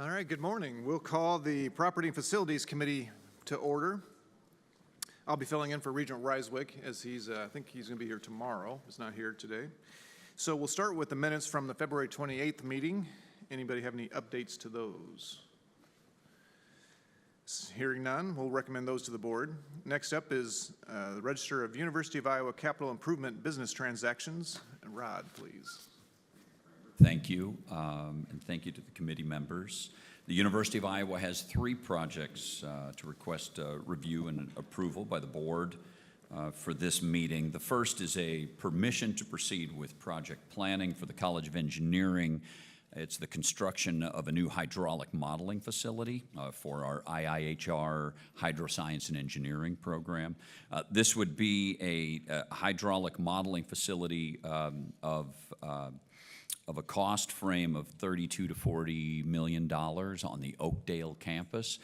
All right, good morning. We'll call the Property and Facilities Committee to order. I'll be filling in for Regent Reiswick as I think he's going to be here tomorrow. He's not here today. So we'll start with the minutes from the February 28th meeting. Anybody have any updates to those? Hearing none, we'll recommend those to the board. Next up is the Register of University of Iowa Capital Improvement Business Transactions. Rod, please. Thank you, and thank you to the committee members. The University of Iowa has 3 projects to request review and approval by the board for this meeting. The first is a permission to proceed with project planning for the College of Engineering. It's the construction of a new hydraulic modeling facility for our IIHR Hydroscience and Engineering program. This would be a hydraulic modeling facility of a cost frame of $32 to $40 million on the Oakdale campus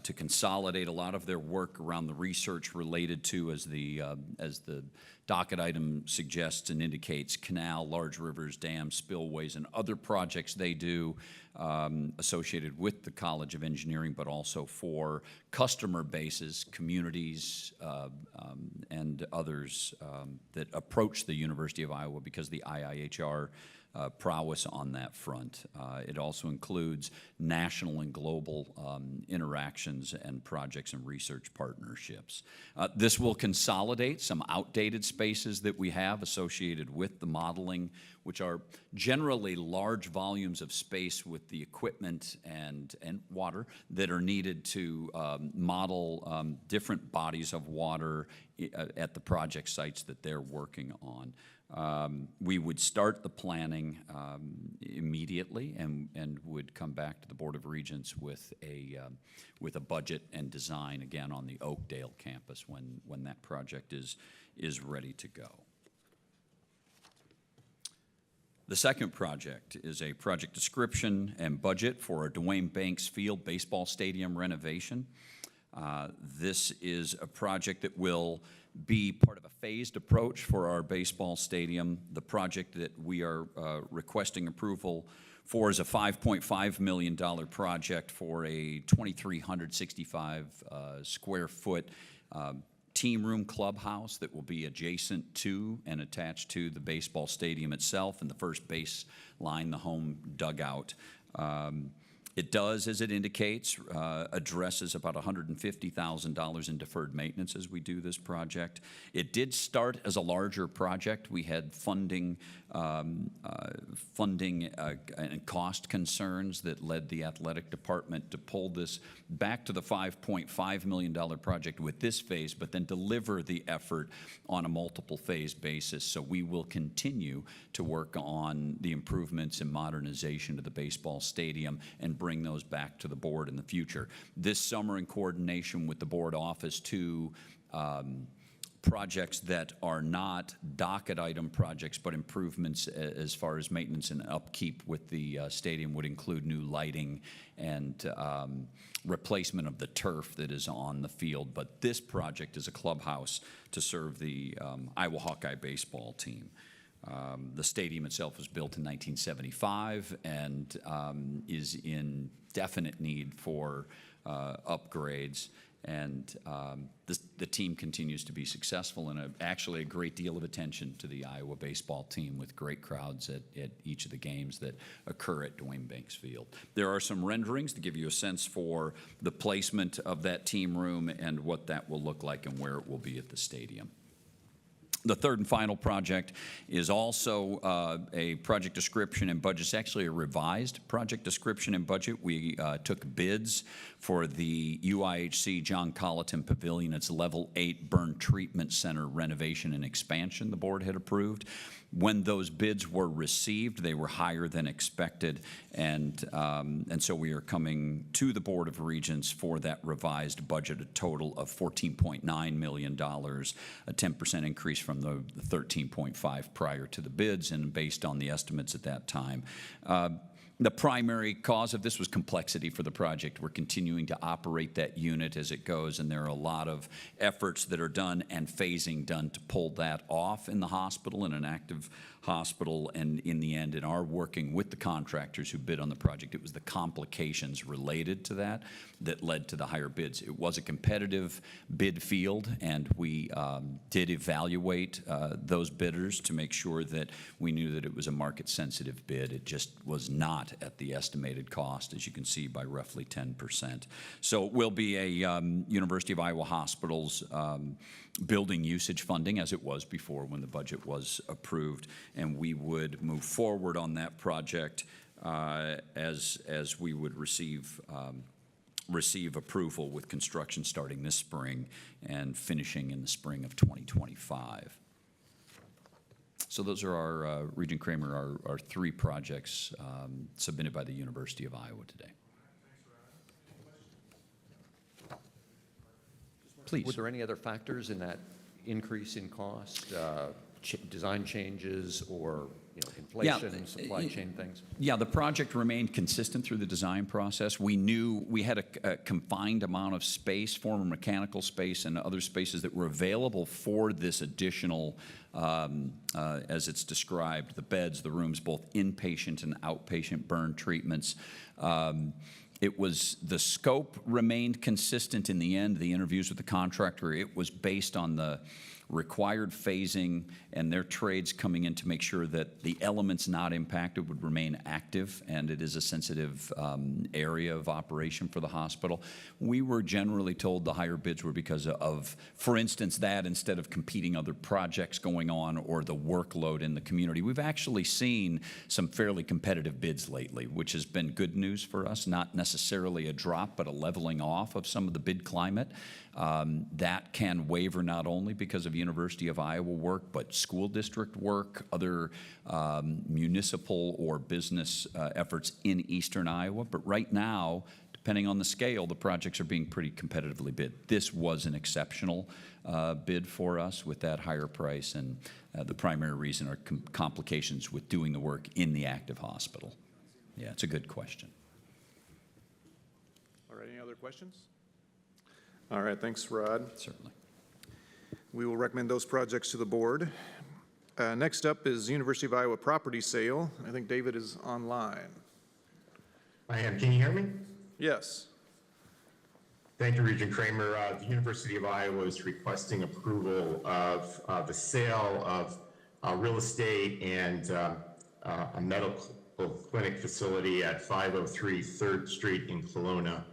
to consolidate a lot of their work around the research related to, as the docket item suggests and indicates, canal, large rivers, dams, spillways, and other projects they do associated with the College of Engineering, but also for customer bases, communities, and others that approach the University of Iowa because the IIHR prowess on that front. It also includes national and global interactions and projects and research partnerships. This will consolidate some outdated spaces that we have associated with the modeling, which are generally large volumes of space with the equipment and water that are needed to model different bodies of water at the project sites that they're working on. We would start the planning immediately and would come back to the Board of Regents with a budget and design again on the Oakdale campus when that project is ready to go. The second project is a project description and budget for a Dwayne Banks Field baseball stadium renovation. This is a project that will be part of a phased approach for our baseball stadium. The project that we are requesting approval for is a $5.5 million project for a 2,365 square foot team room clubhouse that will be adjacent to and attached to the baseball stadium itself and the first base line, the home dugout. It does, as it indicates, addresses about $150,000 in deferred maintenance as we do this project. It did start as a larger project. We had funding and cost concerns that led the athletic department to pull this back to the $5.5 million project with this phase, but then deliver the effort on a multiple phase basis. So we will continue to work on the improvements and modernization of the baseball stadium and bring those back to the board in the future. This summer, in coordination with the board office, two projects that are not docket item projects but improvements as far as maintenance and upkeep with the stadium would include new lighting and replacement of the turf that is on the field. But this project is a clubhouse to serve the Iowa Hawkeye baseball team. The stadium itself was built in 1975 and is in definite need for upgrades. And the team continues to be successful and actually a great deal of attention to the Iowa baseball team with great crowds at each of the games that occur at Dwayne Banks Field. There are some renderings to give you a sense for the placement of that team room and what that will look like and where it will be at the stadium. The third and final project is also a project description and budget. It's actually a revised project description and budget. We took bids for the UIHC John Colleton Pavilion. It's level 8 burn treatment center renovation and expansion the board had approved. When those bids were received, they were higher than expected, and so we are coming to the Board of Regents for that revised budget, a total of $14.9 million, a 10% increase from the 13.5 prior to the bids, and based on the estimates at that time. The primary cause of this was complexity for the project. We're continuing to operate that unit as it goes, and there are a lot of efforts that are done and phasing done to pull that off in the hospital, in an active hospital, and in the end, in our working with the contractors who bid on the project, it was the complications related to that that led to the higher bids. It was a competitive bid field, and we did evaluate those bidders to make sure that we knew that it was a market-sensitive bid. It just was not at the estimated cost, as you can see, by roughly 10%. So it will be a University of Iowa Hospitals building usage funding, as it was before when the budget was approved, and we would move forward on that project as we would receive approval, with construction starting this spring and finishing in the spring of 2025. So those are our, Regent Kramer, our three projects submitted by the University of Iowa today. Please. Were there any other factors in that increase in cost, design changes, or inflation, supply chain things? Yeah, the project remained consistent through the design process. We knew we had a confined amount of space, former mechanical space and other spaces that were available for this additional, as it's described, the beds, the rooms, both inpatient and outpatient burn treatments. The scope remained consistent in the end. The interviews with the contractor, it was based on the required phasing and their trades coming in to make sure that the elements not impacted would remain active, and it is a sensitive area of operation for the hospital. We were generally told the higher bids were because of, for instance, that instead of competing other projects going on or the workload in the community. We've actually seen some fairly competitive bids lately, which has been good news for us, not necessarily a drop, but a leveling off of some of the bid climate. That can waver not only because of University of Iowa work, but school district work, other municipal or business efforts in eastern Iowa. But right now, depending on the scale, the projects are being pretty competitively bid. This was an exceptional bid for us with that higher price, and the primary reason are complications with doing the work in the active hospital. Yeah, it's a good question. All right, any other questions? All right, thanks, Rod. Certainly. We will recommend those projects to the board. Next up is University of Iowa property sale. I think David is online. I am. Can you hear me? Yes. Thank you, Regent Kramer. The University of Iowa is requesting approval of the sale of real estate and a medical clinic facility at 503 3rd Street in Kelowna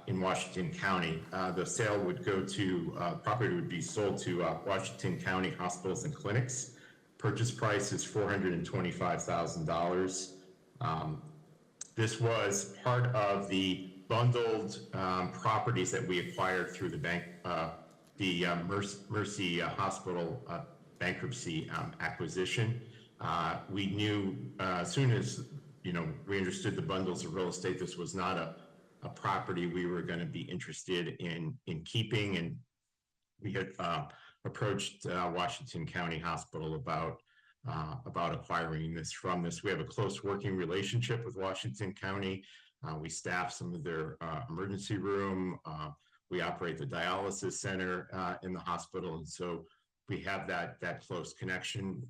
in Washington County. The sale would go to, property would be sold to Washington County Hospitals and Clinics. Purchase price is $425,000. This was part of the bundled properties that we acquired through the Mercy Hospital bankruptcy acquisition. We knew as soon as we understood the bundles of real estate, this was not a property we were going to be interested in keeping, and we had approached Washington County Hospital about acquiring this from this. We have a close working relationship with Washington County. We staff some of their emergency room. We operate the dialysis center in the hospital, and so we have that close connection.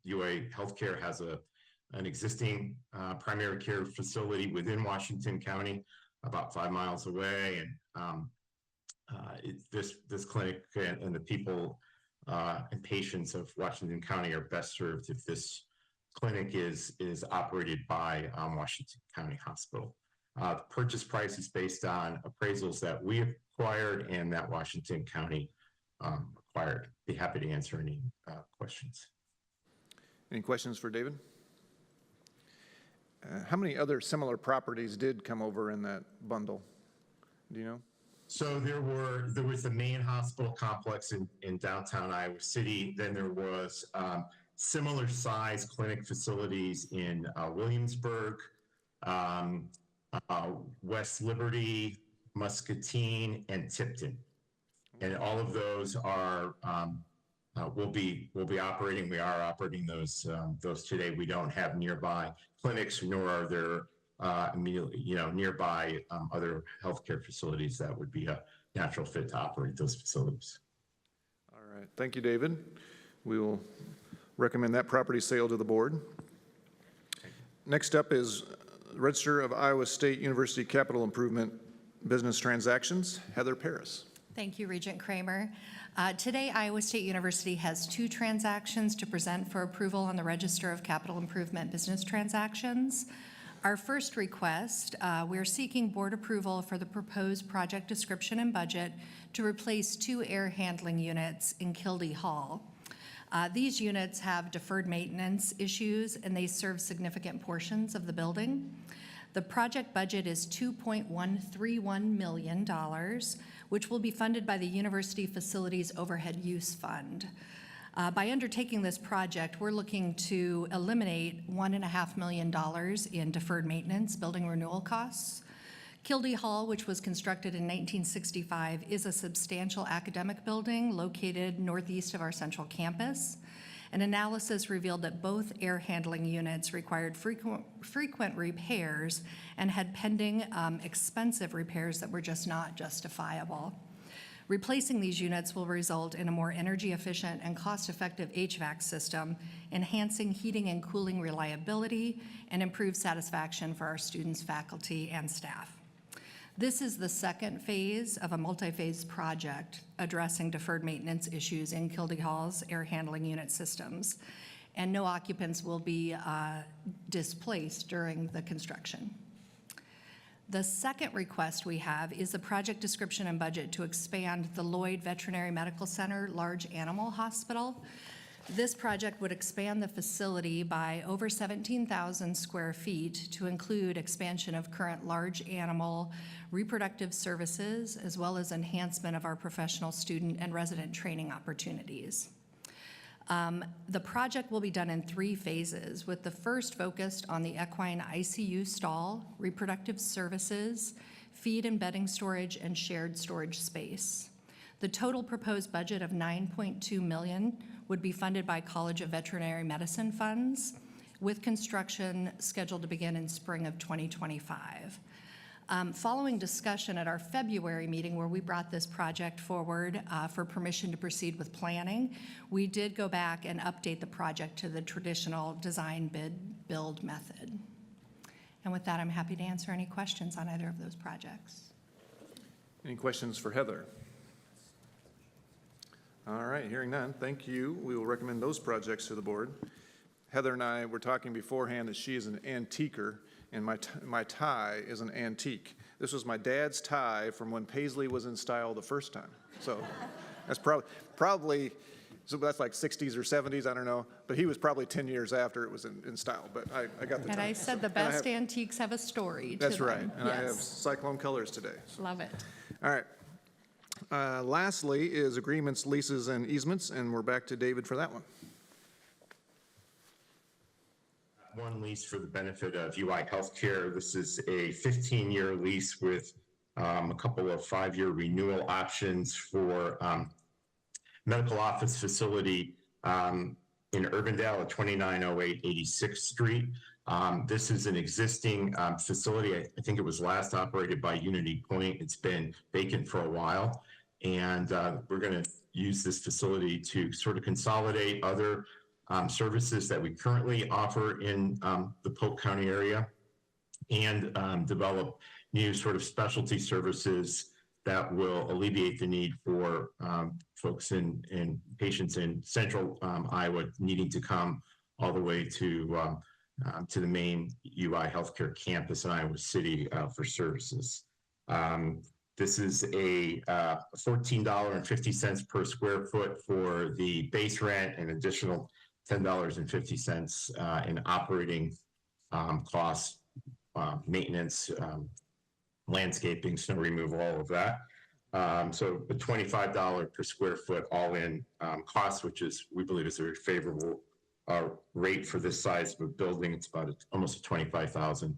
UA Healthcare has an existing primary care facility within Washington County, about 5 miles away, and this clinic and the people and patients of Washington County are best served if this clinic is operated by Washington County Hospital. The purchase price is based on appraisals that we acquired and that Washington County acquired. Be happy to answer any questions. Any questions for David? How many other similar properties did come over in that bundle? Do you know? So there was the main hospital complex in downtown Iowa City. Then there was similar size clinic facilities in Williamsburg, West Liberty, Muscatine, and Tipton. And all of those are we'll be operating. We are operating those today. We don't have nearby clinics, nor are there immediately, nearby other healthcare facilities that would be a natural fit to operate those facilities. All right, thank you, David. We will recommend that property sale to the board. Next up is Register of Iowa State University Capital Improvement Business Transactions. Heather Paris. Thank you, Regent Kramer. Today, Iowa State University has 2 transactions to present for approval on the Register of Capital Improvement Business Transactions. Our first request, we're seeking board approval for the proposed project description and budget to replace 2 air handling units in Kildee Hall. These units have deferred maintenance issues and they serve significant portions of the building. The project budget is $2.131 million, which will be funded by the University Facilities Overhead Use Fund. By undertaking this project, we're looking to eliminate $1.5 million in deferred maintenance building renewal costs. Kildee Hall, which was constructed in 1965, is a substantial academic building located northeast of our central campus. An analysis revealed that both air handling units required frequent repairs and had pending expensive repairs that were just not justifiable. Replacing these units will result in a more energy efficient and cost-effective HVAC system, enhancing heating and cooling reliability and improved satisfaction for our students, faculty, and staff. This is the second phase of a multi-phase project addressing deferred maintenance issues in Kildee Hall's air handling unit systems, and no occupants will be displaced during the construction. The second request we have is a project description and budget to expand the Lloyd Veterinary Medical Center Large Animal Hospital. This project would expand the facility by over 17,000 square feet to include expansion of current large animal reproductive services, as well as enhancement of our professional student and resident training opportunities. The project will be done in 3 phases, with the first focused on the equine ICU stall, reproductive services, feed and bedding storage, and shared storage space. The total proposed budget of $9.2 million would be funded by College of Veterinary Medicine funds, with construction scheduled to begin in spring of 2025. Following discussion at our February meeting where we brought this project forward for permission to proceed with planning, we did go back and update the project to the traditional design bid build method. And with that, I'm happy to answer any questions on either of those projects. Any questions for Heather? All right, hearing none, thank you. We will recommend those projects to the board. Heather and I were talking beforehand that she is an antiquer, and my tie is an antique. This was my dad's tie from when Paisley was in style the first time. So that's probably, so that's like 60s or 70s, I don't know. But he was probably 10 years after it was in style, but I got the tie. And I said the best antiques have a story to That's them. right, and I have Yes. cyclone colors today. Love it. All right. Lastly is agreements, leases, and easements, and we're back to David for that one. One lease for the benefit of UI Healthcare. This is a 15-year lease with a couple of 5-year renewal options for medical office facility in Urbandale at 2908 86th Street. This is an existing facility. I think it was last operated by Unity Point. It's been vacant for a while. And we're going to use this facility to sort of consolidate other services that we currently offer in the Polk County area and develop new sort of specialty services that will alleviate the need for folks and patients in central Iowa needing to come all the way to the main UI Healthcare campus in Iowa City for services. This is a $14.50 per square foot for the base rent and additional $10.50 in operating costs, maintenance, landscaping, snow removal, all of that. So a $25 per square foot all-in cost, which is, we believe, is a very favorable rate for this size of a building. It's about almost a 25,000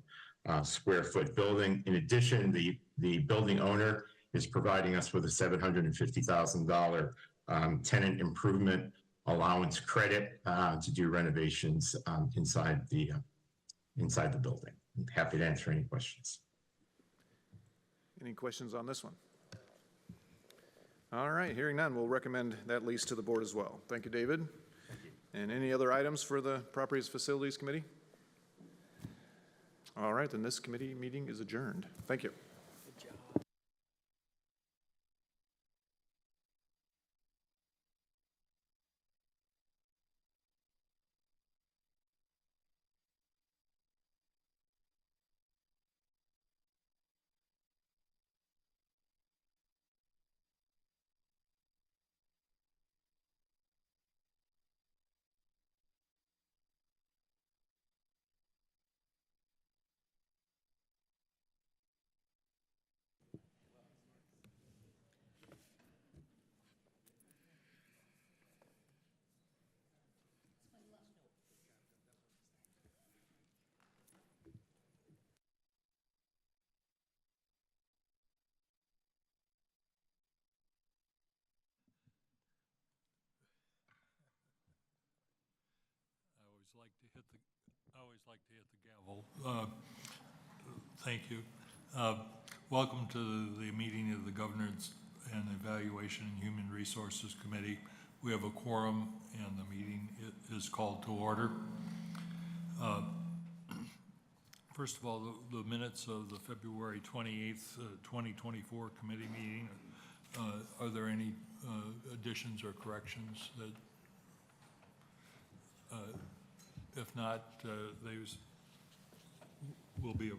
square foot building. In addition, the building owner is providing us with a $750,000 tenant improvement allowance credit to do renovations inside the building. I'm happy to answer any questions. Any questions on this one? All right, hearing none, we'll recommend that lease to the board as well. Thank you, David. And any other items for the Properties Facilities Committee? All right, then this committee meeting is adjourned. Thank you. I always like to hit the gavel. Thank you. Welcome to the meeting of the Governance and Evaluation and Human Resources Committee. We have a quorum and the meeting is called to order. First of all, the minutes of the February 28th, 2024 committee meeting. Are there any additions or corrections that if not, those will be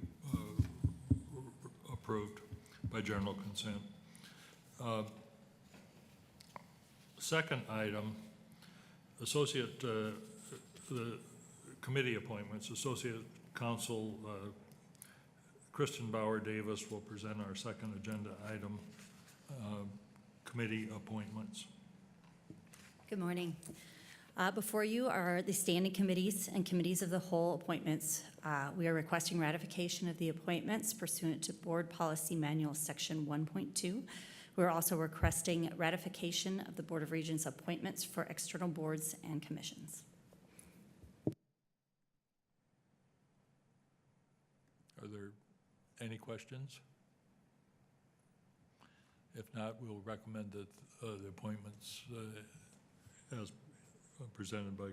approved by general consent. Second item, the committee appointments. Associate Counsel Kristen Bauer Davis will present our second agenda item, committee appointments. Good morning. Before you are the standing committees and committees of the whole appointments. We are requesting ratification of the appointments pursuant to Board Policy Manual Section 1.2. We're also requesting ratification of the Board of Regents appointments for external boards and commissions. Are there any questions? If not, we'll recommend that the appointments as presented by,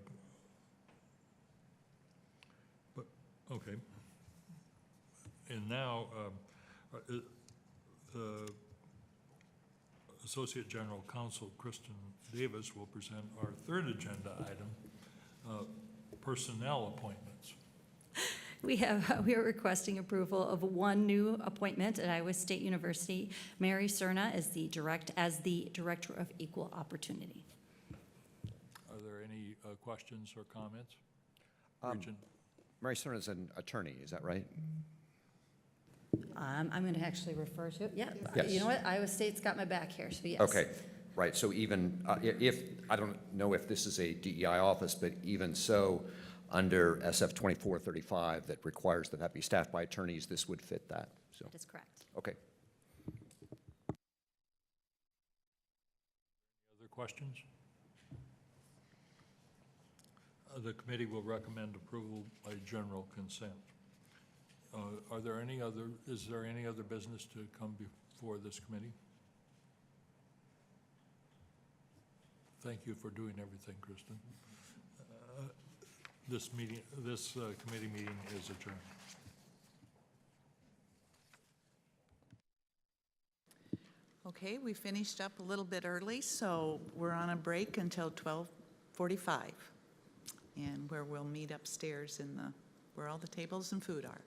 okay. And now, the Associate General Counsel Kristen Davis will present our third agenda item, personnel appointments. We are requesting approval of one new appointment at Iowa State University, Mary Cerna as the Director of Equal Opportunity. Are there any questions or comments? Regent? Mary Cerna is an attorney, is that right? I'm going to actually refer to it. Yeah, Yes. You know what? Iowa State's got my back here, so yes. Okay, right, so even if, I don't know if this is a DEI office, but even so, under SF 2435 that requires that be staffed by attorneys, this would fit that, so. That is correct. Okay. Other questions? The committee will recommend approval by general consent. Is there any other business to come before this committee? Thank you for doing everything, Kristen. This committee meeting is adjourned. Okay, we finished up a little bit early, so we're on a break until 12:45, and where we'll meet upstairs where all the tables and food are.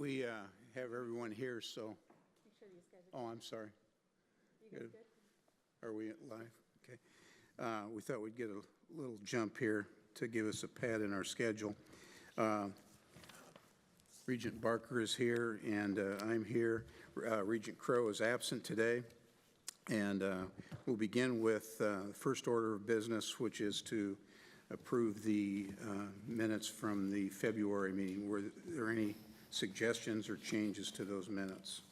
We have everyone here, so. Oh, I'm sorry. Good. Are we live? Okay. We thought we'd get a little jump here to give us a pad in our schedule. Regent Barker is here, and I'm here. Regent Crow is absent today. And we'll begin with the first order of business, which is to approve the minutes from the February meeting. Were there any suggestions or changes to those minutes?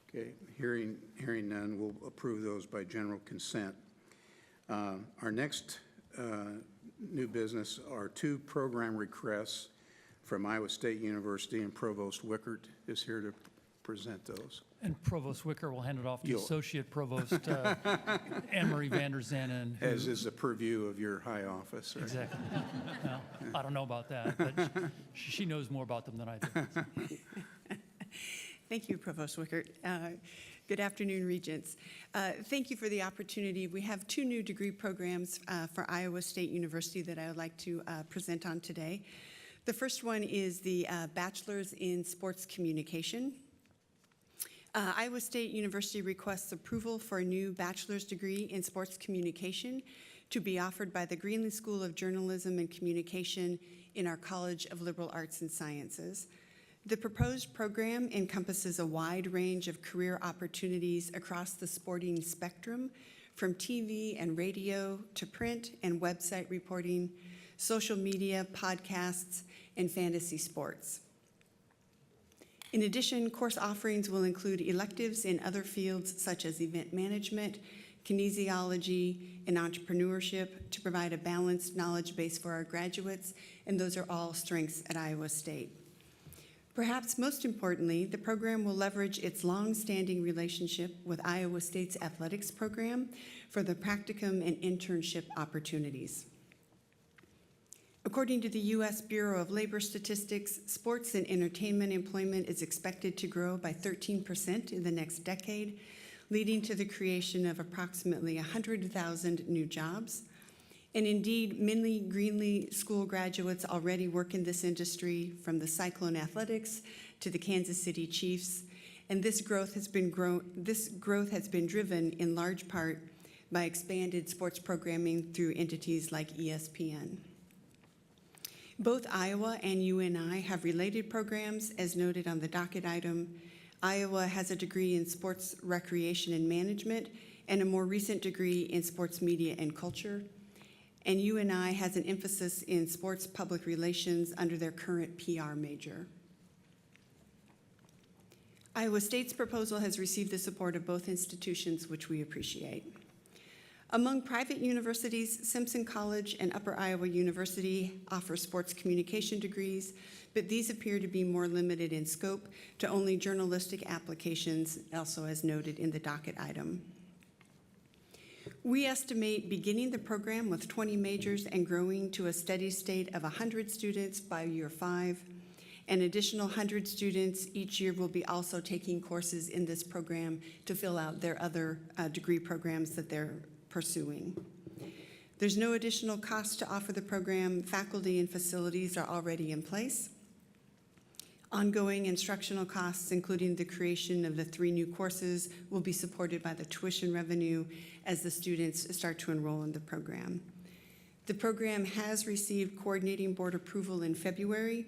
Okay, hearing none, we'll approve those by general consent. Our next new business are two program requests from Iowa State University, and Provost Wickert is here to present those. And Provost Wicker will hand it off to You'll- Associate Provost Anne-Marie van der Zanen. who- As is the purview of your high office, right? Exactly. Well, I don't know about that, but she knows more about them than I do. Thank you, Provost Wickert. Good afternoon, Regents. Thank you for the opportunity. We have two new degree programs for Iowa State University that I would like to present on today. The first one is the Bachelor's in Sports Communication. Iowa State University requests approval for a new bachelor's degree in sports communication to be offered by the Greenlee School of Journalism and Communication in our College of Liberal Arts and Sciences. The proposed program encompasses a wide range of career opportunities across the sporting spectrum, from TV and radio to print and website reporting, social media, podcasts, and fantasy sports. In addition, course offerings will include electives in other fields such as event management, kinesiology, and entrepreneurship to provide a balanced knowledge base for our graduates, and those are all strengths at Iowa State. Perhaps most importantly, the program will leverage its long-standing relationship with Iowa State's athletics program for the practicum and internship opportunities. According to the U.S. Bureau of Labor Statistics, sports and entertainment employment is expected to grow by 13% in the next decade, leading to the creation of approximately 100,000 new jobs. And indeed, many Greenlee School graduates already work in this industry, from the Cyclone Athletics to the Kansas City Chiefs. And this growth has been driven in large part by expanded sports programming through entities like ESPN. Both Iowa and UNI have related programs, as noted on the docket item. Iowa has a degree in sports recreation and management and a more recent degree in sports media and culture. And UNI has an emphasis in sports public relations under their current PR major. Iowa State's proposal has received the support of both institutions, which we appreciate. Among private universities, Simpson College and Upper Iowa University offer sports communication degrees, but these appear to be more limited in scope to only journalistic applications, also as noted in the docket item. We estimate beginning the program with 20 majors and growing to a steady state of 100 students by year 5. An additional 100 students each year will be also taking courses in this program to fill out their other degree programs that they're pursuing. There's no additional cost to offer the program. Faculty and facilities are already in place. Ongoing instructional costs, including the creation of the 3 new courses, will be supported by the tuition revenue as the students start to enroll in the program. The program has received coordinating board approval in February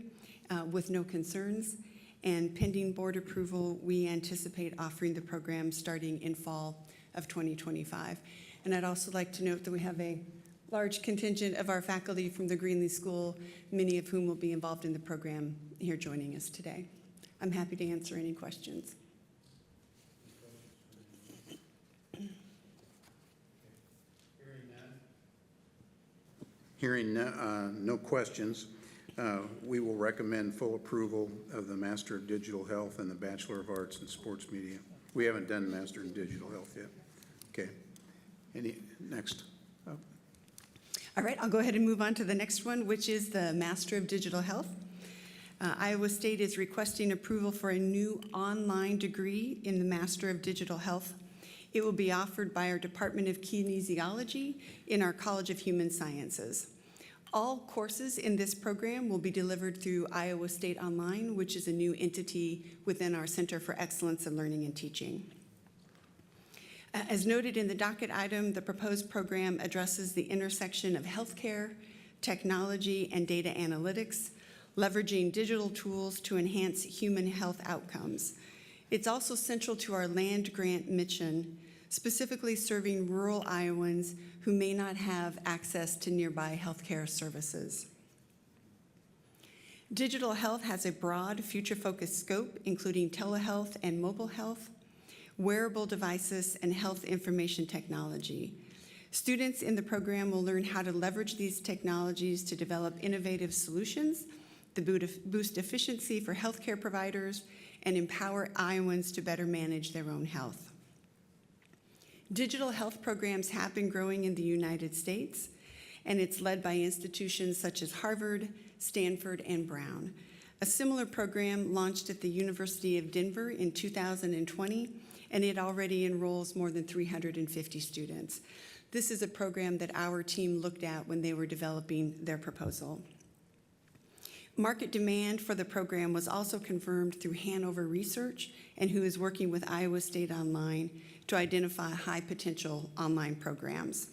with no concerns, and pending board approval, we anticipate offering the program starting in fall of 2025. And I'd also like to note that we have a large contingent of our faculty from the Greenlee School, many of whom will be involved in the program, here joining us today. I'm happy to answer any questions. Hearing no questions, we will recommend full approval of the Master of Digital Health and the Bachelor of Arts in Sports Media. We haven't done Master in Digital Health yet. Okay. Next? All right, I'll go ahead and move on to the next one, which is the Master of Digital Health. Iowa State is requesting approval for a new online degree in the Master of Digital Health. It will be offered by our Department of Kinesiology in our College of Human Sciences. All courses in this program will be delivered through Iowa State Online, which is a new entity within our Center for Excellence in Learning and Teaching. As noted in the docket item, the proposed program addresses the intersection of healthcare, technology, and data analytics, leveraging digital tools to enhance human health outcomes. It's also central to our land grant mission, specifically serving rural Iowans who may not have access to nearby healthcare services. Digital health has a broad, future-focused scope, including telehealth and mobile health, wearable devices, and health information technology. Students in the program will learn how to leverage these technologies to develop innovative solutions that boost efficiency for healthcare providers and empower Iowans to better manage their own health. Digital health programs have been growing in the United States, and it's led by institutions such as Harvard, Stanford, and Brown. A similar program launched at the University of Denver in 2020, and it already enrolls more than 350 students. This is a program that our team looked at when they were developing their proposal. Market demand for the program was also confirmed through Hanover Research, and who is working with Iowa State Online to identify high potential online programs.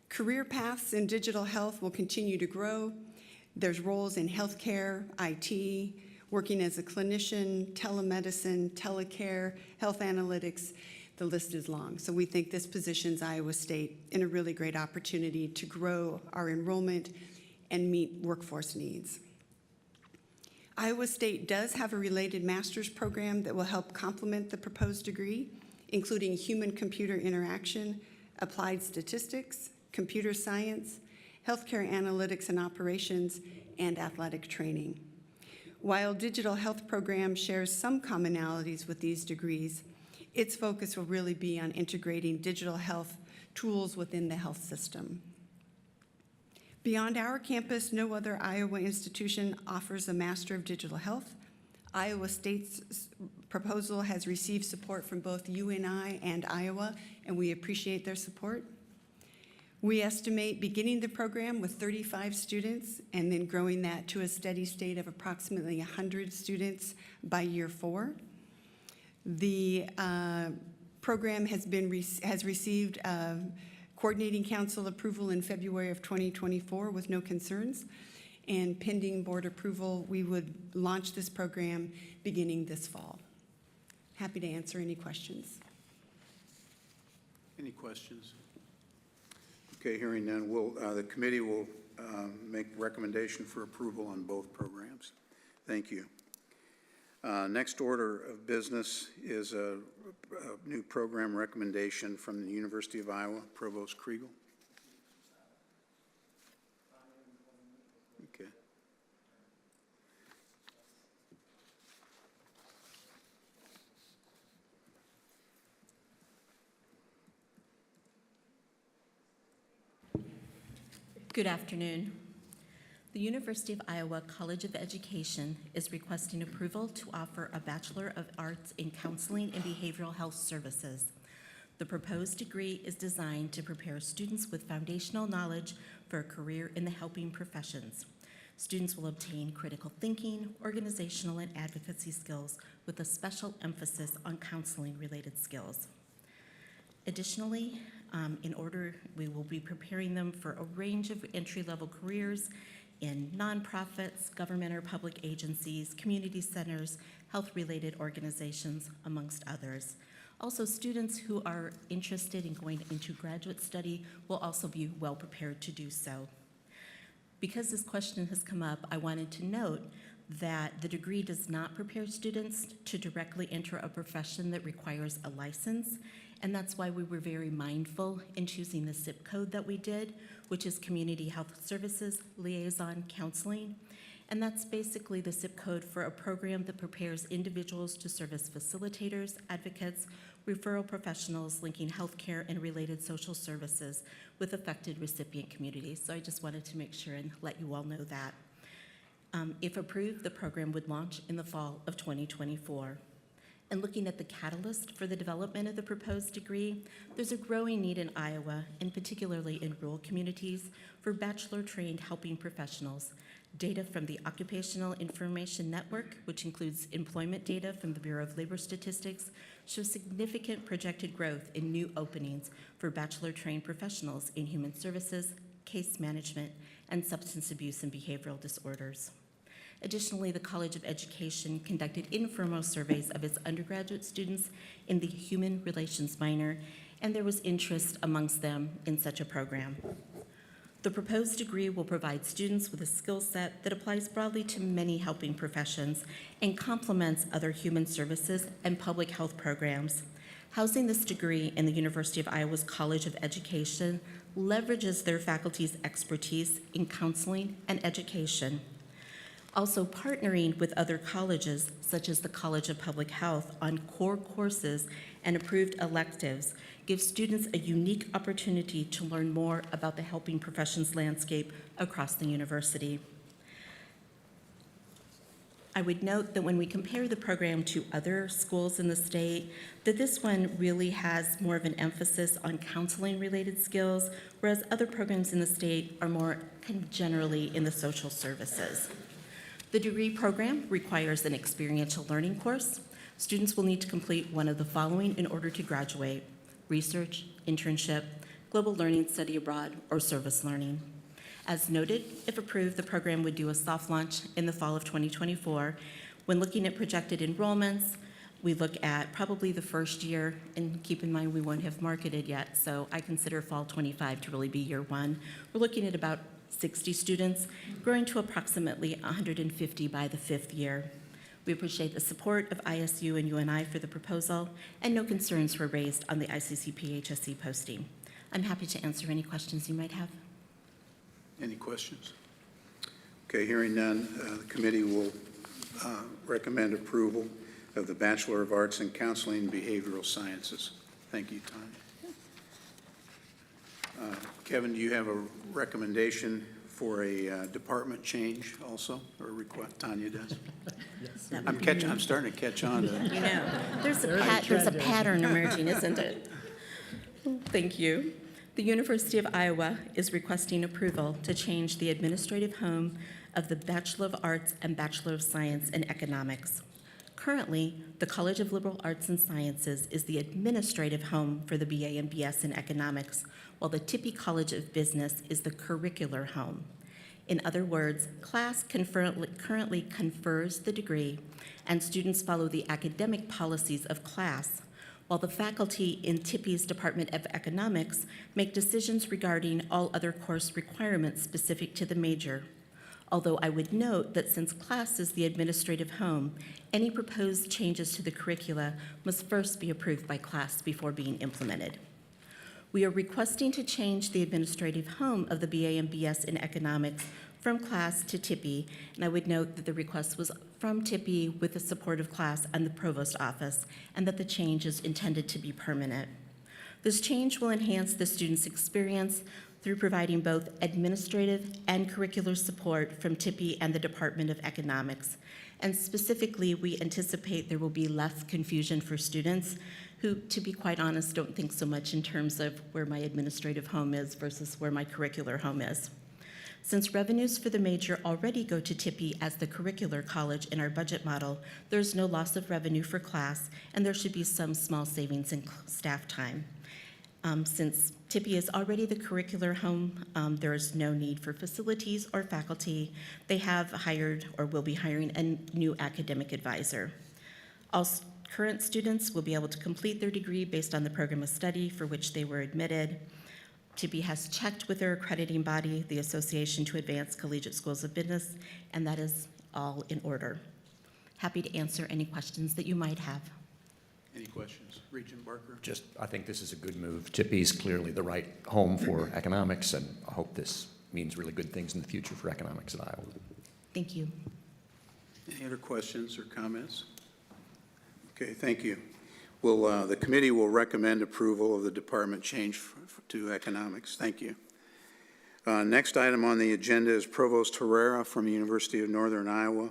Career paths in digital health will continue to grow. There's roles in healthcare, IT, working as a clinician, telemedicine, telecare, health analytics. The list is long. So we think this positions Iowa State in a really great opportunity to grow our enrollment and meet workforce needs. Iowa State does have a related master's program that will help complement the proposed degree, including human-computer interaction, applied statistics, computer science, healthcare analytics and operations, and athletic training. While digital health program shares some commonalities with these degrees, its focus will really be on integrating digital health tools within the health system. Beyond our campus, no other Iowa institution offers a Master of Digital Health. Iowa State's proposal has received support from both UNI and Iowa, and we appreciate their support. We estimate beginning the program with 35 students and then growing that to a steady state of approximately 100 students by year 4. The program has received coordinating council approval in February of 2024 with no concerns, and pending board approval, we would launch this program beginning this fall. Happy to answer any questions. Any questions? Okay, hearing none, the committee will make recommendation for approval on both programs. Thank you. Next order of business is a new program recommendation from the University of Iowa, Provost Kriegel. Okay. Good afternoon. The University of Iowa College of Education is requesting approval to offer a Bachelor of Arts in Counseling and Behavioral Health Services. The proposed degree is designed to prepare students with foundational knowledge for a career in the helping professions. Students will obtain critical thinking, organizational, and advocacy skills with a special emphasis on counseling-related skills. Additionally, we will be preparing them for a range of entry-level careers in nonprofits, government or public agencies, community centers, health-related organizations, amongst others. Also, students who are interested in going into graduate study will also be well prepared to do so. Because this question has come up, I wanted to note that the degree does not prepare students to directly enter a profession that requires a license, and that's why we were very mindful in choosing the zip code that we did, which is Community Health Services Liaison Counseling. And that's basically the zip code for a program that prepares individuals to serve as facilitators, advocates, referral professionals linking healthcare and related social services with affected recipient communities. So I just wanted to make sure and let you all know that. If approved, the program would launch in the fall of 2024. and looking at the catalyst for the development of the proposed degree, there's a growing need in Iowa, and particularly in rural communities, for bachelor-trained helping professionals. Data from the Occupational Information Network, which includes employment data from the Bureau of Labor Statistics, shows significant projected growth in new openings for bachelor-trained professionals in human services, case management, and substance abuse and behavioral disorders. Additionally, the College of Education conducted informal surveys of its undergraduate students in the human relations minor, and there was interest amongst them in such a program. The proposed degree will provide students with a skill set that applies broadly to many helping professions and complements other human services and public health programs. Housing this degree in the University of Iowa's College of Education leverages their faculty's expertise in counseling and education. Also, partnering with other colleges, such as the College of Public Health, on core courses and approved electives gives students a unique opportunity to learn more about the helping professions landscape across the university. I would note that when we compare the program to other schools in the state, that this one really has more of an emphasis on counseling-related skills, whereas other programs in the state are more kind of generally in the social services. The degree program requires an experiential learning course. Students will need to complete one of the following in order to graduate: research, internship, global learning, study abroad, or service learning. As noted, if approved, the program would do a soft launch in the fall of 2024. When looking at projected enrollments, we look at probably the first year, and keep in mind we won't have marketed yet, so I consider fall 25 to really be year one. We're looking at about 60 students, growing to approximately 150 by the 5th year. We appreciate the support of ISU and UNI for the proposal, and no concerns were raised on the ICC-PHSE posting. I'm happy to answer any questions you might have. Any questions? Okay, hearing none, the committee will recommend approval of the Bachelor of Arts in Counseling and Behavioral Sciences. Thank you, Tanya. Kevin, do you have a recommendation for a department change also, or a request? Tanya does? I'm starting to catch on to You know, there's a pattern emerging, isn't it? Thank you. The University of Iowa is requesting approval to change the administrative home of the Bachelor of Arts and Bachelor of Science in Economics. Currently, the College of Liberal Arts and Sciences is the administrative home for the BA and BS in Economics, while the Tippie College of Business is the curricular home. In other words, class currently confers the degree, and students follow the academic policies of class, while the faculty in Tippie's Department of Economics make decisions regarding all other course requirements specific to the major. Although I would note that since class is the administrative home, any proposed changes to the curricula must first be approved by class before being implemented. We are requesting to change the administrative home of the BA and BS in Economics from class to Tippie, and I would note that the request was from Tippie with the support of class and the provost office, and that the change is intended to be permanent. This change will enhance the student's experience through providing both administrative and curricular support from Tippie and the Department of Economics. And specifically, we anticipate there will be less confusion for students who, to be quite honest, don't think so much in terms of where my administrative home is versus where my curricular home is. Since revenues for the major already go to Tippie as the curricular college in our budget model, there's no loss of revenue for class, and there should be some small savings in staff time. Since Tippie is already the curricular home, there is no need for facilities or faculty. They have hired or will be hiring a new academic advisor. All current students will be able to complete their degree based on the program of study for which they were admitted. Tippie has checked with their accrediting body, the Association to Advance Collegiate Schools of Business, and that is all in order. Happy to answer any questions that you might have. Any questions? Regent Barker? Just, I think this is a good move. Tippie's clearly the right home for economics, and I hope this means really good things in the future for economics at Iowa. Thank you. Any other questions or comments? Okay, thank you. Well, the committee will recommend approval of the department change to economics. Thank you. Next item on the agenda is Provost Herrera from the University of Northern Iowa.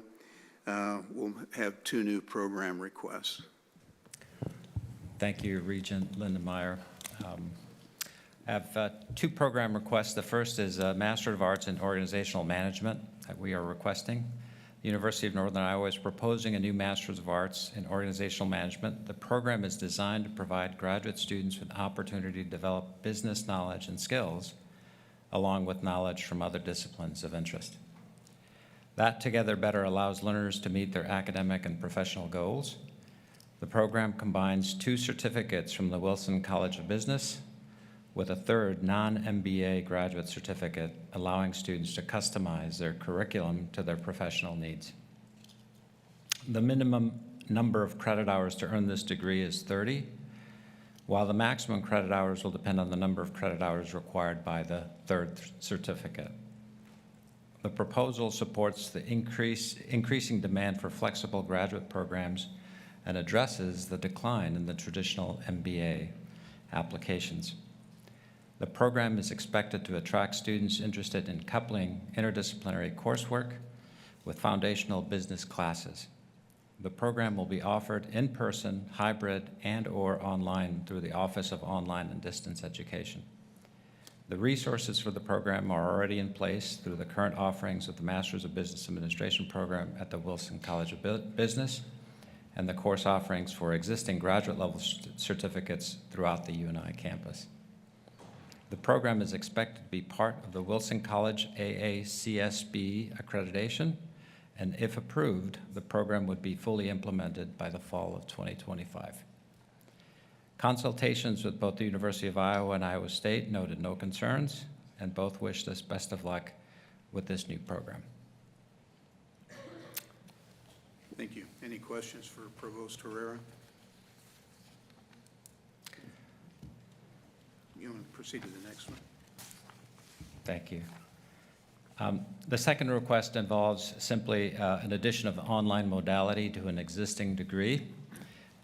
We'll have 2 new program requests. Thank you, Regent Lindenmeyer. I have two program requests. The first is a Master of Arts in Organizational Management that we are requesting. The University of Northern Iowa is proposing a new Master's of Arts in Organizational Management. The program is designed to provide graduate students with opportunity to develop business knowledge and skills, along with knowledge from other disciplines of interest. That together better allows learners to meet their academic and professional goals. The program combines 2 certificates from the Wilson College of Business with a third non-MBA graduate certificate, allowing students to customize their curriculum to their professional needs. The minimum number of credit hours to earn this degree is 30, while the maximum credit hours will depend on the number of credit hours required by the third certificate. The proposal supports the increasing demand for flexible graduate programs and addresses the decline in the traditional MBA applications. The program is expected to attract students interested in coupling interdisciplinary coursework with foundational business classes. The program will be offered in person, hybrid, and/or online through the Office of Online and Distance Education. The resources for the program are already in place through the current offerings of the Masters of Business Administration program at the Wilson College of Business and the course offerings for existing graduate level certificates throughout the UNI campus. The program is expected to be part of the Wilson College AACSB accreditation, and if approved, the program would be fully implemented by the fall of 2025. Consultations with both the University of Iowa and Iowa State noted no concerns, and both wished us best of luck with this new program. Thank you. Any questions for Provost Herrera? You want to proceed to the next one? Thank you. The second request involves simply an addition of online modality to an existing degree.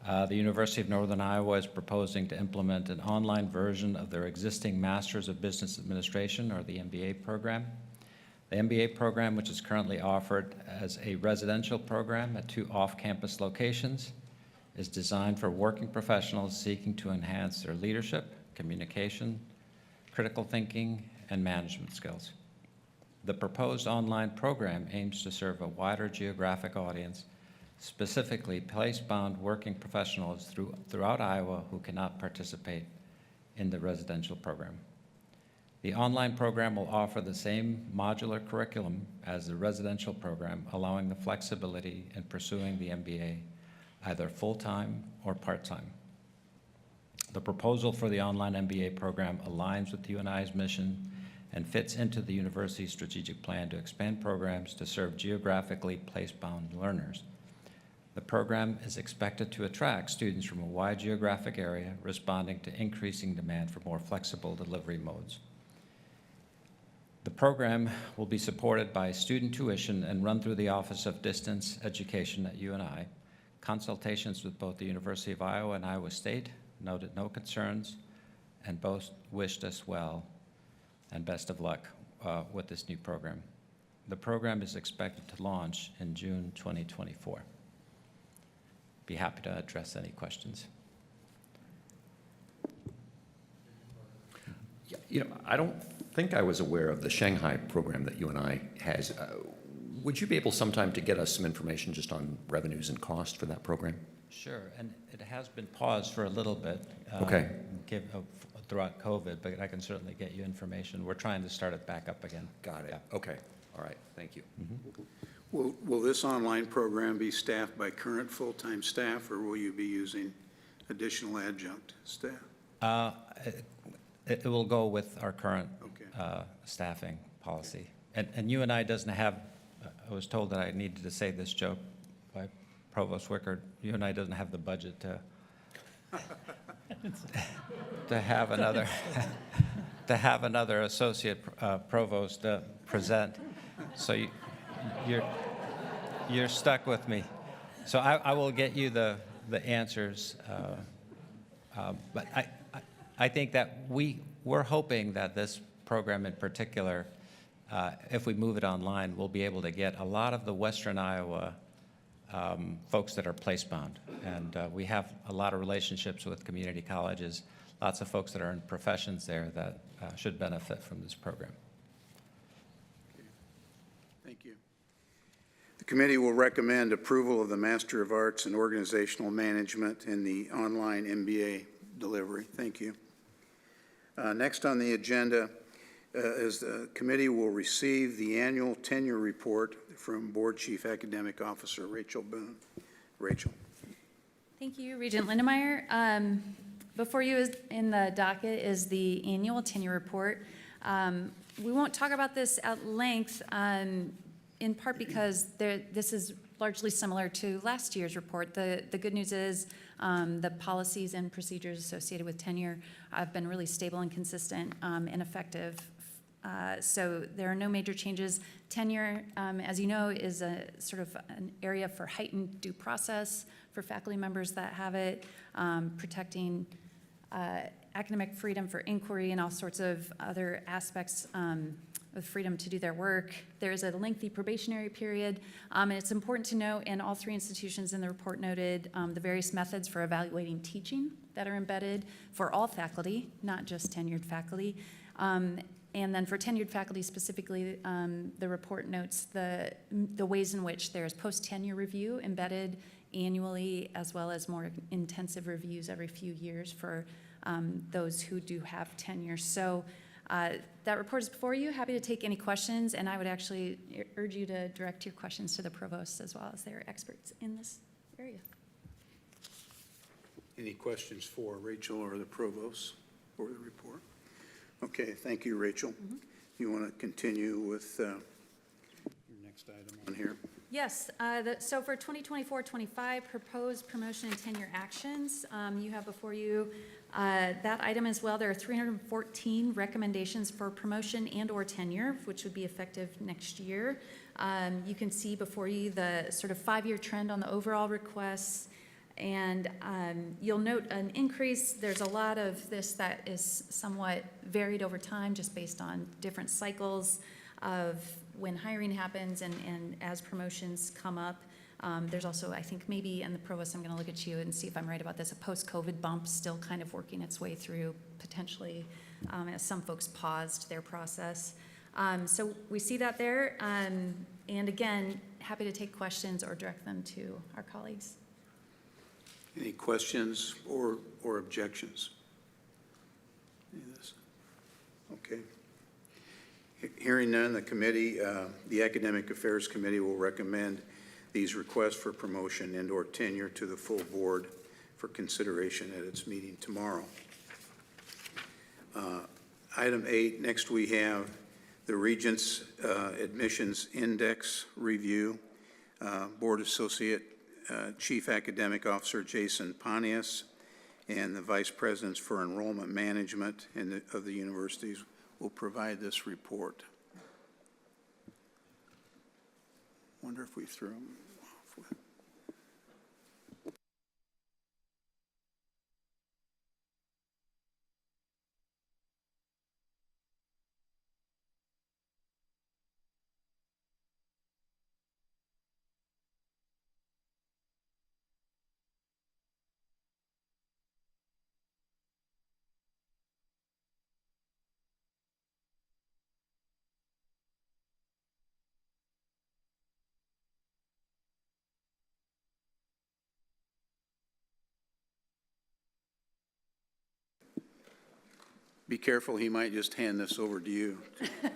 The University of Northern Iowa is proposing to implement an online version of their existing Masters of Business Administration, or the MBA program. The MBA program, which is currently offered as a residential program at 2 off-campus locations, is designed for working professionals seeking to enhance their leadership, communication, critical thinking, and management skills. The proposed online program aims to serve a wider geographic audience, specifically place-bound working professionals throughout Iowa who cannot participate in the residential program. The online program will offer the same modular curriculum as the residential program, allowing the flexibility in pursuing the MBA either full-time or part-time. The proposal for the online MBA program aligns with UNI's mission and fits into the university's strategic plan to expand programs to serve geographically place-bound learners. The program is expected to attract students from a wide geographic area, responding to increasing demand for more flexible delivery modes. The program will be supported by student tuition and run through the Office of Distance Education at UNI. Consultations with both the University of Iowa and Iowa State noted no concerns, and both wished us well and best of luck with this new program. The program is expected to launch in June 2024. Be happy to address any questions. Yeah, you know, I don't think I was aware of the Shanghai program that UNI has. Would you be able sometime to get us some information just on revenues and cost for that program? Sure, and it has been paused for a little bit. Okay. Throughout COVID, but I can certainly get you information. We're trying to start it back up again. Got it. Yeah. Okay. All right. Thank you. Will this online program be staffed by current full-time staff, or will you be using additional adjunct staff? It will go with our current Okay. staffing policy. And UNI doesn't have, I was told that I needed to say this joke by Provost Wickard, UNI doesn't have the budget to have another associate provost present. So you're stuck with me. So I will get you the answers. But I think that we're hoping that this program in particular, if we move it online, we'll be able to get a lot of the Western Iowa folks that are place-bound. And we have a lot of relationships with community colleges, lots of folks that are in professions there that should benefit from this program. Thank you. The committee will recommend approval of the Master of Arts in Organizational Management and the online MBA delivery. Thank you. Next on the agenda is the committee will receive the annual tenure report from Board Chief Academic Officer Rachel Boone. Rachel. Thank you, Regent Lindemeyer. Before you in the docket is the annual tenure report. We won't talk about this at length, in part because this is largely similar to last year's report. The good news is the policies and procedures associated with tenure have been really stable and consistent and effective. So there are no major changes. Tenure, as you know, is a sort of an area for heightened due process for faculty members that have it, protecting academic freedom for inquiry and all sorts of other aspects of freedom to do their work. There's a lengthy probationary period, and it's important to note, and all three institutions in the report noted the various methods for evaluating teaching that are embedded for all faculty, not just tenured faculty. And then for tenured faculty specifically, the report notes the ways in which there's post-tenure review embedded annually, as well as more intensive reviews every few years for those who do have tenure. So that report is before you. Happy to take any questions, and I would actually urge you to direct your questions to the provost as well, as they're experts in this area. Any questions for Rachel or the provost for the report? Okay, thank you, Rachel. You want to continue with your next item on here? Yes, so for 2024-25 proposed promotion and tenure actions, you have before you that item as well. There are 314 recommendations for promotion and or tenure, which would be effective next year. You can see before you the sort of 5-year trend on the overall requests, and you'll note an increase. There's a lot of this that is somewhat varied over time, just based on different cycles of when hiring happens and as promotions come up. There's also, I think maybe, and the provost, I'm going to look at you and see if I'm right about this, a post-COVID bump still kind of working its way through potentially as some folks paused their process. So we see that there. And again, happy to take questions or direct them to our colleagues. Any questions or objections? Any of this? Okay. Hearing none, the committee, the Academic Affairs Committee will recommend these requests for promotion and or tenure to the full board for consideration at its meeting tomorrow. Item 8, next we have the Regents Admissions Index Review. Board Associate Chief Academic Officer Jason Pontius and the Vice Presidents for Enrollment Management of the universities will provide this report. Wonder if we threw them off with. Be careful, he might just hand this over to you. I've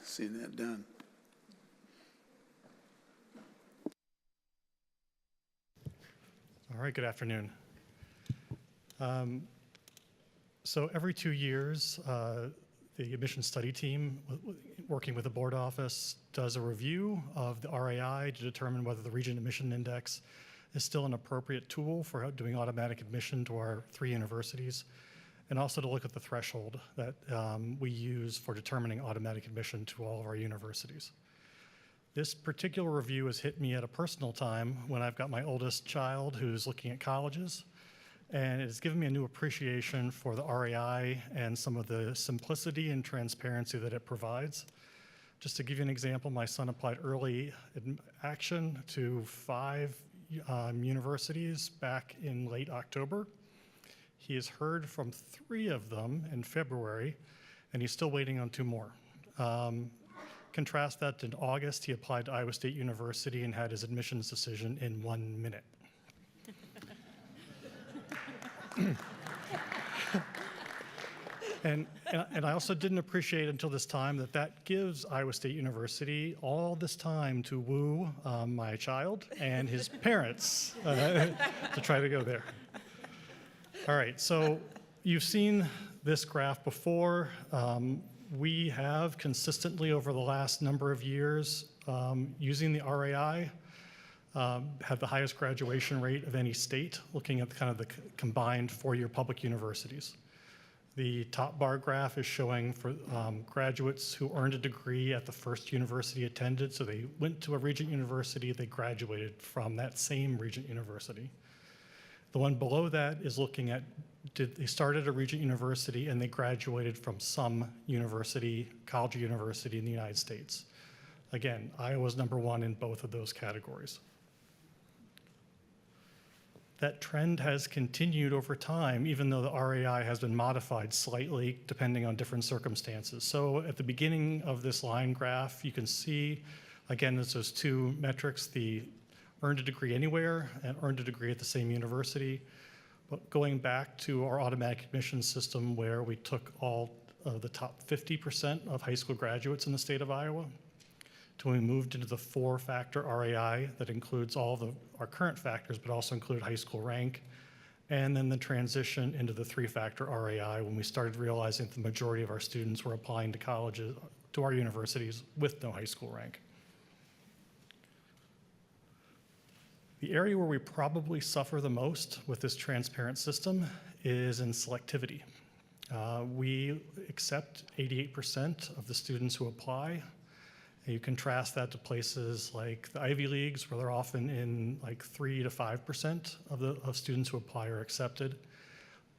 seen that done. All right, good afternoon. So every 2 years, the admissions study team, working with the board office, does a review of the RAI to determine whether the Regent Admission Index is still an appropriate tool for doing automatic admission to our 3 universities, and also to look at the threshold that we use for determining automatic admission to all of our universities. This particular review has hit me at a personal time when I've got my oldest child who's looking at colleges, and it's given me a new appreciation for the RAI and some of the simplicity and transparency that it provides. Just to give you an example, my son applied early action to 5 universities back in late October. He has heard from 3 of them in February, and he's still waiting on 2 more. Contrast that to in August, he applied to Iowa State University and had his admissions decision in 1 minute. And I also didn't appreciate until this time that gives Iowa State University all this time to woo my child and his parents to try to go there. All right, so you've seen this graph before. We have consistently over the last number of years using the RAI had the highest graduation rate of any state, looking at kind of the combined 4-year public universities. The top bar graph is showing for graduates who earned a degree at the first university attended. So they went to a Regent university, they graduated from that same Regent university. The one below that is looking at, they started at a Regent university and they graduated from some university, college or university in the United States. Again, Iowa's #1 in both of those categories. That trend has continued over time, even though the RAI has been modified slightly depending on different circumstances. So at the beginning of this line graph, you can see, again, there's those 2 metrics, the earned a degree anywhere and earned a degree at the same university. But going back to our automatic admission system where we took all of the top 50% of high school graduates in the state of Iowa, till we moved into the 4-factor RAI that includes all of our current factors, but also included high school rank, and then the transition into the 3-factor RAI when we started realizing that the majority of our students were applying to colleges, to our universities with no high school rank. The area where we probably suffer the most with this transparent system is in selectivity. We accept 88% of the students who apply. You contrast that to places like the Ivy Leagues, where they're often in like 3 to 5% of students who apply are accepted.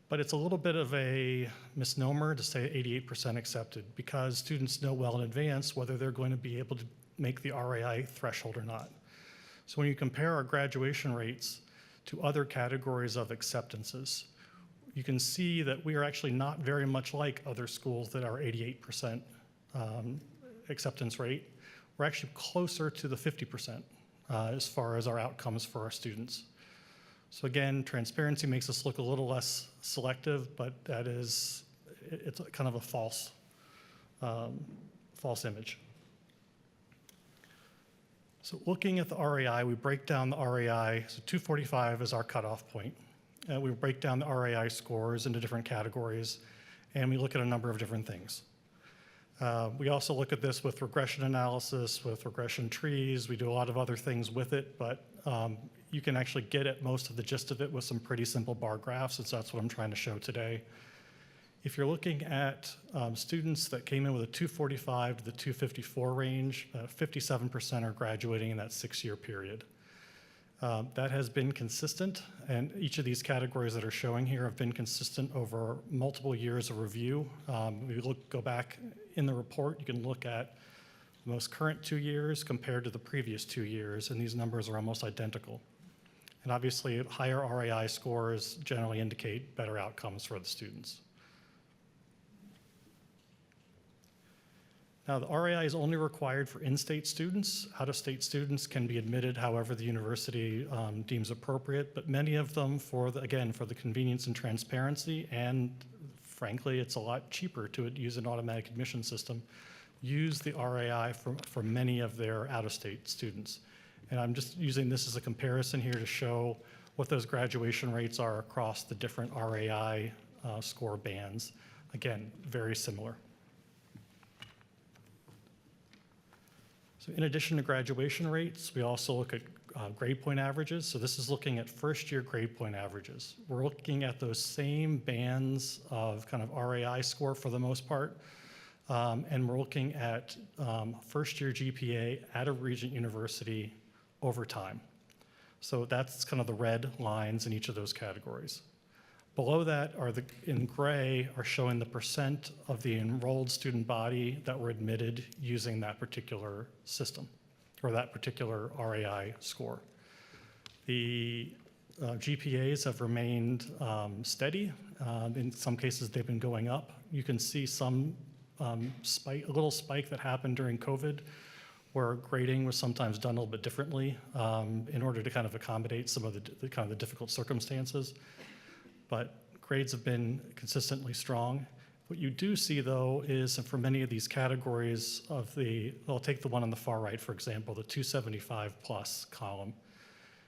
But it's a little bit of a misnomer to say 88% accepted, because students know well in advance whether they're going to be able to make the RAI threshold or not. So when you compare our graduation rates to other categories of acceptances, you can see that we are actually not very much like other schools that are 88% acceptance rate. We're actually closer to the 50% as far as our outcomes for our students. So again, transparency makes us look a little less selective, but it's kind of a false image. So looking at the RAI, we break down the RAI. So 245 is our cutoff point. We break down the RAI scores into different categories, and we look at a number of different things. We also look at this with regression analysis, with regression trees. We do a lot of other things with it, but you can actually get at most of the gist of it with some pretty simple bar graphs, and so that's what I'm trying to show today. If you're looking at students that came in with a 245 to the 254 range, 57% are graduating in that 6-year period. That has been consistent, and each of these categories that are showing here have been consistent over multiple years of review. Go back in the report, you can look at the most current 2 years compared to the previous 2 years, and these numbers are almost identical. And obviously, higher RAI scores generally indicate better outcomes for the students. Now, the RAI is only required for in-state students. Out-of-state students can be admitted however the university deems appropriate, but many of them, for the convenience and transparency, and frankly, it's a lot cheaper to use an automatic admission system, use the RAI for many of their out-of-state students. And I'm just using this as a comparison here to show what those graduation rates are across the different RAI score bands. Again, very similar. So in addition to graduation rates, we also look at grade point averages. So this is looking at first-year grade point averages. We're looking at those same bands of kind of RAI score for the most part, and we're looking at first-year GPA at a Regent university over time. So that's kind of the red lines in each of those categories. Below that are in gray are showing the percent of the enrolled student body that were admitted using that particular system or that particular RAI score. The GPAs have remained steady. In some cases, they've been going up. You can see some a little spike that happened during COVID, where grading was sometimes done a little bit differently in order to kind of accommodate some of the difficult circumstances. But grades have been consistently strong. What you do see, though, is for many of these categories I'll take the one on the far right, for example, the 275 plus column.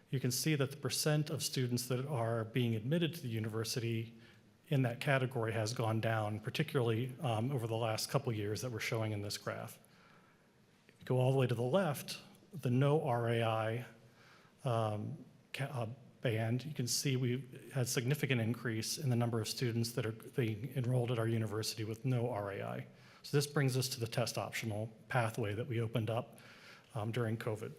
You can see that the percent of students that are being admitted to the university in that category has gone down, particularly over the last couple years that we're showing in this graph. If you go all the way to the left, the no RAI band, you can see we've had significant increase in the number of students that are being enrolled at our university with no RAI. So this brings us to the test optional pathway that we opened up during COVID.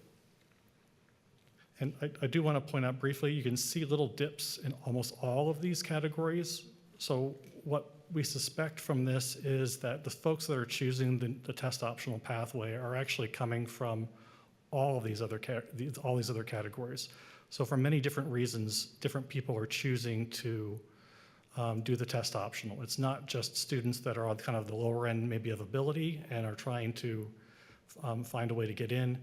And I do want to point out briefly, you can see little dips in almost all of these categories. So what we suspect from this is that the folks that are choosing the test optional pathway are actually coming from all of these other categories. So for many different reasons, different people are choosing to do the test optional. It's not just students that are on kind of the lower end maybe of ability and are trying to find a way to get in.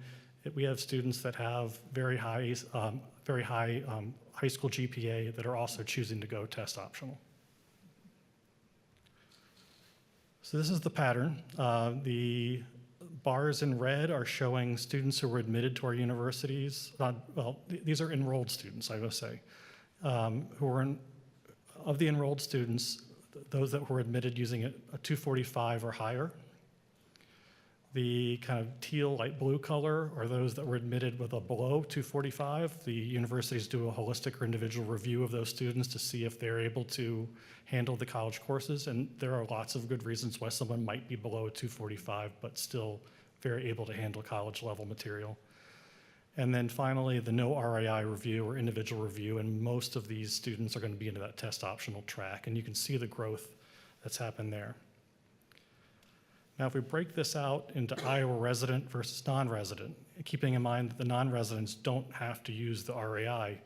We have students that have very high high school GPA that are also choosing to go test optional. So this is the pattern. The bars in red are showing students who were admitted to our universities. These are enrolled students, I will say, of the enrolled students, those that were admitted using a 245 or higher. The kind of teal, light blue color are those that were admitted with a below 245. The universities do a holistic or individual review of those students to see if they're able to handle the college courses, and there are lots of good reasons why someone might be below 245, but still very able to handle college level material. And then finally, the no RAI review or individual review, and most of these students are going to be into that test optional track, and you can see the growth that's happened there. Now, if we break this out into Iowa resident versus non-resident, keeping in mind that the non-residents don't have to use the RAI,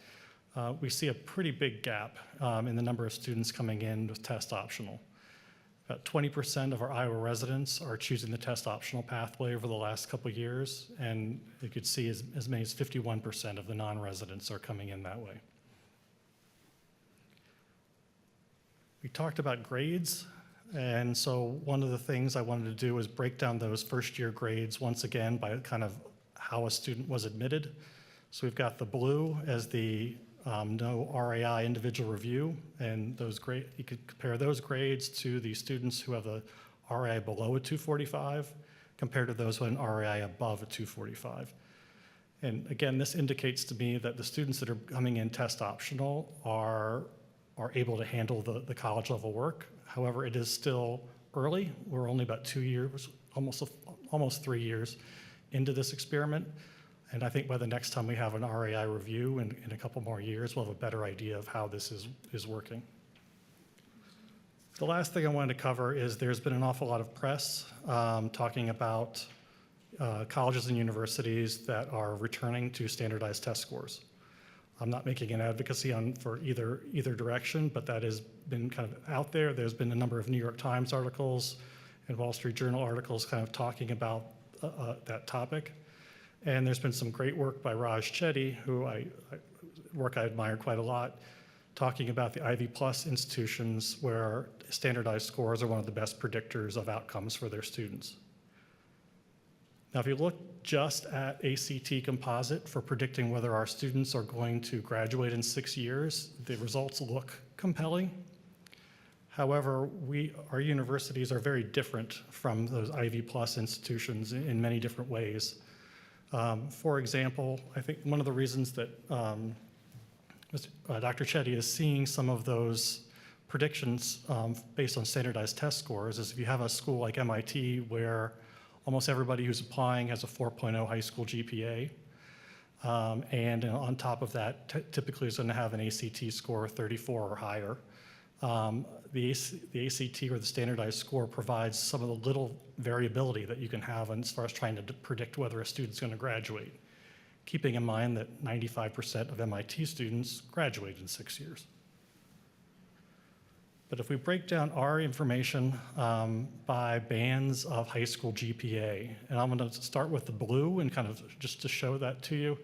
we see a pretty big gap in the number of students coming in with test optional. About 20% of our Iowa residents are choosing the test optional pathway over the last couple of years, and you could see as many as 51% of the non-residents are coming in that way. We talked about grades. And so one of the things I wanted to do is break down those first year grades once again by kind of how a student was admitted. So we've got the blue as the no RAI individual review, and you could compare those grades to the students who have a RAI below a 245 compared to those who have an RAI above a 245. And again, this indicates to me that the students that are coming in test optional are able to handle the college level work. However, it is still early. We're only about 2 years, almost 3 years into this experiment. And I think by the next time we have an RAI review in a couple more years, we'll have a better idea of how this is working. The last thing I wanted to cover is there's been an awful lot of press talking about colleges and universities that are returning to standardized test scores. I'm not making an advocacy for either direction, but that has been kind of out there. There's been a number of New York Times articles and Wall Street Journal articles kind of talking about that topic. And there's been some great work by Raj Chetty, who I admire quite a lot, talking about the Ivy Plus institutions where standardized scores are one of the best predictors of outcomes for their students. Now, if you look just at ACT composite for predicting whether our students are going to graduate in 6 years, the results look compelling. However, our universities are very different from those Ivy Plus institutions in many different ways. For example, I think one of the reasons that Dr. Chetty is seeing some of those predictions based on standardized test scores is if you have a school like MIT where almost everybody who's applying has a 4.0 high school GPA. And on top of that, typically is going to have an ACT score of 34 or higher. The ACT or the standardized score provides some of the little variability that you can have as far as trying to predict whether a student's going to graduate, keeping in mind that 95% of MIT students graduate in 6 years. But if we break down our information by bands of high school GPA, and I'm going to start with the blue and kind of just to show that to you.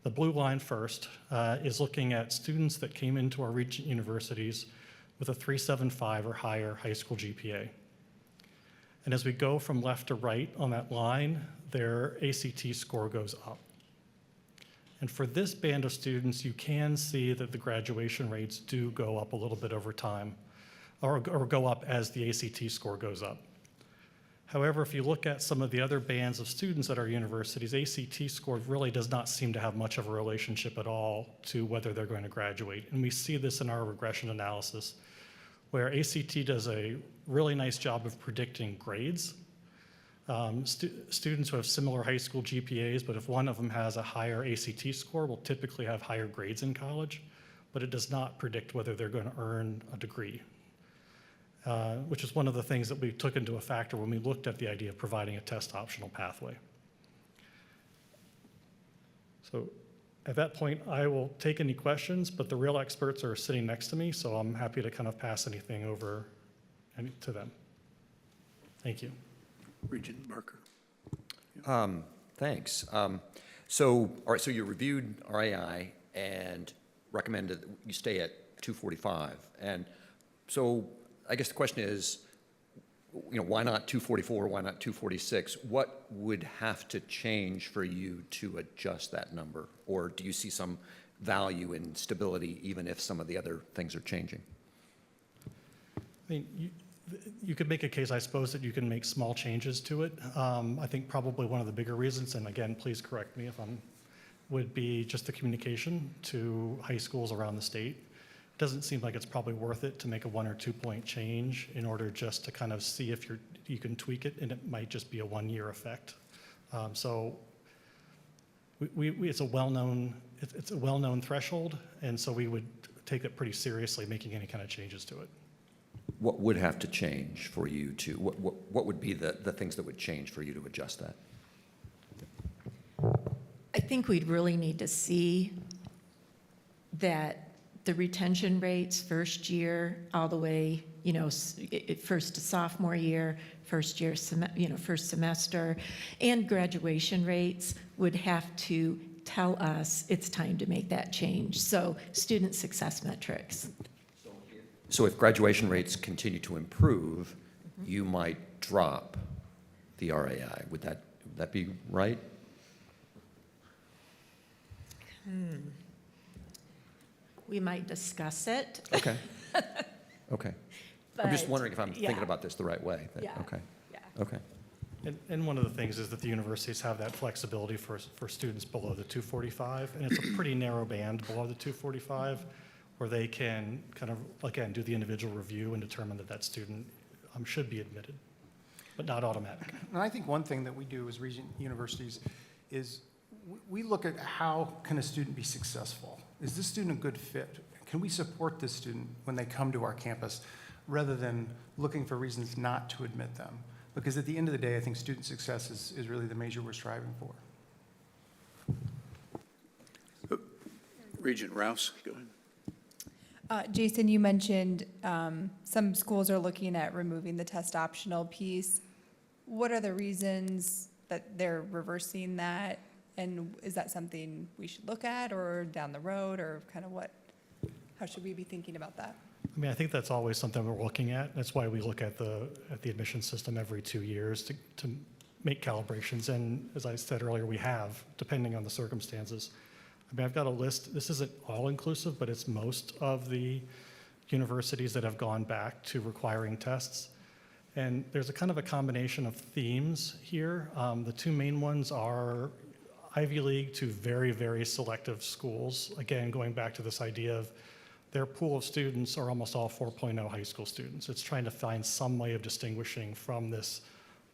The blue line first is looking at students that came into our Regent universities with a 3.75 or higher high school GPA. And as we go from left to right on that line, their ACT score goes up. And for this band of students, you can see that the graduation rates do go up a little bit over time, or go up as the ACT score goes up. However, if you look at some of the other bands of students at our universities, ACT score really does not seem to have much of a relationship at all to whether they're going to graduate. And we see this in our regression analysis, where ACT does a really nice job of predicting grades. Students who have similar high school GPAs, but if one of them has a higher ACT score, will typically have higher grades in college, but it does not predict whether they're going to earn a degree. Which is one of the things that we took into a factor when we looked at the idea of providing a test optional pathway. So at that point, I will take any questions, but the real experts are sitting next to me, so I'm happy to kind of pass anything over to them. Thank you. Regent Barker. Thanks. So, all right, so you reviewed RAI and recommended that you stay at 245. And so I guess the question is, why not 244? Why not 246? What would have to change for you to adjust that number? Or do you see some value in stability even if some of the other things are changing? I mean, you could make a case, I suppose, that you can make small changes to it. I think probably one of the bigger reasons, and again, please correct me if I'm, would be just the communication to high schools around the state. It doesn't seem like it's probably worth it to make a 1 or 2 point change in order just to kind of see if you can tweak it, and it might just be a 1-year effect. So it's a well-known threshold, and so we would take it pretty seriously, making any kind of changes to it. What would have to change for you to, what would be the things that would change for you to adjust that? I think we'd really need to see that the retention rates first year all the way, first to sophomore year, first semester, and graduation rates would have to tell us it's time to make that change. So student success metrics. So if graduation rates continue to improve, you might drop the RAI. Would that be right? We might discuss it. Okay. Okay. I'm just wondering if I'm yeah. thinking about this the right way. Yeah. Okay. Yeah. Okay. And one of the things is that the universities have that flexibility for students below the 245, and it's a pretty narrow band below the 245, where they can kind of, again, do the individual review and determine that that student should be admitted, but not automatic. And I think one thing that we do as Regent universities is we look at how can a student be successful. Is this student a good fit? Can we support this student when they come to our campus rather than looking for reasons not to admit them? Because at the end of the day, I think student success is really the measure we're striving for. Regent Rouse, go ahead. Jason, you mentioned some schools are looking at removing the test optional piece. What are the reasons that they're reversing that? And is that something we should look at or down the road, or kind of how should we be thinking about that? I mean, I think that's always something we're looking at. That's why we look at the admission system every 2 years to make calibrations. And as I said earlier, we have, depending on the circumstances. I mean, I've got a list. This isn't all-inclusive, but it's most of the universities that have gone back to requiring tests. And there's a kind of a combination of themes here. The two main ones are Ivy League to very, very selective schools. Again, going back to this idea of their pool of students are almost all 4.0 high school students. It's trying to find some way of distinguishing from this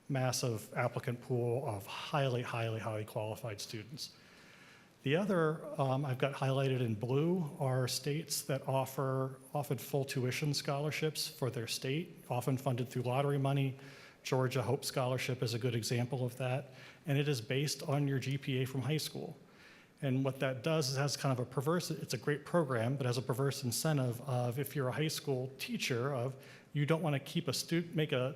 massive applicant pool of highly, highly, highly qualified students. The other I've got highlighted in blue are states that offer often full tuition scholarships for their state, often funded through lottery money. Georgia Hope Scholarship is a good example of that, and it is based on your GPA from high school. And what that does is has kind of a perverse, it's a great program, but has a perverse incentive of if you're a high school teacher of you don't want to keep make a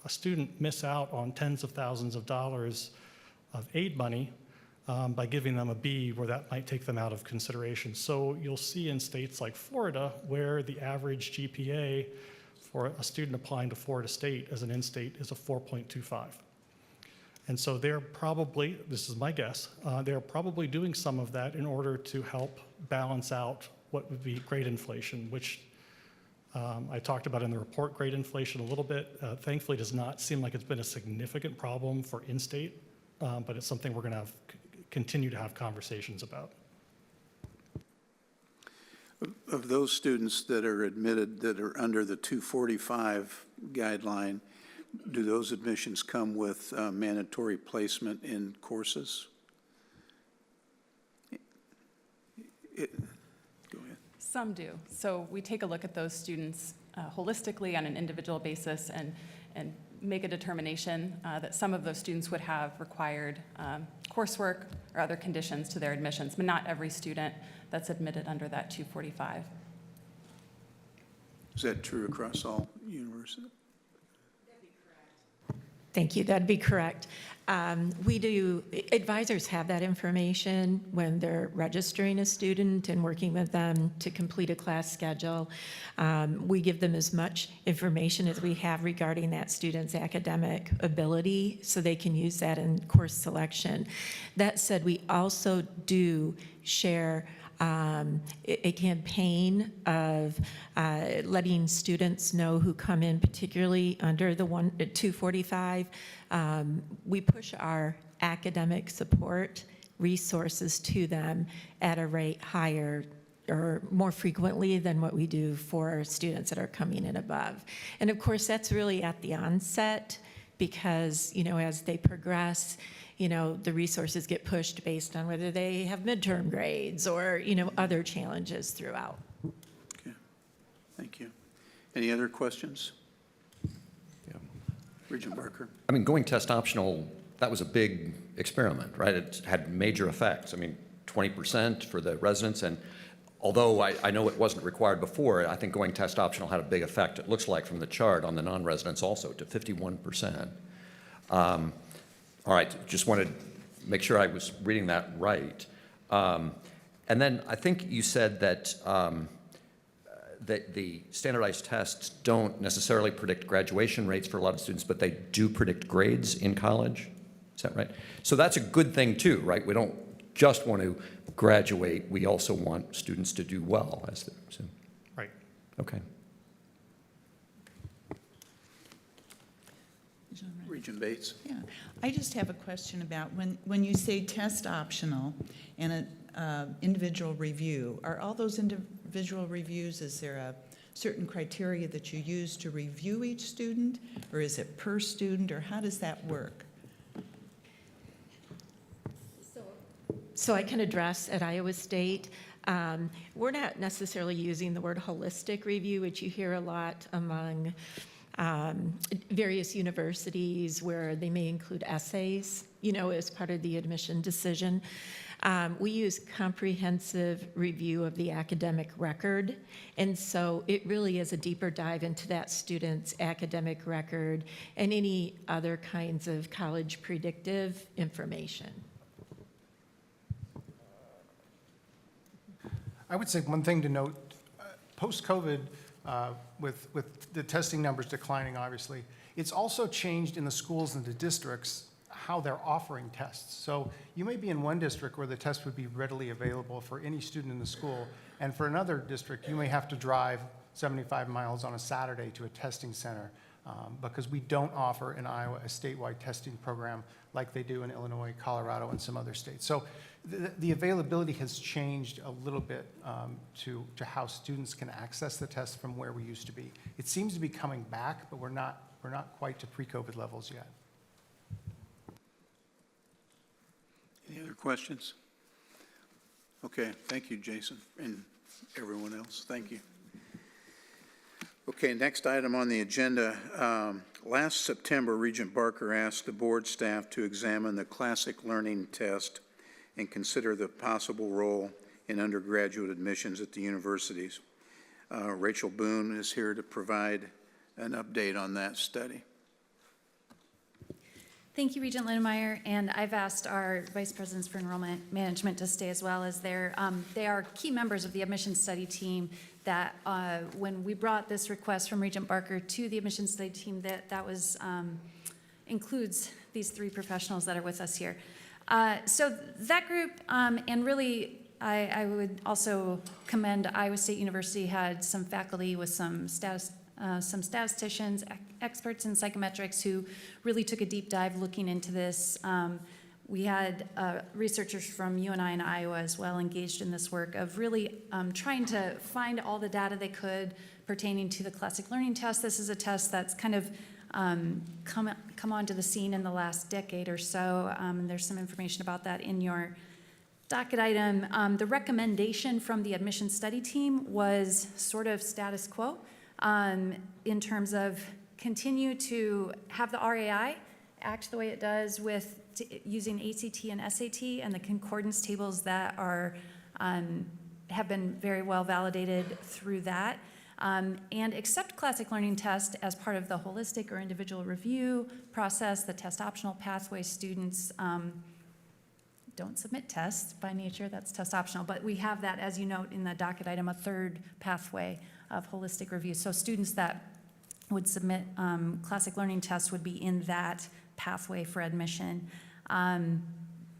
student miss out on tens of thousands of dollars of aid money by giving them a B where that might take them out of consideration. So you'll see in states like Florida where the average GPA for a student applying to Florida State as an in-state is a 4.25. And so they're probably, this is my guess, they're probably doing some of that in order to help balance out what would be grade inflation, which I talked about in the report grade inflation a little bit. Thankfully, does not seem like it's been a significant problem for in-state, but it's something we're going to continue to have conversations about. Of those students that are admitted that are under the 245 guideline, do those admissions come with mandatory placement in courses? Go ahead. Some do. So we take a look at those students holistically on an individual basis and make a determination that some of those students would have required coursework or other conditions to their admissions, but not every student that's admitted under that 245. Is that true across all universities? Thank you, that'd be correct. Advisors have that information when they're registering a student and working with them to complete a class schedule. We give them as much information as we have regarding that student's academic ability so they can use that in course selection. That said, we also do share a campaign of letting students know who come in, particularly under the 245. We push our academic support resources to them at a rate higher or more frequently than what we do for students that are coming in above. And of course, that's really at the onset because, as they progress, the resources get pushed based on whether they have midterm grades or, other challenges throughout. Okay, thank you. Any other questions? Yeah. Regent Barker. I mean, going test optional, that was a big experiment, right? It had major effects. I mean, 20% for the residents, and although I know it wasn't required before, I think going test optional had a big effect, it looks like from the chart, on the non-residents also, to 51%. All right, just wanted to make sure I was reading that right. And then I think you said that that the standardized tests don't necessarily predict graduation rates for a lot of students, but they do predict grades in college. Is that right? So that's a good thing too, right? We don't just want to graduate, we also want students to do well. Right. Okay. Regent Bates. Yeah, I just have a question about when you say test optional and an individual review, are all those individual reviews, is there a certain criteria that you use to review each student, or is it per student, or how does that work? So I can address at Iowa State. We're not necessarily using the word holistic review, which you hear a lot among various universities where they may include essays, as part of the admission decision. We use comprehensive review of the academic record, and so it really is a deeper dive into that student's academic record and any other kinds of college predictive information. I would say one thing to note, post-COVID, with the testing numbers declining, obviously, it's also changed in the schools and the districts how they're offering tests. So you may be in one district where the test would be readily available for any student in the school, and for another district, you may have to drive 75 miles on a Saturday to a testing center because we don't offer in Iowa a statewide testing program like they do in Illinois, Colorado, and some other states. So the availability has changed a little bit to how students can access the test from where we used to be. It seems to be coming back, but we're not quite to pre-COVID levels yet. Any other questions? Okay, thank you, Jason, and everyone else. Thank you. Okay, next item on the agenda. Last September, Regent Barker asked the board staff to examine the classic learning test and consider the possible role in undergraduate admissions at the universities. Rachel Boone is here to provide an update on that study. Thank you, Regent Lindemeyer, and I've asked our Vice Presidents for Enrollment Management to stay as well, as they are key members of the admissions study team that when we brought this request from Regent Barker to the admissions study team, that was includes these three professionals that are with us here. So that group, and really I would also commend Iowa State University had some faculty with some statisticians, experts in psychometrics who really took a deep dive looking into this. We had researchers from UNI and Iowa as well engaged in this work of really trying to find all the data they could pertaining to the classic learning test. This is a test that's kind of come onto the scene in the last decade or so. There's some information about that in your docket item. The recommendation from the admissions study team was sort of status quo in terms of continue to have the RAI act the way it does with using ACT and SAT and the concordance tables that are have been very well validated through that, and accept classic learning test as part of the holistic or individual review process. The test optional pathway students don't submit tests by nature, that's test optional, but we have that, as you note in the docket item, a third pathway of holistic review. So students that would submit classic learning tests would be in that pathway for admission.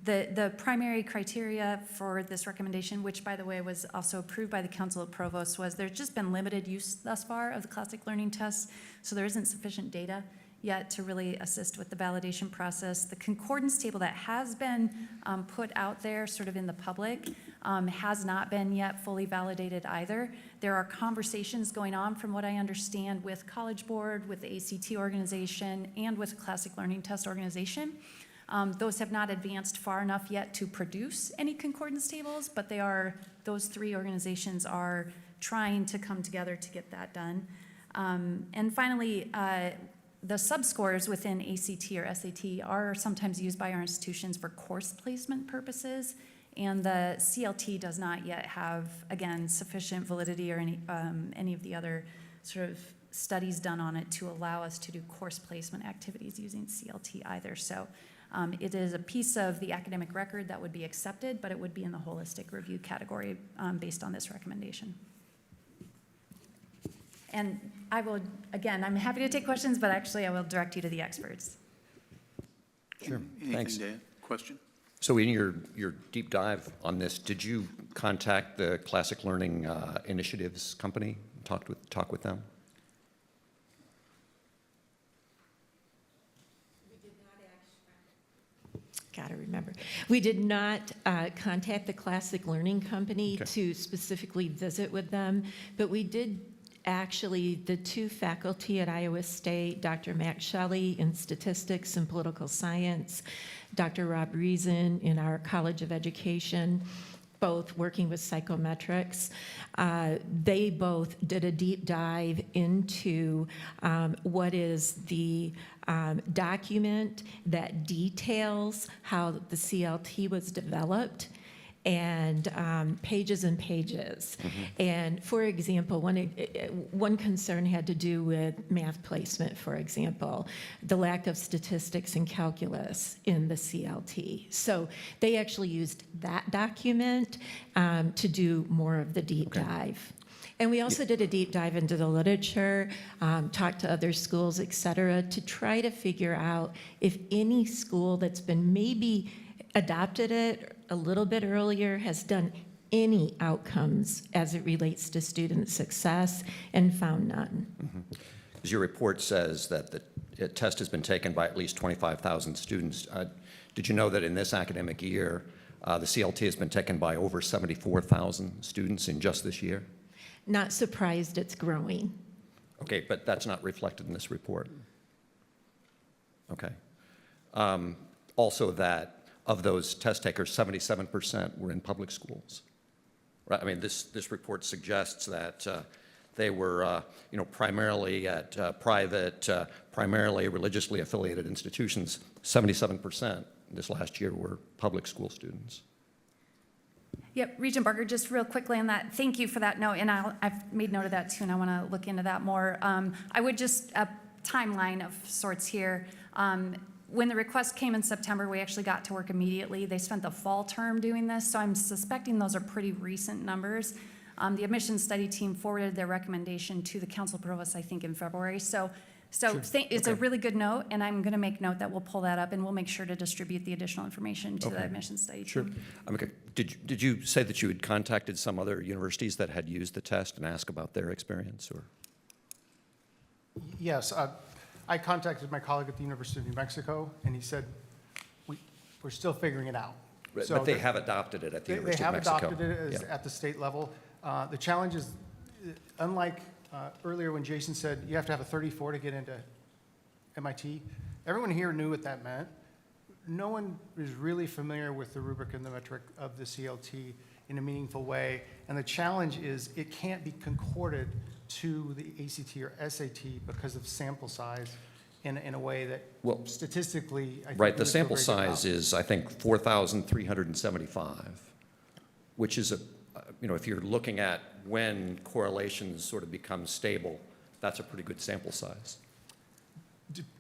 The primary criteria for this recommendation, which by the way was also approved by the Council of Provosts, was there's just been limited use thus far of the classic learning tests, so there isn't sufficient data yet to really assist with the validation process. The concordance table that has been put out there sort of in the public has not been yet fully validated either. There are conversations going on, from what I understand, with College Board, with the ACT organization, and with Classic Learning Test organization. Those have not advanced far enough yet to produce any concordance tables, but those three organizations are trying to come together to get that done. And finally, the subscores within ACT or SAT are sometimes used by our institutions for course placement purposes, and the CLT does not yet have, again, sufficient validity or any of the other sort of studies done on it to allow us to do course placement activities using CLT either. So it is a piece of the academic record that would be accepted, but it would be in the holistic review category based on this recommendation. And I will, again, I'm happy to take questions, but actually I will direct you to the experts. Sure, Anything thanks. to add? Question? So in your deep dive on this, did you contact the Classic Learning Initiatives company, talk with them? Gotta remember. We did not contact the Classic Learning Company to specifically visit with them, but we did actually, the two faculty at Iowa State, Dr. Max Shelley in statistics and political science, Dr. Rob Reason in our College of Education, both working with psychometrics. They both did a deep dive into what is the document that details how the CLT was developed, and pages and pages. And for example, one concern had to do with math placement, for example, the lack of statistics and calculus in the CLT. So they actually used that document to do more of the deep dive. And we also did a deep dive into the literature, talked to other schools, et cetera, to try to figure out if any school that's been maybe adopted it a little bit earlier has done any outcomes as it relates to student success, and found none. As your report says that the test has been taken by at least 25,000 students. Did you know that in this academic year, the CLT has been taken by over 74,000 students in just this year? Not surprised it's growing. Okay, but that's not reflected in this report. Okay. Also that of those test takers, 77% were in public schools. Right? I mean, this report suggests that they were, primarily at private, primarily religiously affiliated institutions. 77% this last year were public school students. Yep, Regent Barker, just real quickly on that, thank you for that note, and I've made note of that too, and I want to look into that more. I would just, a timeline of sorts here. When the request came in September, we actually got to work immediately. They spent the fall term doing this, so I'm suspecting those are pretty recent numbers. The admissions study team forwarded their recommendation to the council provost, I think, in February. So it's a really good note, and I'm going to make note that we'll pull that up, and we'll make sure to distribute the additional information to the admissions study team. Okay. Did you say that you had contacted some other universities that had used the test and asked about their experience, or? Yes, I contacted my colleague at the University of New Mexico, and he said, we're still figuring it out. Right, So but they have adopted it at the University of Mexico. They have adopted it at the state level. The challenge is, unlike earlier when Jason said you have to have a 34 to get into MIT, everyone here knew what that meant. No one is really familiar with the rubric and the metric of the CLT in a meaningful way. And the challenge is it can't be concorded to the ACT or SAT because of sample size in a way that statistically, I think. Right, the sample size is, I think, 4,375, which is if you're looking at when correlations sort of become stable, that's a pretty good sample size.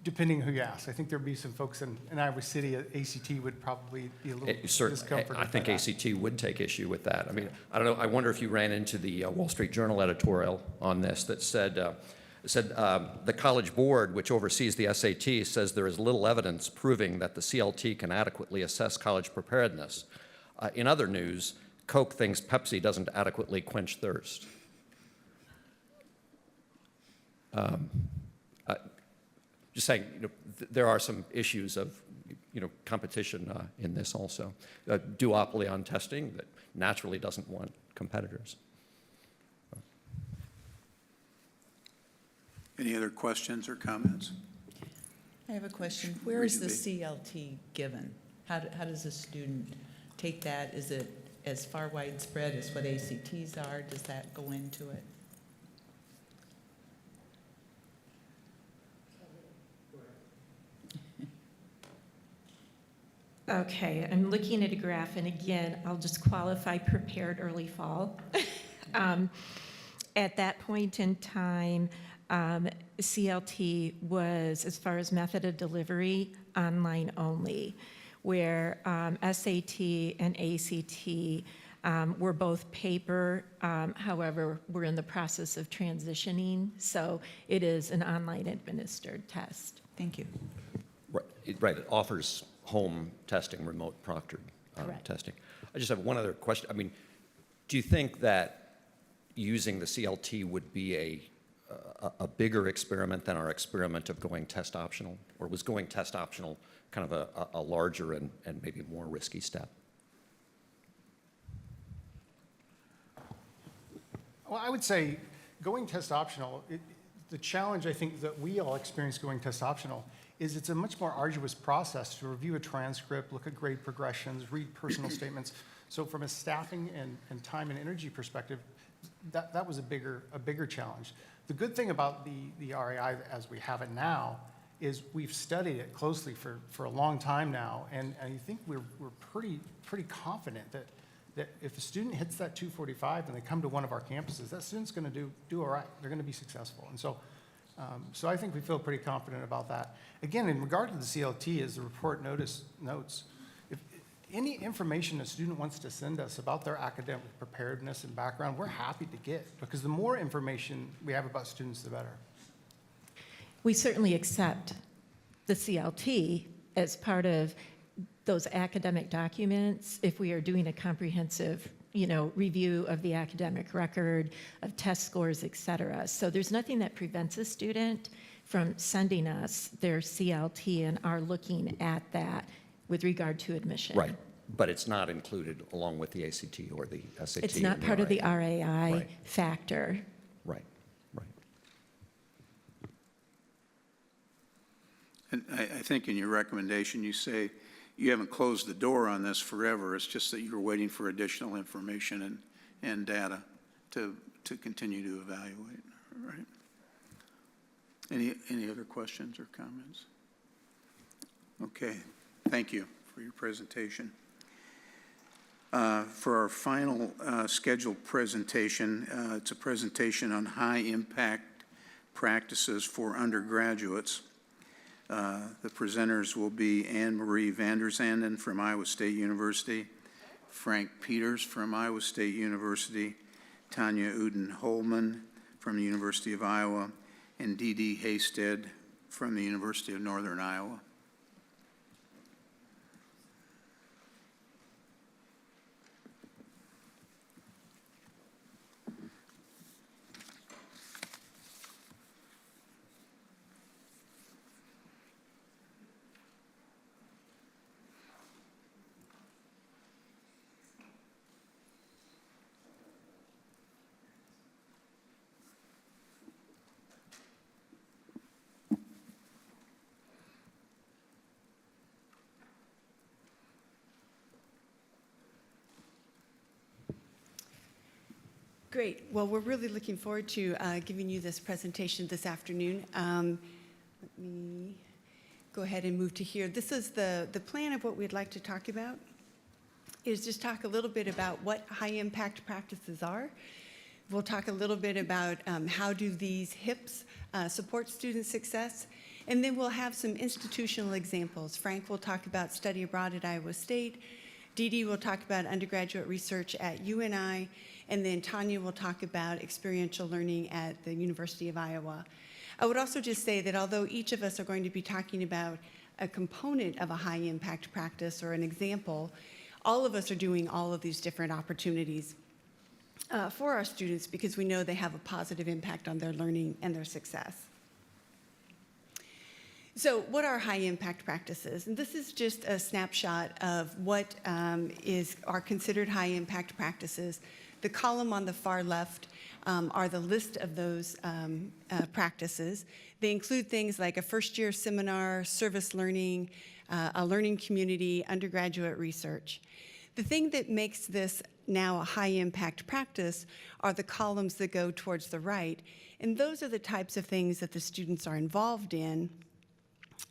Depending who you ask. I think there'd be some folks in Iowa City, ACT would probably be a little discomforted. I think ACT would take issue with that. I mean, I don't know, I wonder if you ran into the Wall Street Journal editorial on this that said, the College Board, which oversees the SAT, says there is little evidence proving that the CLT can adequately assess college preparedness. In other news, Coke thinks Pepsi doesn't adequately quench thirst. Just saying, there are some issues of, competition in this also. Duopoly on testing that naturally doesn't want competitors. Any other questions or comments? I have a question. Where is the CLT given? How does a student take that? Is it as far widespread as what ACTs are? Does that go into it? Okay, I'm looking at a graph, and again, I'll just qualify prepared early fall. At that point in time, CLT was, as far as method of delivery, online only, where SAT and ACT were both paper. However, we're in the process of transitioning, so it is an online administered test. Thank you. Right, it offers home testing, remote proctored testing. I just have one other question. I mean, do you think that using the CLT would be a bigger experiment than our experiment of going test optional? Or was going test optional kind of a larger and maybe more risky step? Well, I would say going test optional, the challenge I think that we all experience going test optional is it's a much more arduous process to review a transcript, look at grade progressions, read personal statements. So from a staffing and time and energy perspective, that was a bigger challenge. The good thing about the RAI as we have it now is we've studied it closely for a long time now, and I think we're pretty confident that if a student hits that 245 and they come to one of our campuses, that student's going to do all right. They're going to be successful, and so I think we feel pretty confident about that. Again, in regard to the CLT, as the report notes, if any information a student wants to send us about their academic preparedness and background, we're happy to get, because the more information we have about students, the better. We certainly accept the CLT as part of those academic documents if we are doing a comprehensive review of the academic record, of test scores, et cetera. So there's nothing that prevents a student from sending us their CLT and are looking at that with regard to admission. Right, but it's not included along with the ACT or the SAT. It's not part of the RAI Right. factor. Right. And I think in your recommendation, you say you haven't closed the door on this forever. It's just that you're waiting for additional information and data to continue to evaluate, all right? Any other questions or comments? Okay, thank you for your presentation. For our final scheduled presentation, it's a presentation on high-impact practices for undergraduates. The presenters will be Anne Marie Vanderzanden from Iowa State University, Frank Peters from Iowa State University, Tanya Uden-Holman from the University of Iowa, and Dee Dee Hasted from the University of Northern Iowa. Great. Well, we're really looking forward to giving you this presentation this afternoon. Let me go ahead and move to here. This is the plan of what we'd like to talk about, is just talk a little bit about what high-impact practices are. We'll talk a little bit about how do these HIPs support student success, and then we'll have some institutional examples. Frank will talk about study abroad at Iowa State. Dee Dee will talk about undergraduate research at UNI, and then Tanya will talk about experiential learning at the University of Iowa. I would also just say that although each of us are going to be talking about a component of a high-impact practice or an example, all of us are doing all of these different opportunities for our students because we know they have a positive impact on their learning and their success. So what are high-impact practices? And this is just a snapshot of what are considered high-impact practices. The column on the far left are the list of those practices. They include things like a first-year seminar, service learning, a learning community, undergraduate research. The thing that makes this now a high-impact practice are the columns that go towards the right, and those are the types of things that the students are involved in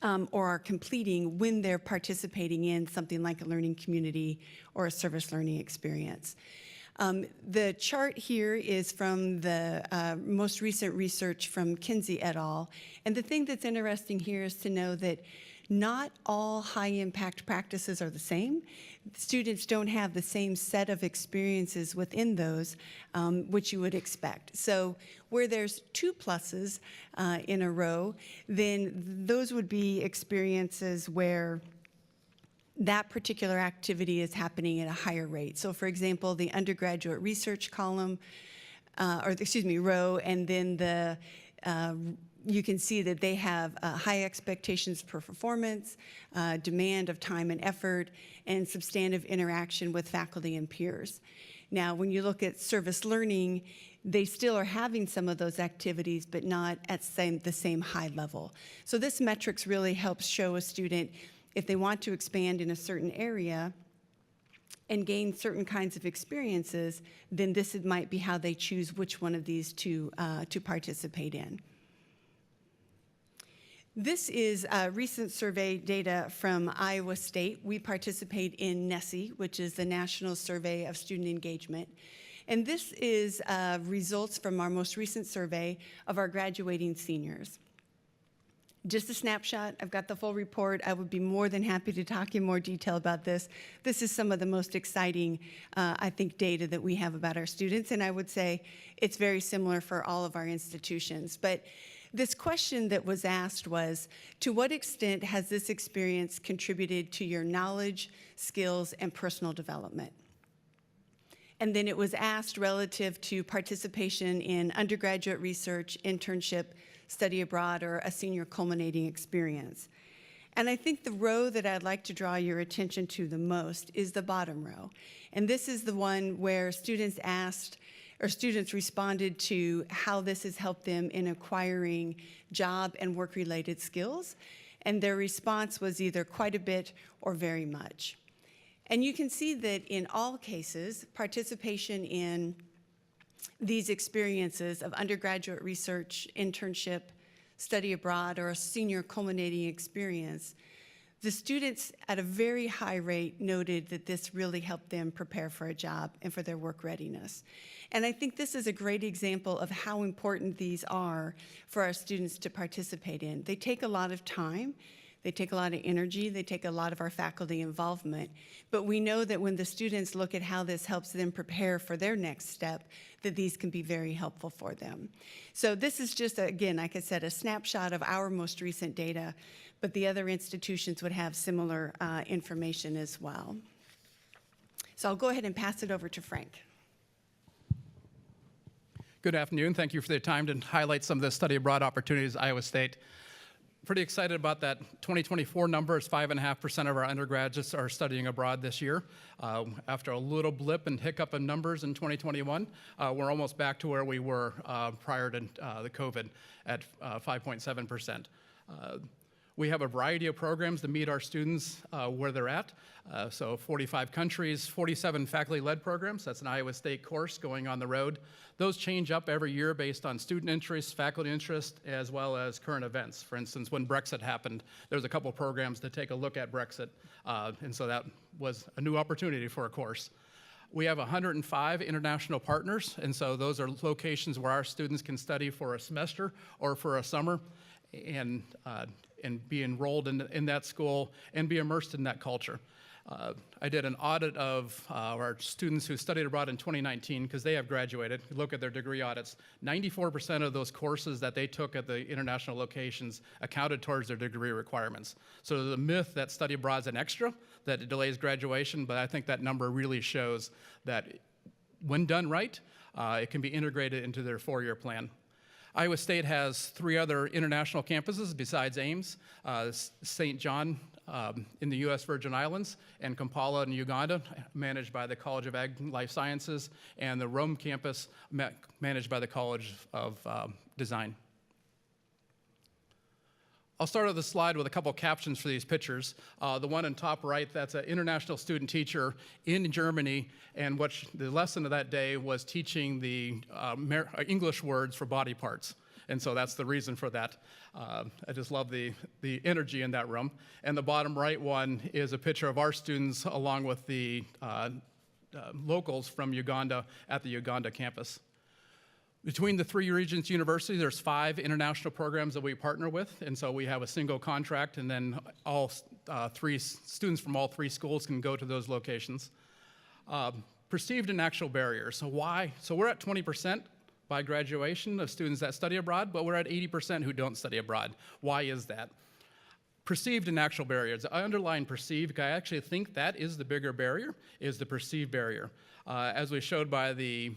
or are completing when they're participating in something like a learning community or a service learning experience. The chart here is from the most recent research from Kinsey et al. And the thing that's interesting here is to know that not all high-impact practices are the same. Students don't have the same set of experiences within those, which you would expect. So where there's 2 pluses in a row, then those would be experiences where that particular activity is happening at a higher rate. So for example, the undergraduate research column, row, and then you can see that they have high expectations for performance, demand of time and effort, and substantive interaction with faculty and peers. Now, when you look at service learning, they still are having some of those activities, but not at the same high level. So this metrics really helps show a student if they want to expand in a certain area and gain certain kinds of experiences, then this might be how they choose which one of these to participate in. This is recent survey data from Iowa State. We participate in NSSE, which is the National Survey of Student Engagement. And this is results from our most recent survey of our graduating seniors. Just a snapshot. I've got the full report. I would be more than happy to talk in more detail about this. This is some of the most exciting, I think, data that we have about our students, and I would say it's very similar for all of our institutions. But this question that was asked was, to what extent has this experience contributed to your knowledge, skills, and personal development? And then it was asked relative to participation in undergraduate research, internship, study abroad, or a senior culminating experience. And I think the row that I'd like to draw your attention to the most is the bottom row. And this is the one where students responded to how this has helped them in acquiring job and work-related skills. And their response was either quite a bit or very much. And you can see that in all cases, participation in these experiences of undergraduate research, internship, study abroad, or a senior culminating experience, the students at a very high rate noted that this really helped them prepare for a job and for their work readiness. And I think this is a great example of how important these are for our students to participate in. They take a lot of time, they take a lot of energy, they take a lot of our faculty involvement, but we know that when the students look at how this helps them prepare for their next step, that these can be very helpful for them. So this is just, again, like I said, a snapshot of our most recent data, but the other institutions would have similar information as well. So I'll go ahead and pass it over to Frank. Good afternoon. Thank you for the time to highlight some of the study abroad opportunities at Iowa State. Pretty excited about that 2024 number. It's 5.5% of our undergraduates are studying abroad this year. After a little blip and hiccup in numbers in 2021, we're almost back to where we were prior to the COVID at 5.7%. We have a variety of programs to meet our students where they're at. So 45 countries, 47 faculty-led programs. That's an Iowa State course going on the road. Those change up every year based on student interest, faculty interest, as well as current events. For instance, when Brexit happened, there was a couple programs to take a look at Brexit. And so that was a new opportunity for a course. We have 105 international partners, and so those are locations where our students can study for a semester or for a summer and be enrolled in that school and be immersed in that culture. I did an audit of our students who studied abroad in 2019 because they have graduated. Look at their degree audits. 94% of those courses that they took at the international locations accounted towards their degree requirements. So the myth that study abroad is an extra, that it delays graduation, but I think that number really shows that when done right, it can be integrated into their four-year plan. Iowa State has 3 other international campuses besides Ames, St. John in the U.S. Virgin Islands, and Kampala in Uganda, managed by the College of Ag and Life Sciences, and the Rome campus, managed by the College of Design. I'll start on the slide with a couple captions for these pictures. The one on top right, that's an international student teacher in Germany, and the lesson of that day was teaching the English words for body parts. And so that's the reason for that. I just love the energy in that room. And the bottom right one is a picture of our students along with the locals from Uganda at the Uganda campus. Between the 3 Regents universities, there's 5 international programs that we partner with, and so we have a single contract, and then all 3 students from all 3 schools can go to those locations. Perceived and actual barriers. So why? So we're at 20% by graduation of students that study abroad, but we're at 80% who don't study abroad. Why is that? Perceived and actual barriers. I underline perceived because I actually think that is the bigger barrier, is the perceived barrier. As we showed by the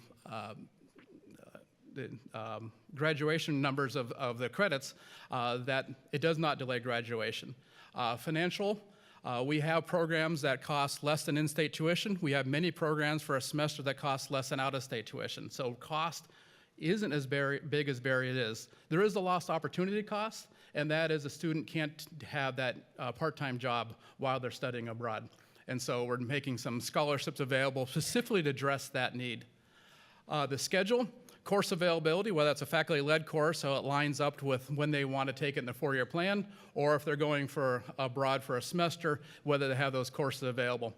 graduation numbers of the credits, that it does not delay graduation. Financial, we have programs that cost less than in-state tuition. We have many programs for a semester that cost less than out-of-state tuition. So cost isn't as big as barrier is. There is a lost opportunity cost, and that is a student can't have that part-time job while they're studying abroad. And so we're making some scholarships available specifically to address that need. The schedule, course availability, whether it's a faculty-led course, so it lines up with when they want to take it in the 4-year plan, or if they're going for abroad for a semester, whether they have those courses available.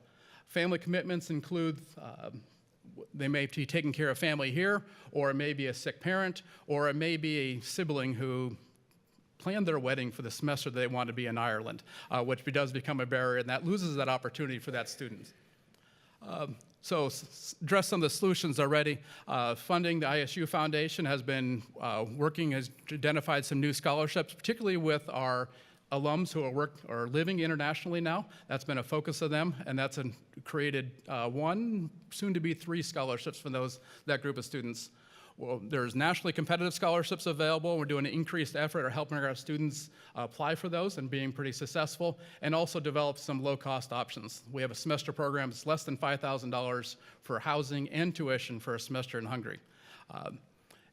Family commitments include they may be taking care of family here, or it may be a sick parent, or it may be a sibling who planned their wedding for the semester they want to be in Ireland, which does become a barrier, and that loses that opportunity for that student. So address some of the solutions already. Funding, the ISU Foundation has been working, has identified some new scholarships, particularly with our alums who are living internationally now. That's been a focus of them, and that's created 1, soon to be 3 scholarships for that group of students. Well, there's nationally competitive scholarships available. We're doing an increased effort at helping our students apply for those and being pretty successful, and also develop some low-cost options. We have a semester program that's less than $5,000 for housing and tuition for a semester in Hungary.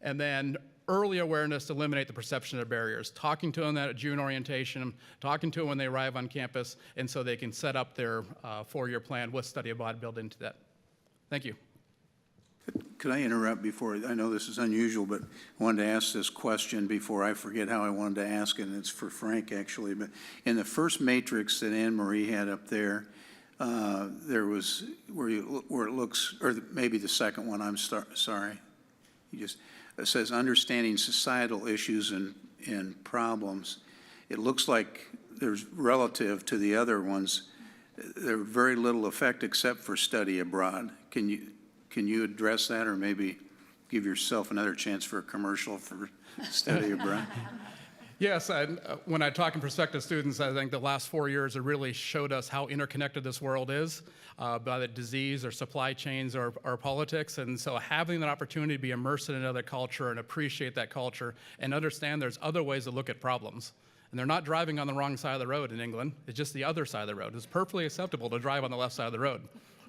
And then early awareness to eliminate the perception of barriers, talking to them at June orientation, talking to them when they arrive on campus, and so they can set up their four-year plan with study abroad built into that. Thank you. Could I interrupt before, I know this is unusual, but I wanted to ask this question before I forget how I wanted to ask it, and it's for Frank, actually. But in the first matrix that Anne Marie had up there, there was where it looks, or maybe the second one, I'm sorry. It says understanding societal issues and problems. It looks like there's relative to the other ones, there's very little effect except for study abroad. Can you address that, or maybe give yourself another chance for a commercial for study abroad? Yes, when I talk in prospective students, I think the last 4 years have really showed us how interconnected this world is, by the disease or supply chains or politics. And so having that opportunity to be immersed in another culture and appreciate that culture and understand there's other ways to look at problems. And they're not driving on the wrong side of the road in England. It's just the other side of the road. It's perfectly acceptable to drive on the left side of the road.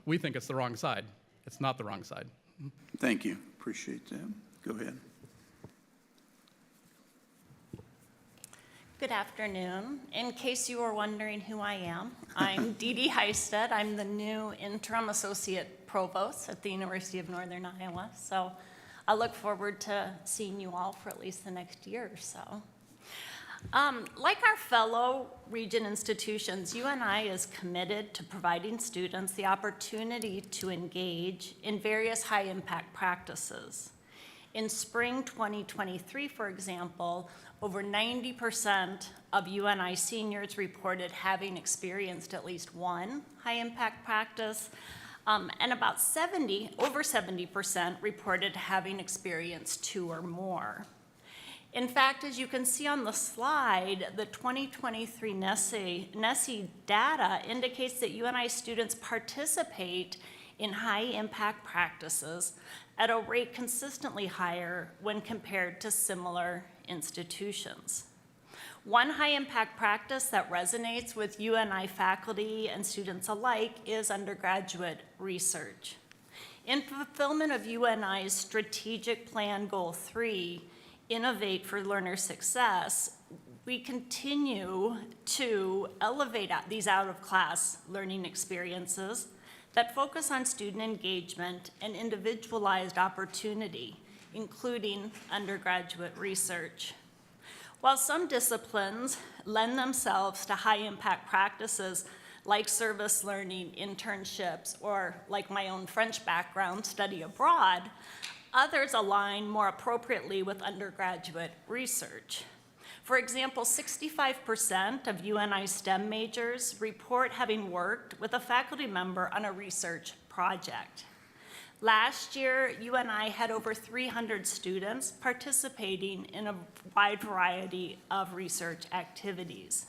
We think it's the wrong side. It's not the wrong side. Thank you. Appreciate that. Go ahead. Good afternoon. In case you were wondering who I am, I'm Dee Dee Heisted. I'm the new interim associate provost at the University of Northern Iowa. So I look forward to seeing you all for at least the next year or so. Like our fellow Regent institutions, UNI is committed to providing students the opportunity to engage in various high-impact practices. In spring 2023, for example, over 90% of UNI seniors reported having experienced at least one high-impact practice, and about over 70% reported having experienced two or more. In fact, as you can see on the slide, the 2023 NESE data indicates that UNI students participate in high-impact practices at a rate consistently higher when compared to similar institutions. One high-impact practice that resonates with UNI faculty and students alike is undergraduate research. In fulfillment of UNI's Strategic Plan Goal 3, Innovate for Learner Success, we continue to elevate these out-of-class learning experiences that focus on student engagement and individualized opportunity, including undergraduate research. While some disciplines lend themselves to high-impact practices like service learning, internships, or like my own French background, study abroad, others align more appropriately with undergraduate research. For example, 65% of UNI STEM majors report having worked with a faculty member on a research project. Last year, UNI had over 300 students participating in a wide variety of research activities.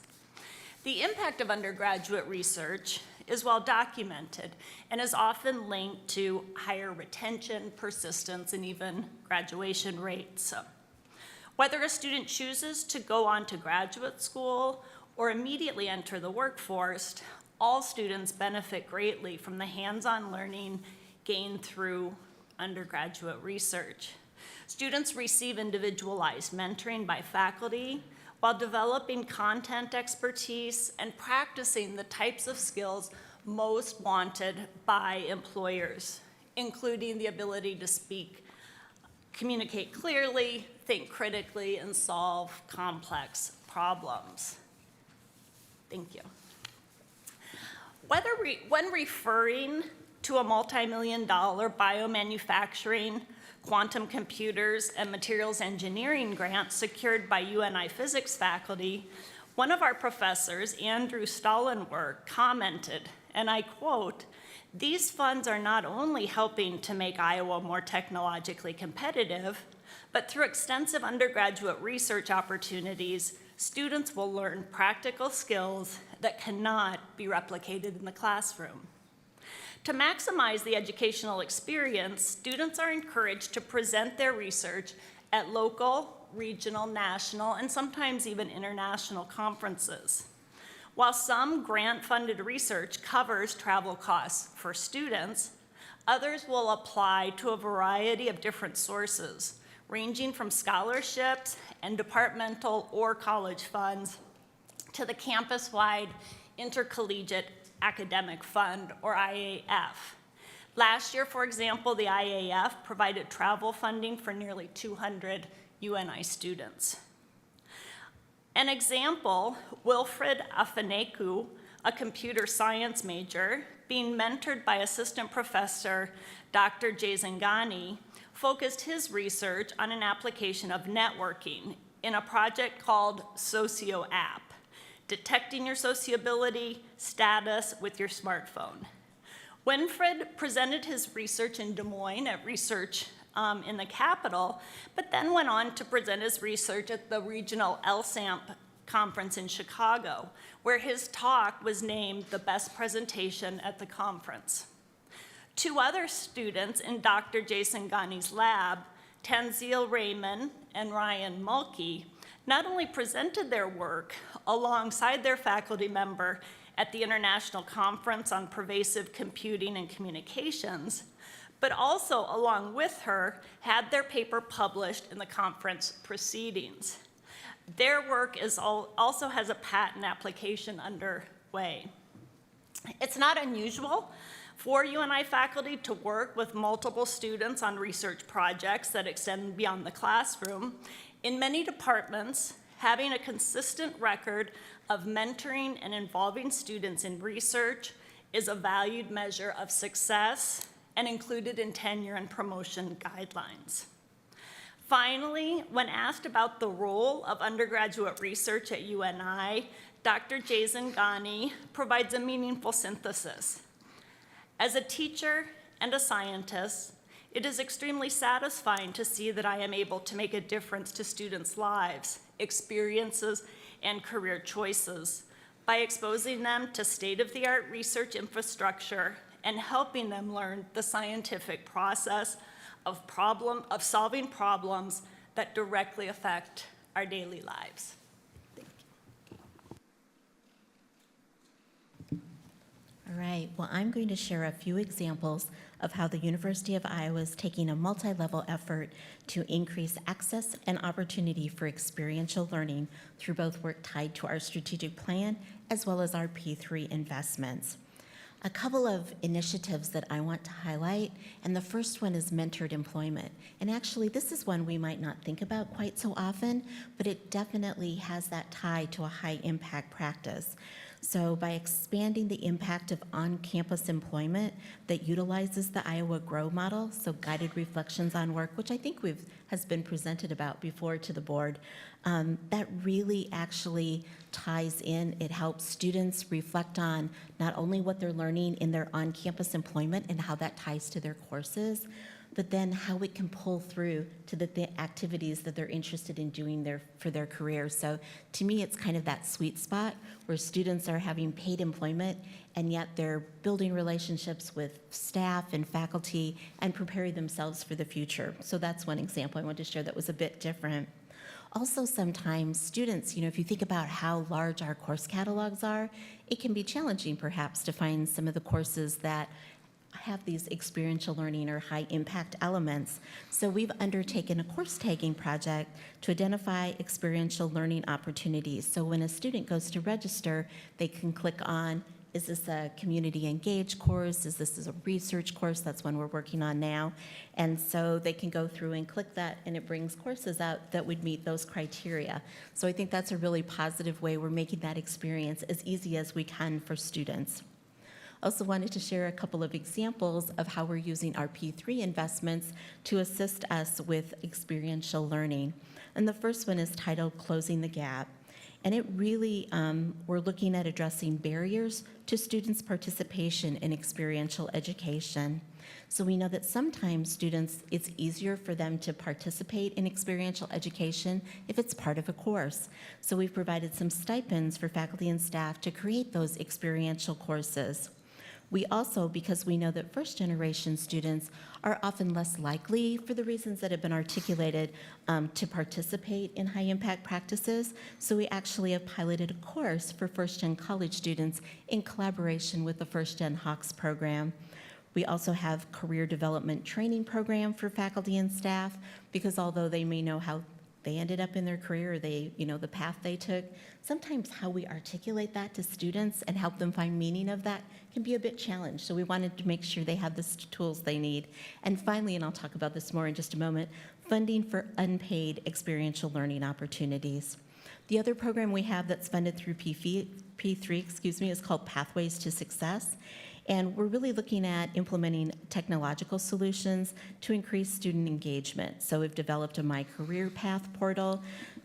The impact of undergraduate research is well documented and is often linked to higher retention, persistence, and even graduation rates. Whether a student chooses to go on to graduate school or immediately enter the workforce, all students benefit greatly from the hands-on learning gained through undergraduate research. Students receive individualized mentoring by faculty while developing content expertise and practicing the types of skills most wanted by employers, including the ability to speak, communicate clearly, think critically, and solve complex problems. Thank you. When referring to a multi-million-dollar biomanufacturing, quantum computers, and materials engineering grant secured by UNI physics faculty, one of our professors, Andrew Stallenberg, commented, and I quote, "These funds are not only helping to make Iowa more technologically competitive, but through extensive undergraduate research opportunities, students will learn practical skills that cannot be replicated in the classroom." To maximize the educational experience, students are encouraged to present their research at local, regional, national, and sometimes even international conferences. While some grant-funded research covers travel costs for students, others will apply to a variety of different sources, ranging from scholarships and departmental or college funds to the campus-wide Intercollegiate Academic Fund, or IAF. Last year, for example, the IAF provided travel funding for nearly 200 UNI students. An example, Wilfred Afaneku, a computer science major, being mentored by Assistant Professor Dr. Jazangani, focused his research on an application of networking in a project called SocioApp, detecting your sociability status with your smartphone. Winfred presented his research in Des Moines at Research in the Capitol, but then went on to present his research at the regional LSAMP conference in Chicago, where his talk was named the best presentation at the conference. Two other students in Dr. Jason Gani's lab, Tanzil Raymond and Ryan Mulkey, not only presented their work alongside their faculty member at the International Conference on Pervasive Computing and Communications, but also, along with her, had their paper published in the conference proceedings. Their work also has a patent application underway. It's not unusual for UNI faculty to work with multiple students on research projects that extend beyond the classroom. In many departments, having a consistent record of mentoring and involving students in research is a valued measure of success and included in tenure and promotion guidelines. Finally, when asked about the role of undergraduate research at UNI, Dr. Jason Gani provides a meaningful synthesis. As a teacher and a scientist, it is extremely satisfying to see that I am able to make a difference to students' lives, experiences, and career choices by exposing them to state-of-the-art research infrastructure and helping them learn the scientific process of solving problems that directly affect our daily lives. All right, well, I'm going to share a few examples of how the University of Iowa is taking a multi-level effort to increase access and opportunity for experiential learning through both work tied to our strategic plan as well as our P3 investments. A couple of initiatives that I want to highlight, and the first one is mentored employment. And actually, this is one we might not think about quite so often, but it definitely has that tie to a high impact practice. So by expanding the impact of on-campus employment that utilizes the Iowa Grow model, so guided reflections on work, which I think has been presented about before to the board, that really actually ties in. It helps students reflect on not only what they're learning in their on-campus employment and how that ties to their courses, but then how it can pull through to the activities that they're interested in doing for their career. So to me, it's kind of that sweet spot where students are having paid employment and yet they're building relationships with staff and faculty and preparing themselves for the future. So that's one example I wanted to share that was a bit different. Also, sometimes students, if you think about how large our course catalogs are, it can be challenging perhaps to find some of the courses that have these experiential learning or high impact elements. So we've undertaken a course tagging project to identify experiential learning opportunities. So when a student goes to register, they can click on, is this a community engaged course? Is this a research course? That's one we're working on now. And so they can go through and click that and it brings courses out that would meet those criteria. So I think that's a really positive way we're making that experience as easy as we can for students. Also wanted to share a couple of examples of how we're using our P3 investments to assist us with experiential learning. And the first one is titled Closing the Gap. And it really, we're looking at addressing barriers to students' participation in experiential education. So we know that sometimes students, it's easier for them to participate in experiential education if it's part of a course. So we've provided some stipends for faculty and staff to create those experiential courses. We also, because we know that first-generation students are often less likely, for the reasons that have been articulated, to participate in high-impact practices, so we actually have piloted a course for first-gen college students in collaboration with the First Gen Hawks program. We also have career development training program for faculty and staff, because although they may know how they ended up in their career, or the path they took, sometimes how we articulate that to students and help them find meaning of that can be a bit challenged. So we wanted to make sure they have the tools they need. And finally, and I'll talk about this more in just a moment, funding for unpaid experiential learning opportunities. The other program we have that's funded through P3, is called Pathways to Success. And we're really looking at implementing technological solutions to increase student engagement. So we've developed a My Career Path portal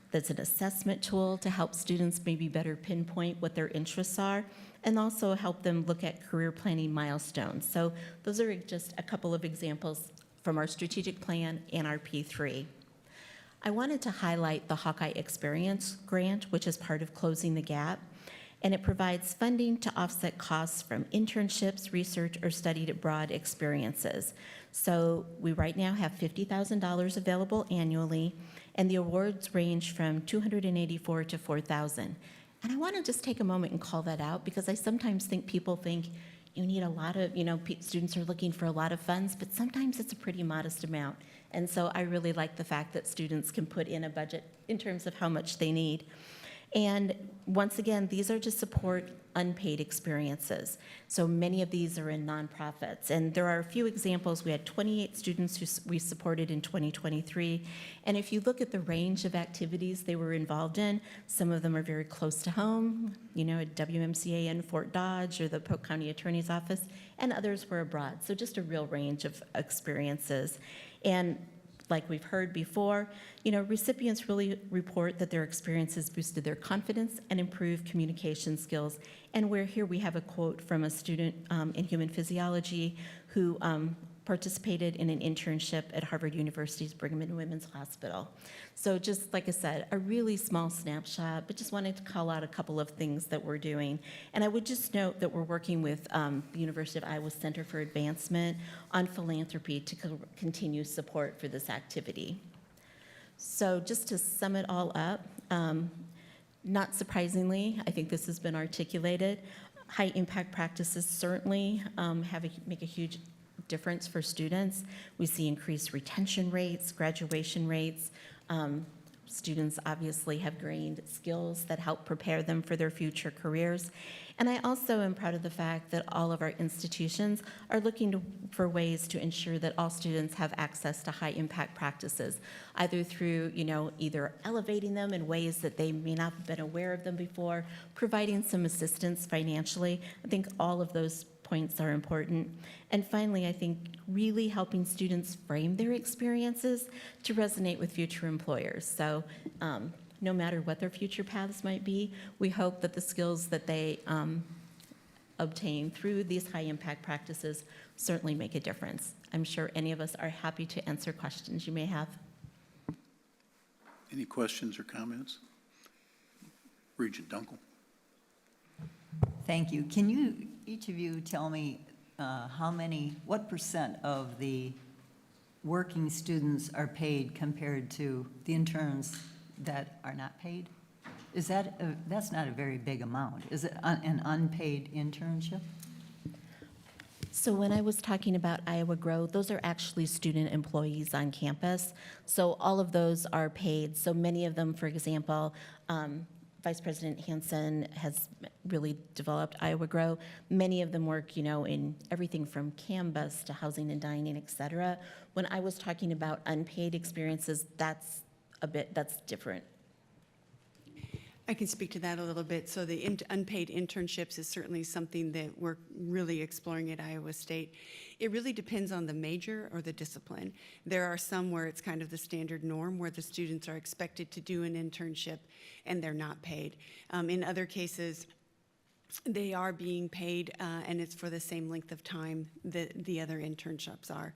that's an assessment tool to help students maybe better pinpoint what their interests are, and also help them look at career planning milestones. So those are just a couple of examples from our strategic plan and our P3. I wanted to highlight the Hawkeye Experience Grant, which is part of Closing the Gap. And it provides funding to offset costs from internships, research, or studied abroad experiences. So we right now have $50,000 available annually, and the awards range from $284 to $4,000. And I want to just take a moment and call that out, because I sometimes think people think you need a lot of, students are looking for a lot of funds, but sometimes it's a pretty modest amount. And so I really like the fact that students can put in a budget in terms of how much they need. And once again, these are to support unpaid experiences. So many of these are in nonprofits. And there are a few examples. We had 28 students who we supported in 2023. And if you look at the range of activities they were involved in, some of them are very close to home, at WMCA in Fort Dodge or the Polk County Attorney's Office, and others were abroad. So just a real range of experiences. And like we've heard before, recipients really report that their experiences boosted their confidence and improved communication skills. And we have a quote from a student in human physiology who participated in an internship at Harvard University's Brigham and Women's Hospital. So just like I said, a really small snapshot, but just wanted to call out a couple of things that we're doing. And I would just note that we're working with the University of Iowa Center for Advancement on philanthropy to continue support for this activity. So just to sum it all up, not surprisingly, I think this has been articulated, high impact practices certainly make a huge difference for students. We see increased retention rates, graduation rates. Students obviously have gained skills that help prepare them for their future careers. And I also am proud of the fact that all of our institutions are looking for ways to ensure that all students have access to high impact practices, either through, either elevating them in ways that they may not have been aware of them before, providing some assistance financially. I think all of those points are important. And finally, I think really helping students frame their experiences to resonate with future employers. So no matter what their future paths might be, we hope that the skills that they obtain through these high impact practices certainly make a difference. I'm sure any of us are happy to answer questions you may have. Any questions or comments? Regent Dunkel. Thank you. Can you, each of you, tell me what % of the working students are paid compared to the interns that are not paid? Is that, that's not a very big amount. Is it an unpaid internship? So when I was talking about Iowa Grow, those are actually student employees on campus. So all of those are paid. So many of them, for example, Vice President Hansen has really developed Iowa Grow. Many of them work, in everything from Canvas to housing and dining, et cetera. When I was talking about unpaid experiences, that's different. I can speak to that a little bit. So the unpaid internships is certainly something that we're really exploring at Iowa State. It really depends on the major or the discipline. There are some where it's kind of the standard norm where the students are expected to do an internship and they're not paid. In other cases, they are being paid and it's for the same length of time that the other internships are.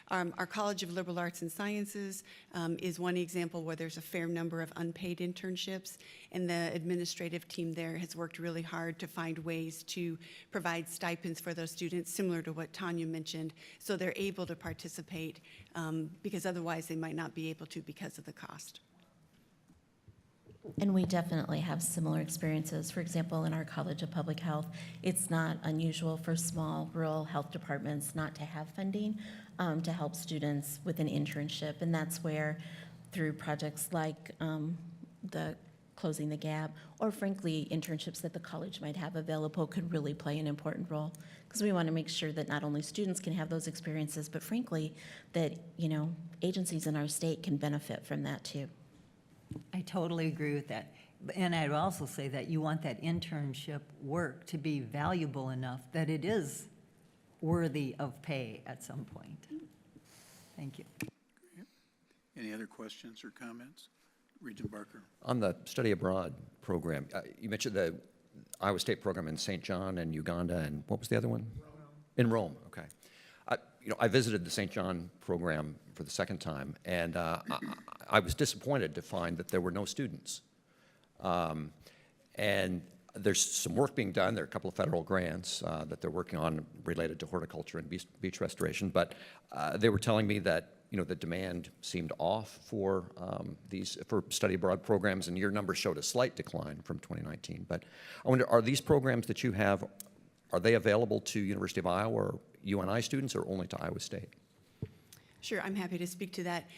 Our College of Liberal Arts and Sciences is one example where there's a fair number of unpaid internships, and the administrative team there has worked really hard to find ways to provide stipends for those students, similar to what Tanya mentioned, so they're able to participate because otherwise they might not be able to because of the cost. And we definitely have similar experiences. For example, in our College of Public Health, it's not unusual for small rural health departments not to have funding to help students with an internship. And that's where, through projects like the Closing the Gap, or frankly, internships that the college might have available could really play an important role. Because we want to make sure that not only students can have those experiences, but frankly, that, agencies in our state can benefit from that too. I totally agree with that. And I'd also say that you want that internship work to be valuable enough that it is worthy of pay at some point. Thank you. Any other questions or comments? Regent Barker. On the study abroad program, you mentioned the Iowa State program in St. John and Uganda, and what was the other one? Rome. In Rome, okay. I visited the St. John program for the second time, and I was disappointed to find that there were no students. And there's some work being done. There are a couple of federal grants that they're working on related to horticulture and beach restoration, but they were telling me that the demand seemed off for for study abroad programs, and your numbers showed a slight decline from 2019. But I wonder, are these programs that you have, are they available to University of Iowa or UNI students, or only to Iowa State? Sure, I'm happy to speak to that.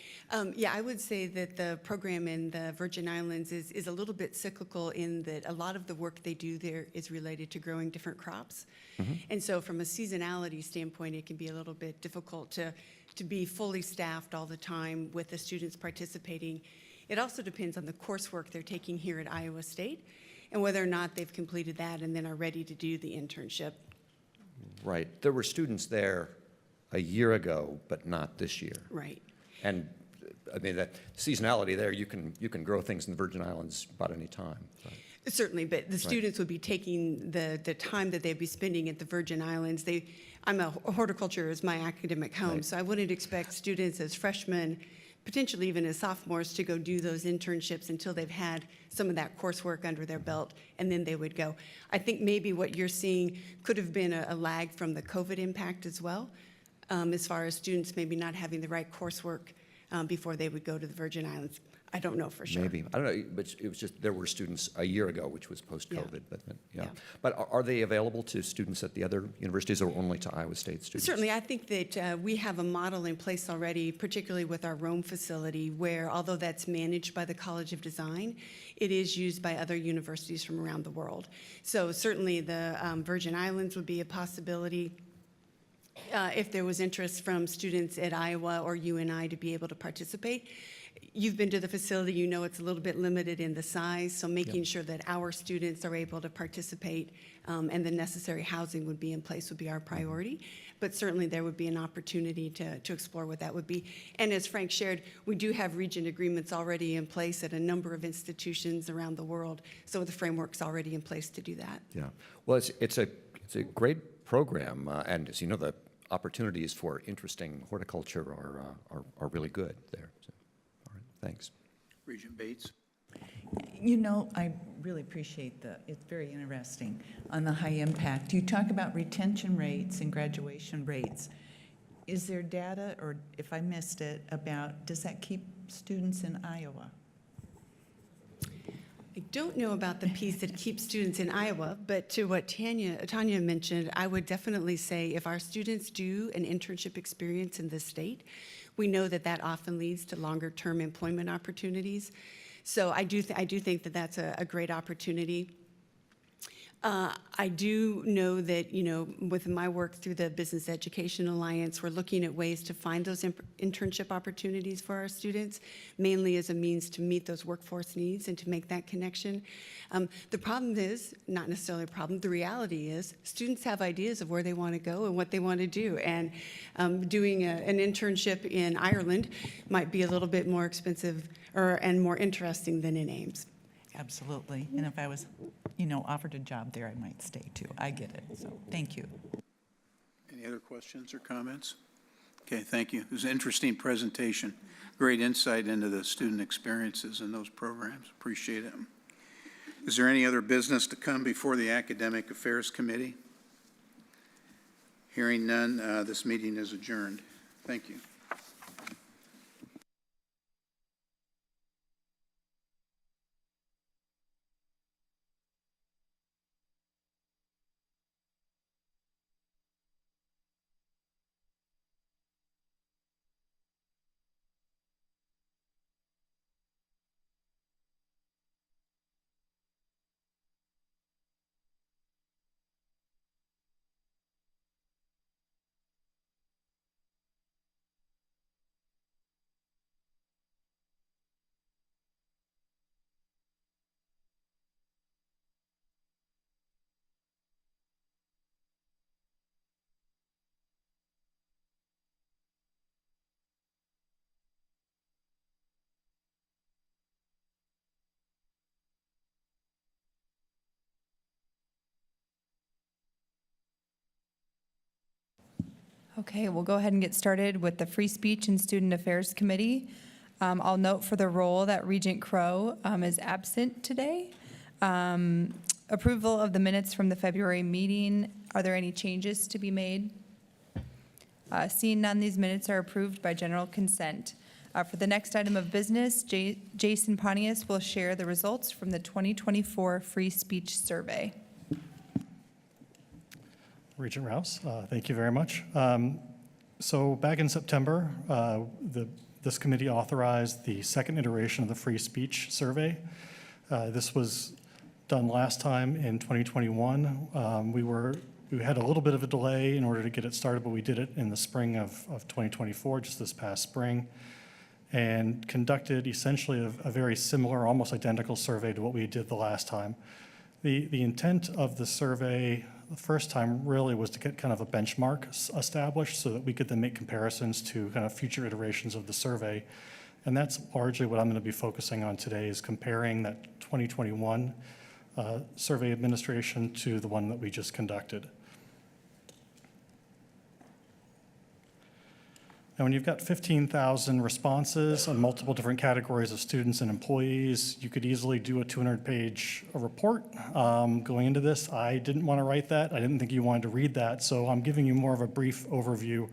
Yeah, I would say that the program in the Virgin Islands is a little bit cyclical in that a lot of the work they do there is related to growing different crops. And so from a seasonality standpoint, it can be a little bit difficult to be fully staffed all the time with the students participating. It also depends on the coursework they're taking here at Iowa State and whether or not they've completed that and then are ready to do the internship. Right. There were students there a year ago, but not this year. Right. And I mean, that seasonality there, you can grow things in the Virgin Islands about any time. Right? Certainly, but the students would be taking the time that they'd be spending at the Virgin Islands. Horticulture is my academic home, so I wouldn't expect students as freshmen, potentially even as sophomores, to go do those internships until they've had some of that coursework under their belt, and then they would go. I think maybe what you're seeing could have been a lag from the COVID impact as well, as far as students maybe not having the right coursework before they would go to the Virgin Islands. I don't know for sure. Maybe. I don't know, but it was just, there were students a year ago, which was post-COVID, but yeah. Yeah. But are they available to students at the other universities or only to Iowa State students? Certainly, I think that we have a model in place already, particularly with our Rome facility, where although that's managed by the College of Design, it is used by other universities from around the world. So certainly the Virgin Islands would be a possibility. If there was interest from students at Iowa or UNI to be able to participate. You've been to the facility, you know it's a little bit limited in the size, so making sure that our students are able to participate and the necessary housing would be in place would be our priority. But certainly there would be an opportunity to explore what that would be. And as Frank shared, we do have region agreements already in place at a number of institutions around the world, so the framework's already in place to do that. Yeah. Well, it's a great program, and as you know, the opportunities for interesting horticulture are really good there. So, all right, thanks. Regent Bates. I really appreciate it's very interesting on the high impact. You talk about retention rates and graduation rates. Is there data, or if I missed it, about does that keep students in Iowa? I don't know about the piece that keeps students in Iowa, but to what Tanya mentioned, I would definitely say if our students do an internship experience in this state, we know that that often leads to longer-term employment opportunities. So I do think that that's a great opportunity. I do know that, with my work through the Business Education Alliance, we're looking at ways to find those internship opportunities for our students, mainly as a means to meet those workforce needs and to make that connection. The problem is, not necessarily a problem, the reality is students have ideas of where they want to go and what they want to do. And doing an internship in Ireland might be a little bit more expensive and more interesting than in Ames. Absolutely. And if I was, offered a job there, I might stay too. I get it. So thank you. Any other questions or comments? Okay, thank you. It was an interesting presentation. Great insight into the student experiences in those programs. Appreciate it. Is there any other business to come before the Academic Affairs Committee? Hearing none, this meeting is adjourned. Thank you. Okay, we'll go ahead and get started with the Free Speech and Student Affairs Committee. I'll note for the role that Regent Crow is absent today. Approval of the minutes from the February meeting. Are there any changes to be made? Seeing none, these minutes are approved by general consent. For the next item of business, Jason Pontius will share the results from the 2024 Free Speech Survey. Regent Rouse, thank you very much. So back in September, this committee authorized the second iteration of the free speech survey. This was done last time in 2021. We had a little bit of a delay in order to get it started, but we did it in the spring of 2024, just this past spring, and conducted essentially a very similar, almost identical survey to what we did the last time. The intent of the survey the first time really was to get kind of a benchmark established so that we could then make comparisons to kind of future iterations of the survey. And that's largely what I'm going to be focusing on today, is comparing that 2021 survey administration to the one that we just conducted. Now, when you've got 15,000 responses on multiple different categories of students and employees, you could easily do a 200-page report. Going into this, I didn't want to write that. I didn't think you wanted to read that. So I'm giving you more of a brief overview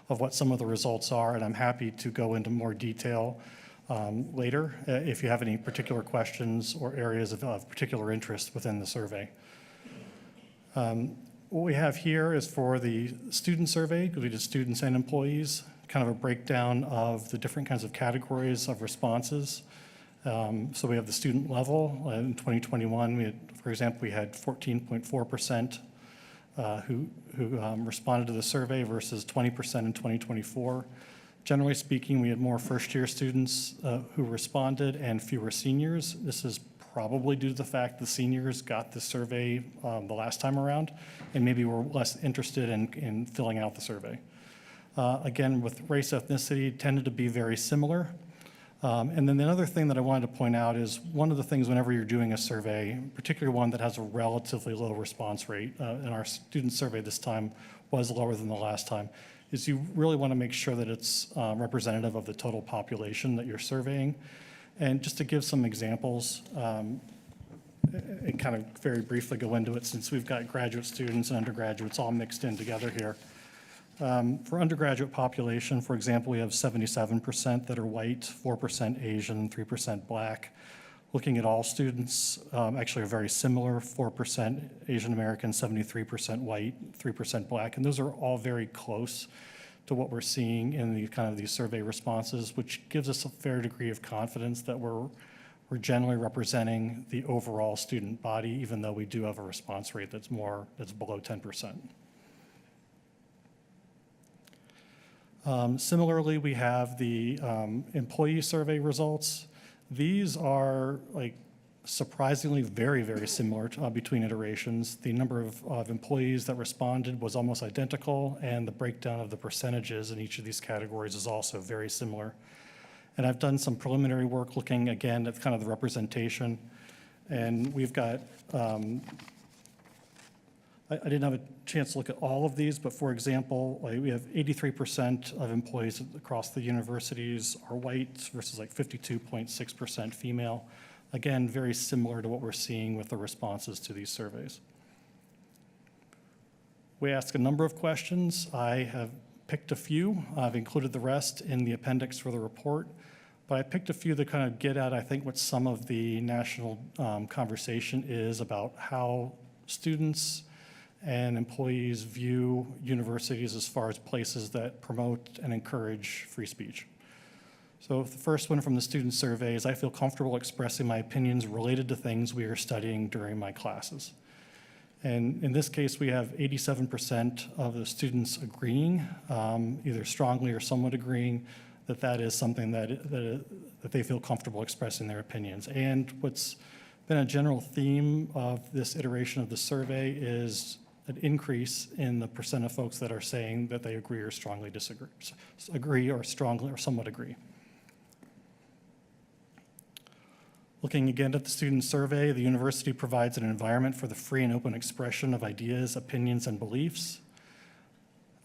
of what some of the results are, and I'm happy to go into more detail later if you have any particular questions or areas of particular interest within the survey. What we have here is for the student survey, because we did students and employees, kind of a breakdown of the different kinds of categories of responses. So we have the student level. In 2021, for example, we had 14.4% who responded to the survey versus 20% in 2024. Generally speaking, we had more first-year students who responded and fewer seniors. This is probably due to the fact the seniors got the survey the last time around and maybe were less interested in filling out the survey. Again, with race ethnicity, tended to be very similar. And then the other thing that I wanted to point out is one of the things whenever you're doing a survey, particularly one that has a relatively low response rate, and our student survey this time was lower than the last time, is you really want to make sure that it's representative of the total population that you're surveying. And just to give some examples, and kind of very briefly go into it, since we've got graduate students and undergraduates all mixed in together here. For undergraduate population, for example, we have 77% that are white, 4% Asian, 3% Black. Looking at all students, actually are very similar, 4% Asian American, 73% white, 3% Black. And those are all very close to what we're seeing in the kind of these survey responses, which gives us a fair degree of confidence that we're generally representing the overall student body, even though we do have a response rate that's below 10%. Similarly, we have the employee survey results. These are surprisingly very, very similar between iterations. The number of employees that responded was almost identical, and the breakdown of the percentages in each of these categories is also very similar. And I've done some preliminary work looking again at kind of the representation, and we've got I didn't have a chance to look at all of these, but for example, we have 83% of employees across the universities are white versus 52.6% female. Again, very similar to what we're seeing with the responses to these surveys. We ask a number of questions. I have picked a few. I've included the rest in the appendix for the report, but I picked a few that kind of get at, I think, what some of the national conversation is about how students and employees view universities as far as places that promote and encourage free speech. So the first one from the student survey is, I feel comfortable expressing my opinions related to things we are studying during my classes. And in this case, we have 87% of the students agreeing, either strongly or somewhat agreeing, that is something that they feel comfortable expressing their opinions. And what's been a general theme of this iteration of the survey is an increase in the percent of folks that are saying that they agree or strongly disagree, or strongly or somewhat agree. Looking again at the student survey, the university provides an environment for the free and open expression of ideas, opinions, and beliefs.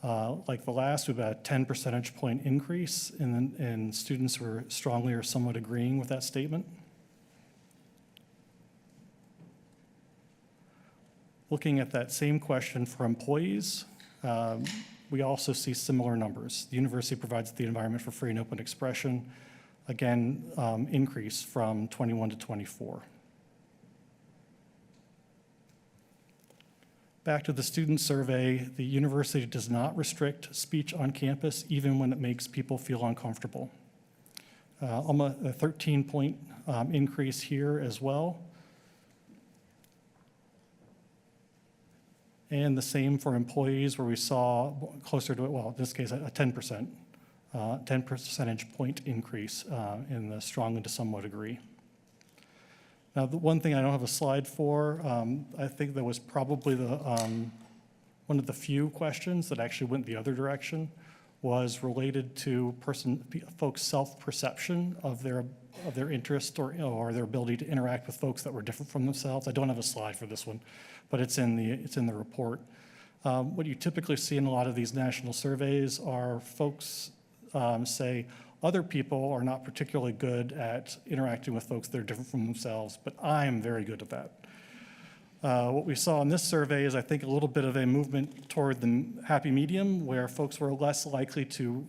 Like the last, we have about a 10 percentage point increase in students who are strongly or somewhat agreeing with that statement. Looking at that same question for employees, we also see similar numbers. The university provides the environment for free and open expression, again, increase from 21 to 24. Back to the student survey, the university does not restrict speech on campus, even when it makes people feel uncomfortable. Almost a 13-point increase here as well. And the same for employees, where we saw closer to, well, in this case, a 10 percentage point increase in the strongly to somewhat agree. Now, the one thing I don't have a slide for, I think that was probably one of the few questions that actually went the other direction, was related to folks' self-perception of their interest or their ability to interact with folks that were different from themselves. I don't have a slide for this one, but it's in the report. What you typically see in a lot of these national surveys are folks say, other people are not particularly good at interacting with folks that are different from themselves, but I am very good at that. What we saw in this survey is, I think, a little bit of a movement toward the happy medium, where folks were less likely to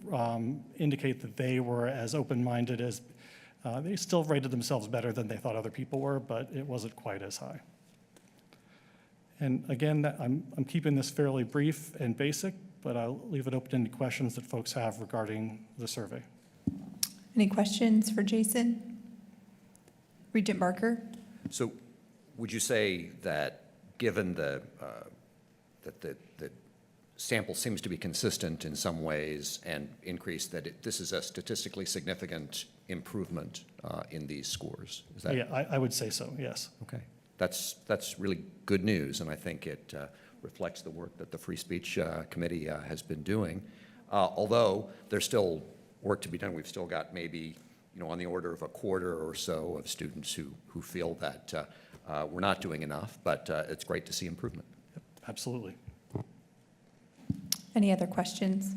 indicate that they were as open-minded as, they still rated themselves better than they thought other people were, but it wasn't quite as high. And again, I'm keeping this fairly brief and basic, but I'll leave it open to any questions that folks have regarding the survey. Any questions for Jason? Regent Barker? So would you say that given that the sample seems to be consistent in some ways and increased, that this is a statistically significant improvement in these scores? Is that... Yeah, I would say so, yes. Okay. That's really good news, and I think it reflects the work that the Free Speech Committee has been doing. Although there's still work to be done. We've still got maybe, on the order of a quarter or so of students who feel that we're not doing enough, but it's great to see improvement. Yep, absolutely. Any other questions?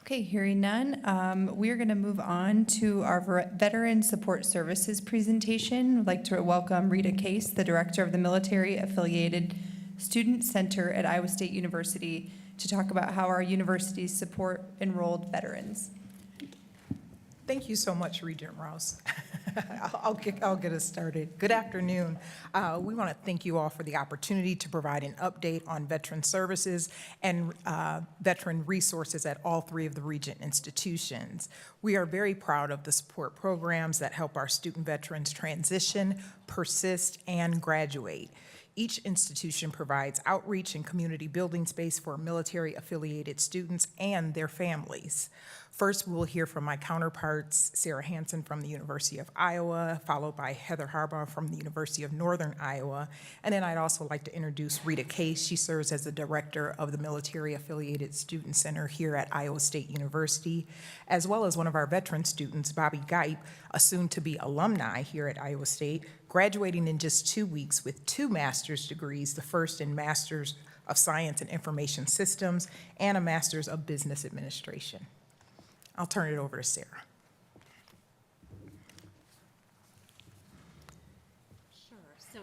Okay, hearing none, we're going to move on to our Veteran Support Services presentation. I'd like to welcome Rita Case, the Director of the Military Affiliated Student Center at Iowa State University, to talk about how our universities support enrolled veterans. Thank you so much, Regent Rouse. I'll get us started. Good afternoon. We want to thank you all for the opportunity to provide an update on veteran services and veteran resources at all three of the Regent institutions. We are very proud of the support programs that help our student veterans transition, persist, and graduate. Each institution provides outreach and community building space for military-affiliated students and their families. First, we'll hear from my counterparts, Sarah Hansen from the University of Iowa, followed by Heather Harbaugh from the University of Northern Iowa. And then I'd also like to introduce Rita Case. She serves as the director of the Military Affiliated Student Center here at Iowa State University, as well as one of our veteran students, Bobby Geip, a soon-to-be alumni here at Iowa State, graduating in just 2 weeks with 2 master's degrees, the first in Master's of Science and Information Systems and a Master's of Business Administration. I'll turn it over to Sarah. Sure. So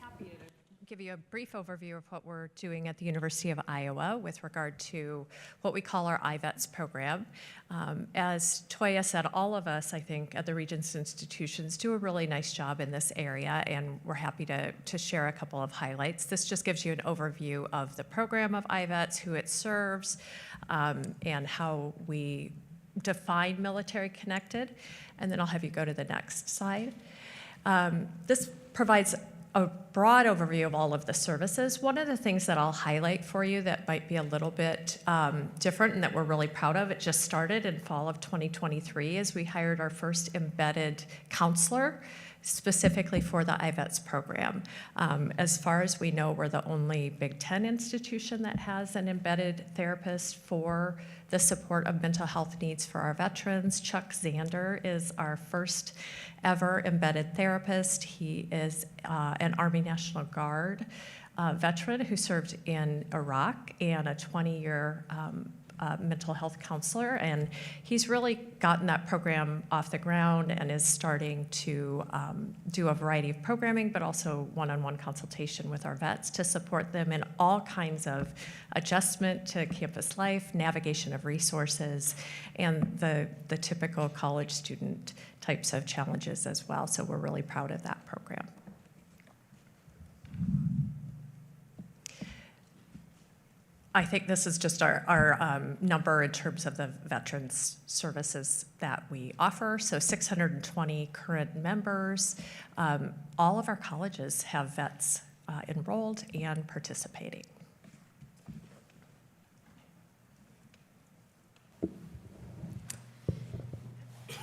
happy to give you a brief overview of what we're doing at the University of Iowa with regard to what we call our IVETS program. As Toya said, all of us, I think, at the Regents institutions do a really nice job in this area, and we're happy to share a couple of highlights. This just gives you an overview of the program of IVETS, who it serves, and how we define military connected, and then I'll have you go to the next slide. This provides a broad overview of all of the services. One of the things that I'll highlight for you that might be a little bit different and that we're really proud of, it just started in fall of 2023, is we hired our first embedded counselor specifically for the IVETS program. As far as we know, we're the only Big Ten institution that has an embedded therapist for the support of mental health needs for our veterans. Chuck Zander is our first ever embedded therapist. He is an Army National Guard veteran who served in Iraq and a 20-year mental health counselor, and he's really gotten that program off the ground and is starting to do a variety of programming, but also one-on-one consultation with our vets to support them in all kinds of adjustment to campus life, navigation of resources, and the typical college student types of challenges as well. So we're really proud of that program. I think this is just our number in terms of the veterans services that we offer. So 620 current members. All of our colleges have vets enrolled and participating.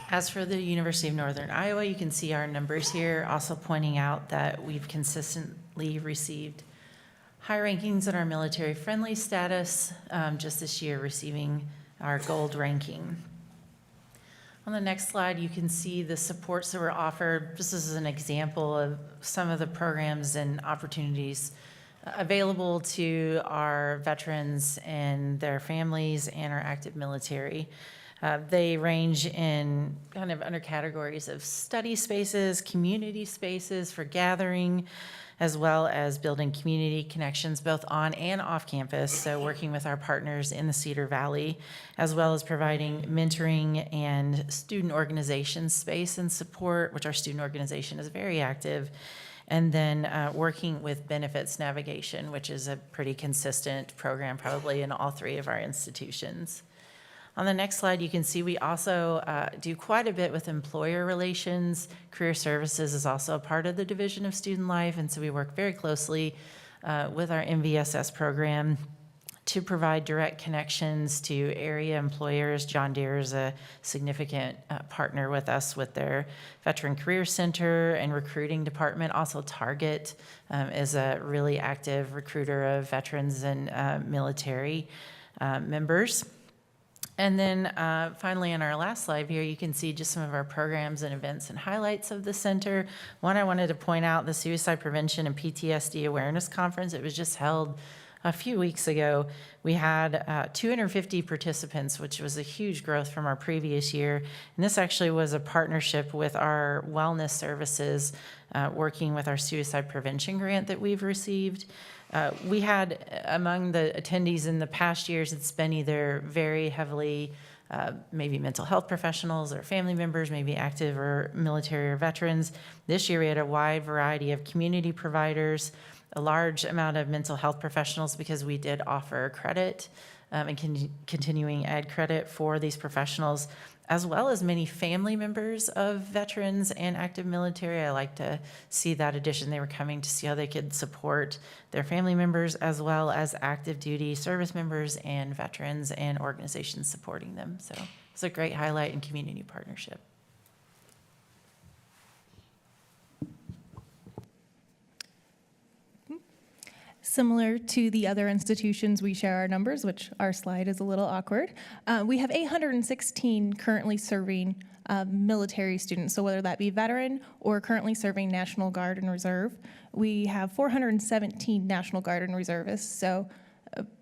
As for the University of Northern Iowa, you can see our numbers here, also pointing out that we've consistently received high rankings in our military-friendly status, just this year receiving our gold ranking. On the next slide, you can see the supports that were offered. This is an example of some of the programs and opportunities available to our veterans and their families and our active military. They range in kind of under categories of study spaces, community spaces for gathering, as well as building community connections both on and off campus, so working with our partners in the Cedar Valley, as well as providing mentoring and student organization space and support, which our student organization is very active, and then working with benefits navigation, which is a pretty consistent program probably in all three of our institutions. On the next slide, you can see we also do quite a bit with employer relations. Career services is also a part of the Division of Student Life, and so we work very closely with our MVSS program to provide direct connections to area employers. John Deere is a significant partner with us with their Veteran Career Center and recruiting department. Also, Target is a really active recruiter of veterans and military members. And then finally, on our last slide here, you can see just some of our programs and events and highlights of the center. One, I wanted to point out the Suicide Prevention and PTSD Awareness Conference. It was just held a few weeks ago. We had 250 participants, which was a huge growth from our previous year. And this actually was a partnership with our wellness services, working with our suicide prevention grant that we've received. We had, among the attendees in the past years, it's been either very heavily maybe mental health professionals or family members, maybe active or military or veterans. This year we had a wide variety of community providers, a large amount of mental health professionals because we did offer credit and continuing ed credit for these professionals, as well as many family members of veterans and active military. I like to see that addition. They were coming to see how they could support their family members, as well as active duty service members and veterans and organizations supporting them. So it's a great highlight in community partnership. Similar to the other institutions, we share our numbers, which our slide is a little awkward. We have 816 currently serving military students, so whether that be veteran or currently serving National Guard and Reserve. We have 417 National Guard and Reservists, so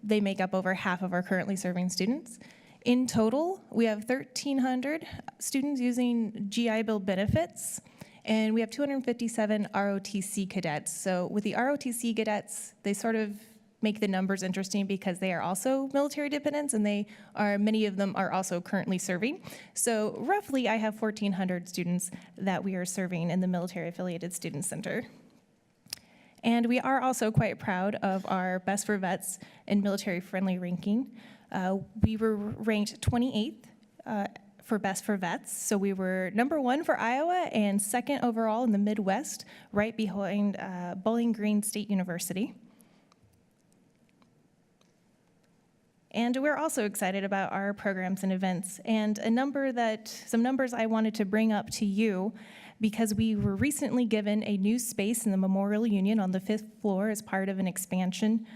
they make up over half of our currently serving students. In total, we have 1,300 students using GI Bill benefits, and we have 257 ROTC cadets. So with the ROTC cadets, they sort of make the numbers interesting because they are also military dependents, and many of them are also currently serving. So roughly, I have 1,400 students that we are serving in the Military Affiliated Student Center. And we are also quite proud of our Best for Vets and Military Friendly ranking. We were ranked 28th for Best for Vets. So we were #1 for Iowa and 2nd overall in the Midwest, right behind Bowling Green State University. And we're also excited about our programs and events. And some numbers I wanted to bring up to you, because we were recently given a new space in the Memorial Union on the 5th floor as part of an expansion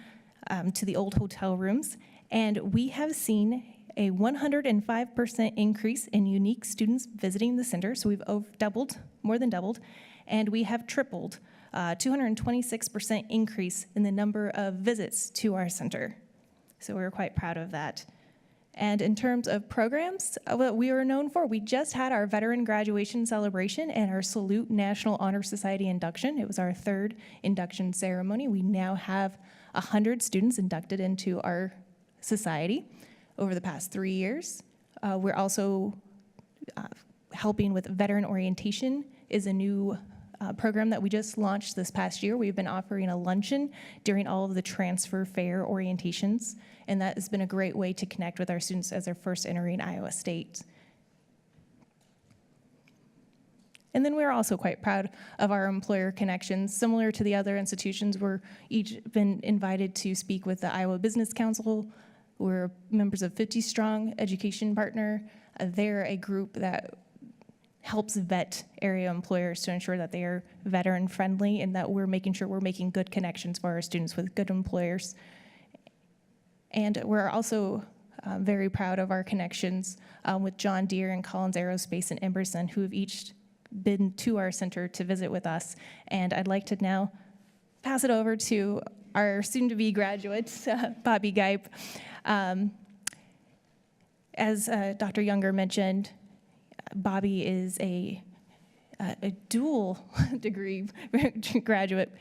to the old hotel rooms. And we have seen a 105% increase in unique students visiting the center. So we've more than doubled, and we have tripled 226% increase in the number of visits to our center. So we're quite proud of that. And in terms of programs, what we are known for, we just had our veteran graduation celebration and our Salute National Honor Society induction. It was our third induction ceremony. We now have 100 students inducted into our society over the past 3 years. We're also helping with veteran orientation is a new program that we just launched this past year. We've been offering a luncheon during all of the transfer fair orientations, and that has been a great way to connect with our students as they're first entering Iowa State. And then we're also quite proud of our employer connections. Similar to the other institutions, we're each been invited to speak with the Iowa Business Council. We're members of 50 Strong Education Partner. They're a group that helps vet area employers to ensure that they are veteran friendly and that we're making sure we're making good connections for our students with good employers. And we're also very proud of our connections with John Deere and Collins Aerospace and Emerson, who have each been to our center to visit with us. And I'd like to now pass it over to our soon-to-be graduate, Bobby Geip. As Dr. Younger mentioned, Bobby is a dual degree graduate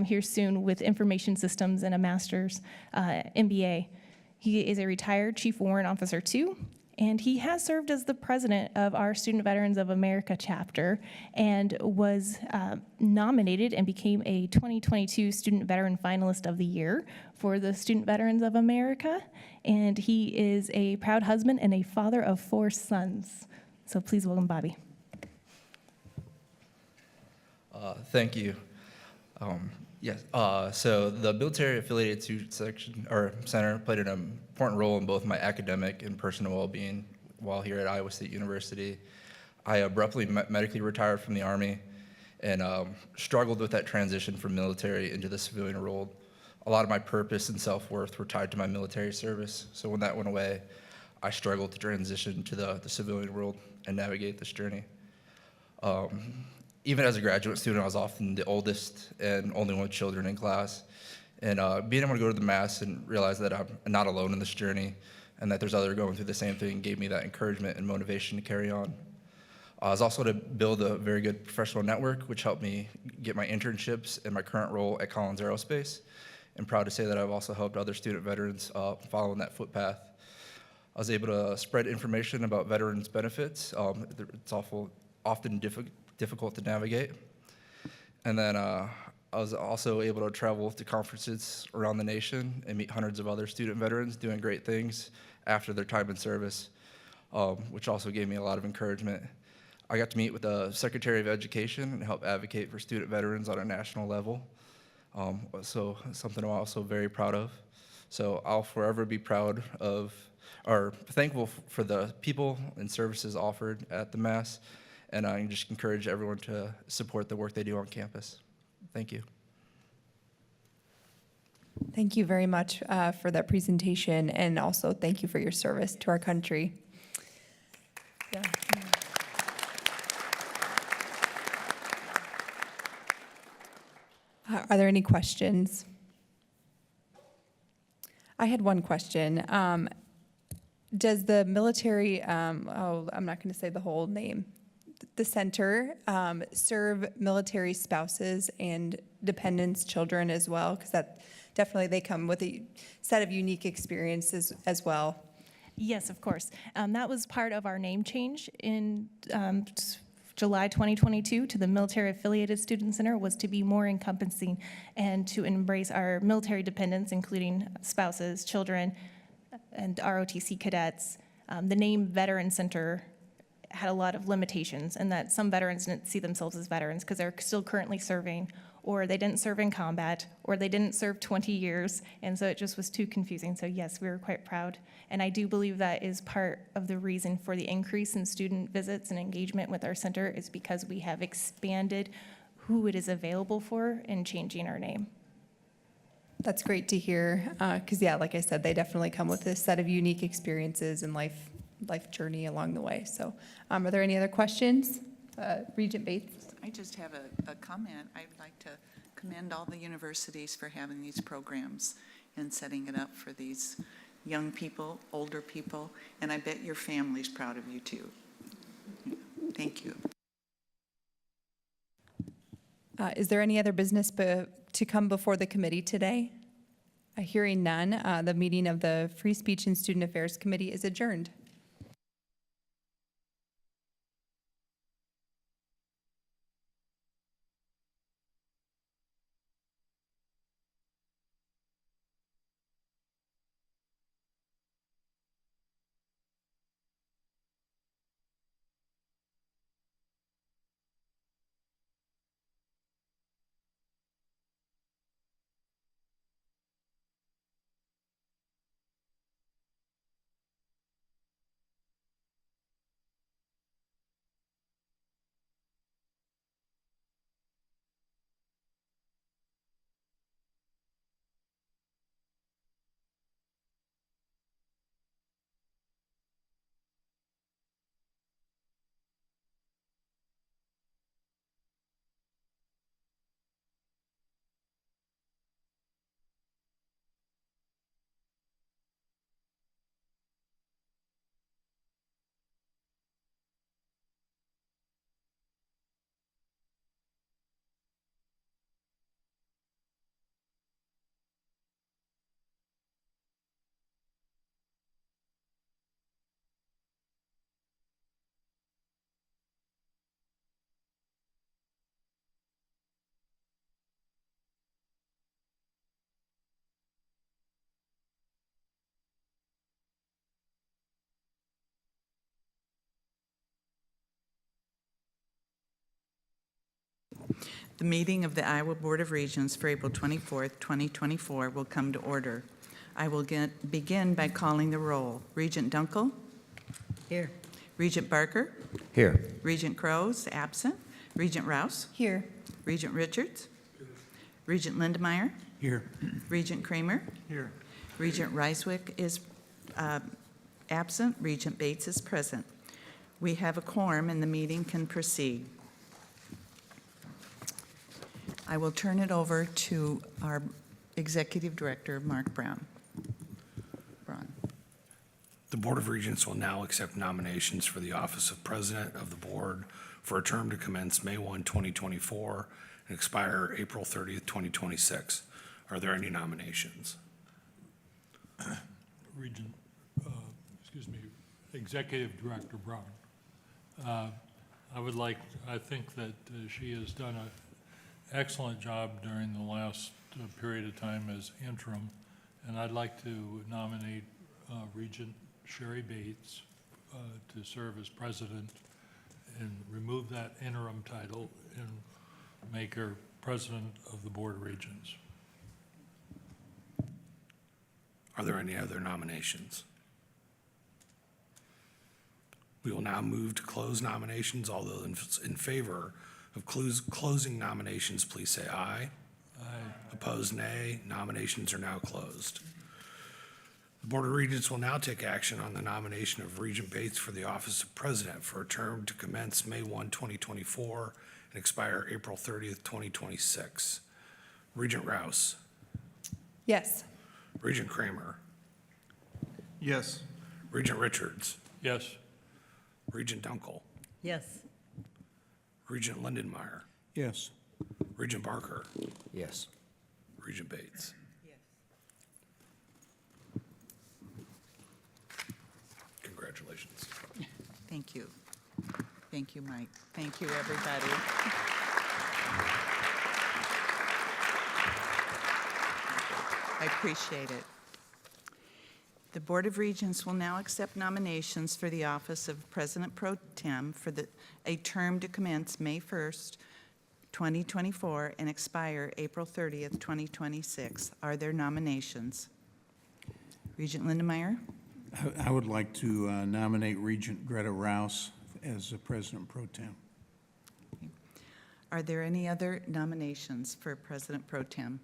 here soon with information systems and a master's MBA. He is a retired Chief Warrant Officer too, and he has served as the president of our Student Veterans of America chapter and was nominated and became a 2022 Student Veteran Finalist of the Year for the Student Veterans of America. And he is a proud husband and a father of 4 sons. So please welcome Bobby. Thank you. Yes. So the military affiliated student section or center played an important role in both my academic and personal well-being while here at Iowa State University. I abruptly medically retired from the Army and struggled with that transition from military into the civilian world. A lot of my purpose and self-worth were tied to my military service. So when that went away, I struggled to transition to the civilian world and navigate this journey. Even as a graduate student, I was often the oldest and only one with children in class. And being able to go to the Mass and realize that I'm not alone in this journey and that there's others going through the same thing gave me that encouragement and motivation to carry on. I was also to build a very good professional network, which helped me get my internships and my current role at Collins Aerospace. I'm proud to say that I've also helped other student veterans follow in that footpath. I was able to spread information about veterans' benefits. It's often difficult to navigate. And then I was also able to travel to conferences around the nation and meet hundreds of other student veterans doing great things after their time in service, which also gave me a lot of encouragement. I got to meet with the Secretary of Education and help advocate for student veterans on a national level. So something I'm also very proud of. So I'll forever be proud of, or thankful for the people and services offered at the Mass, and I just encourage everyone to support the work they do on campus. Thank you. Thank you very much for that presentation, and also thank you for your service to our country. Yeah. Are there any questions? I had one question. Does the military, I'm not going to say the whole name, the center serve military spouses and dependents' children as well? Because that definitely, they come with a set of unique experiences as well. Yes, of course. That was part of our name change in July 2022 to the Military Affiliated Student Center, was to be more encompassing and to embrace our military dependents, including spouses, children, and ROTC cadets. The name Veteran Center had a lot of limitations, and that some veterans didn't see themselves as veterans because they're still currently serving, or they didn't serve in combat, or they didn't serve 20 years, and so it just was too confusing. So yes, we were quite proud, and I do believe that is part of the reason for the increase in student visits and engagement with our center, is because we have expanded who it is available for and changing our name. That's great to hear, because yeah, like I said, they definitely come with this set of unique experiences and life journey along the way. So are there any other questions? Regent Bates? I just have a comment. I'd like to commend all the universities for having these programs and setting it up for these young people, older people, and I bet your family's proud of you too. Thank you. Is there any other business to come before the committee today? Hearing none, the meeting of the Free Speech and Student Affairs Committee is adjourned. The meeting of the Iowa Board of Regents for April 24th, 2024 will come to order. I will begin by calling the roll. Regent Dunkel? Here. Regent Barker? Here. Regent Crows, absent. Regent Rouse? Here. Regent Richards? Regent Lindemeyer? Here. Regent Kramer? Here. Regent Reiswick is absent. Regent Bates is present. We have a quorum and the meeting can proceed. I will turn it over to our Executive Director, Mark Brown. The Board of Regents will now accept nominations for the office of President of the Board for a term to commence May 1, 2024 and expire April 30th, 2026. Are there any nominations? Regent, Executive Director Brown. I think that she has done an excellent job during the last period of time as interim, and I'd like to nominate Regent Sherry Bates to serve as president and remove that interim title and make her president of the Board of Regents. Are there any other nominations? We will now move to close nominations. All those in favor of closing nominations, please say aye. Aye. Opposed, nay. Nominations are now closed. The Board of Regents will now take action on the nomination of Regent Bates for the office of President for a term to commence May 1, 2024 and expire April 30th, 2026. Regent Rouse. Yes. Regent Kramer. Yes. Regent Richards. Yes. Regent Dunkel. Yes. Regent Lindenmeyer. Yes. Regent Barker. Yes. Regent Bates. Yes. Congratulations. Thank you. Thank you, Mike. Thank you, everybody. I appreciate it. The Board of Regents will now accept nominations for the office of President Pro Tem for a term to commence May 1st, 2024 and expire April 30th, 2026. Are there nominations? Regent Lindemeyer? I would like to nominate Regent Greta Rouse as President Pro Tem. Are there any other nominations for President Pro Tem?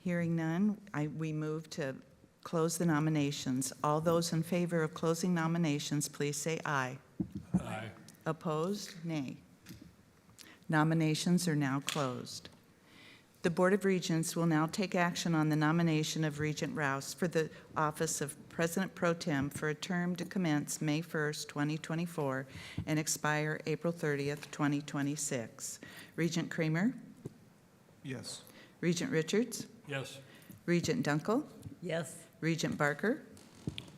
Hearing none, we move to close the nominations. All those in favor of closing nominations, please say aye. Aye. Opposed? Nay. Nominations are now closed. The Board of Regents will now take action on the nomination of Regent Rouse for the office of President Pro Tem for a term to commence May 1st, 2024, and expire April 30th, 2026. Regent Kramer? Yes. Regent Richards? Yes. Regent Dunkel? Yes. Regent Barker?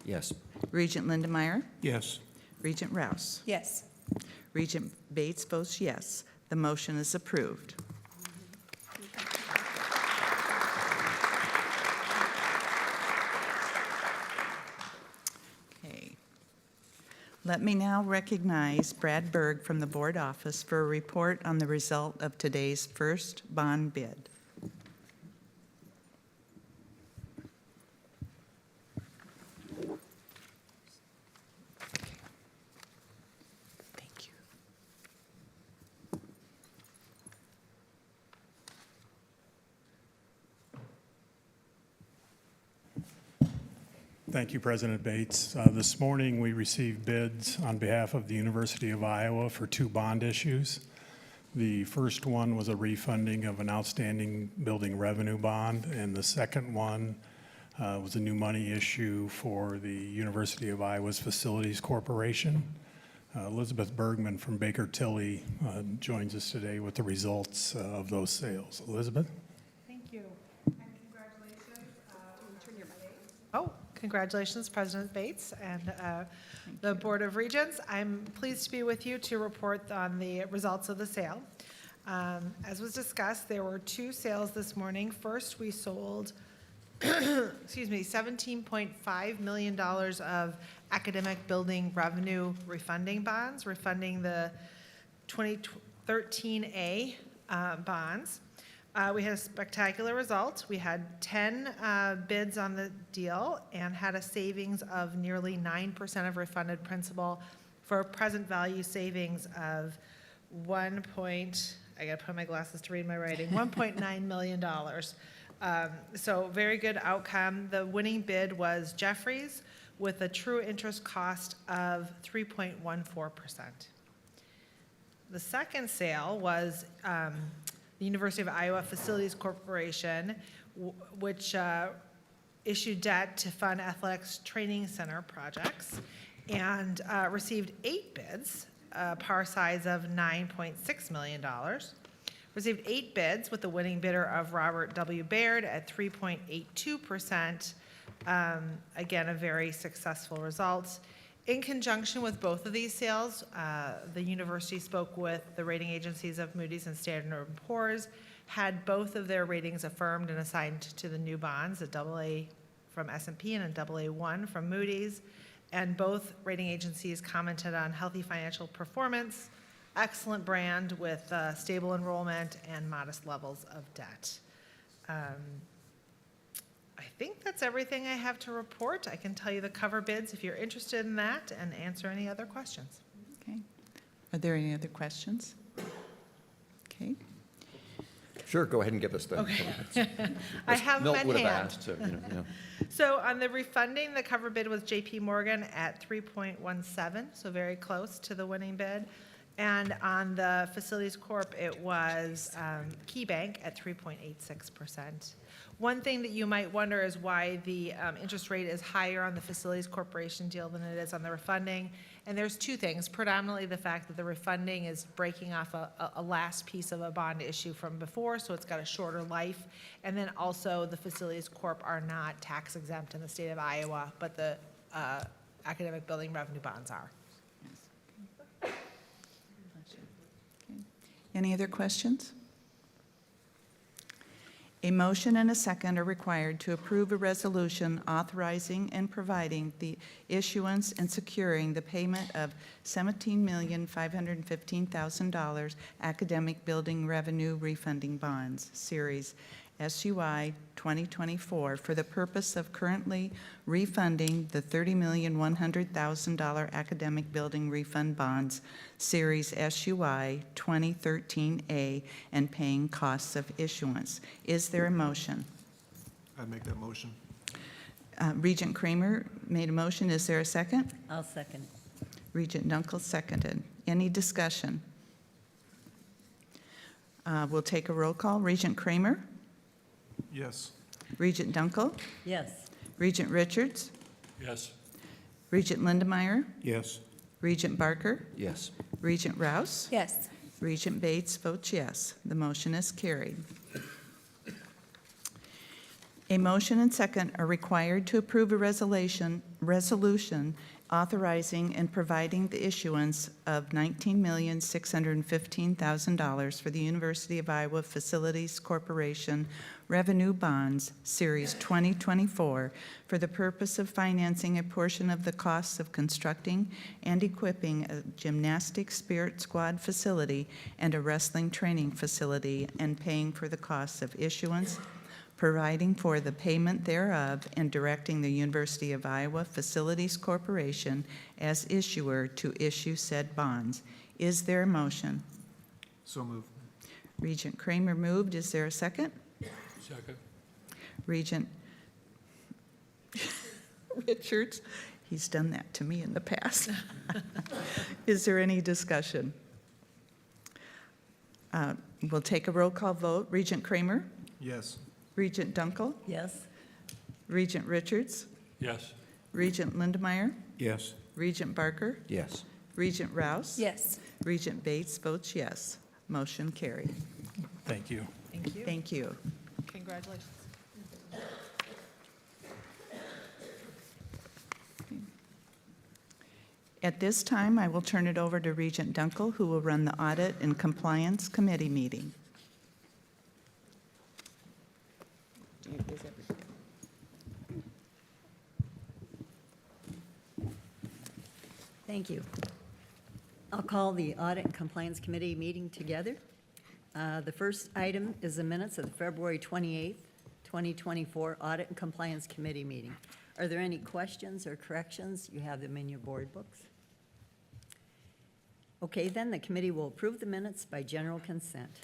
Yes. Regent Lindemeyer? Yes. Regent Rouse? Yes. Regent Bates votes yes. The motion is approved. Okay. Let me now recognize Brad Berg from the Board Office for a report on the result of today's first bond bid. Thank you. Thank you, President Bates. This morning, we received bids on behalf of the University of Iowa for 2 bond issues. The first one was a refunding of an outstanding building revenue bond, and the second one was a new money issue for the University of Iowa's Facilities Corporation. Elizabeth Bergman from Baker Tilly joins us today with the results of those sales. Elizabeth? Thank you, and congratulations. Congratulations, President Bates and the Board of Regents. I'm pleased to be with you to report on the results of the sale. As was discussed, there were 2 sales this morning. First, we sold $17.5 million of academic building revenue refunding bonds, refunding the 2013A bonds. We had a spectacular result. We had 10 bids on the deal and had a savings of nearly 9% of refunded principal for a present value savings of I gotta put on my glasses to read my writing, $1.9 million. So very good outcome. The winning bid was Jeffries with a true interest cost of 3.14%. The second sale was the University of Iowa Facilities Corporation, which issued debt to fund athletics training center projects and received 8 bids, par size of $9.6 million. Received 8 bids with the winning bidder of Robert W. Baird at 3.82%. Again, a very successful result. In conjunction with both of these sales, the university spoke with the rating agencies of Moody's and Standard & Poor's, had both of their ratings affirmed and assigned to the new bonds, a AA from S&P and a AA1 from Moody's, and both rating agencies commented on healthy financial performance, excellent brand with stable enrollment, and modest levels of debt. I think that's everything I have to report. I can tell you the cover bids if you're interested in that and answer any other questions. Okay. Are there any other questions? Okay. Sure, go ahead and give us the. Okay. I have them Milt at would have hand. asked, so, yeah. So on the refunding, the cover bid was JP Morgan at 3.17, so very close to the winning bid. And on the Facilities Corp, it was KeyBank at 3.86%. One thing that you might wonder is why the interest rate is higher on the Facilities Corporation deal than it is on the refunding. And there's 2 things, predominantly the fact that the refunding is breaking off a last piece of a bond issue from before, so it's got a shorter life. And then also the Facilities Corp are not tax exempt in the state of Iowa, but the academic building revenue bonds are. Any other questions? A motion and a second are required to approve a resolution authorizing and providing the issuance and securing the payment of $17,515,000 academic building revenue refunding bonds, Series SUI 2024, for the purpose of currently refunding the $30,100,000 academic building refund bonds, Series SUI 2013A, and paying costs of issuance. Is there a motion? I'd make that motion. Regent Kramer made a motion. Is there a second? I'll second. Regent Dunkel seconded. Any discussion? We'll take a roll call. Regent Kramer? Yes. Regent Dunkel? Yes. Regent Richards? Yes. Regent Lindemeyer? Yes. Regent Barker? Yes. Regent Rouse? Yes. Regent Bates votes yes. The motion is carried. A motion and second are required to approve a resolution authorizing and providing the issuance of $19,615,000 for the University of Iowa Facilities Corporation Revenue Bonds, Series 2024, for the purpose of financing a portion of the costs of constructing and equipping a gymnastic spirit squad facility and a wrestling training facility, and paying for the costs of issuance, providing for the payment thereof, and directing the University of Iowa Facilities Corporation as issuer to issue said bonds. Is there a motion? So moved. Regent Kramer moved. Is there a second? Second. Regent Richards, he's done that to me in the past. Is there any discussion? We'll take a roll call vote. Regent Kramer? Yes. Regent Dunkel? Yes. Regent Richards? Yes. Regent Lindemeyer? Yes. Regent Barker? Yes. Regent Rouse? Yes. Regent Bates votes yes. Motion carried. Thank you. Thank you. Thank you. Congratulations. At this time, I will turn it over to Regent Dunkel, who will run the Audit and Compliance Committee meeting. Thank you. I'll call the Audit and Compliance Committee meeting together. The first item is the minutes of the February 28th, 2024 Audit and Compliance Committee meeting. Are there any questions or corrections? You have them in your board books. Okay, then the committee will approve the minutes by general consent.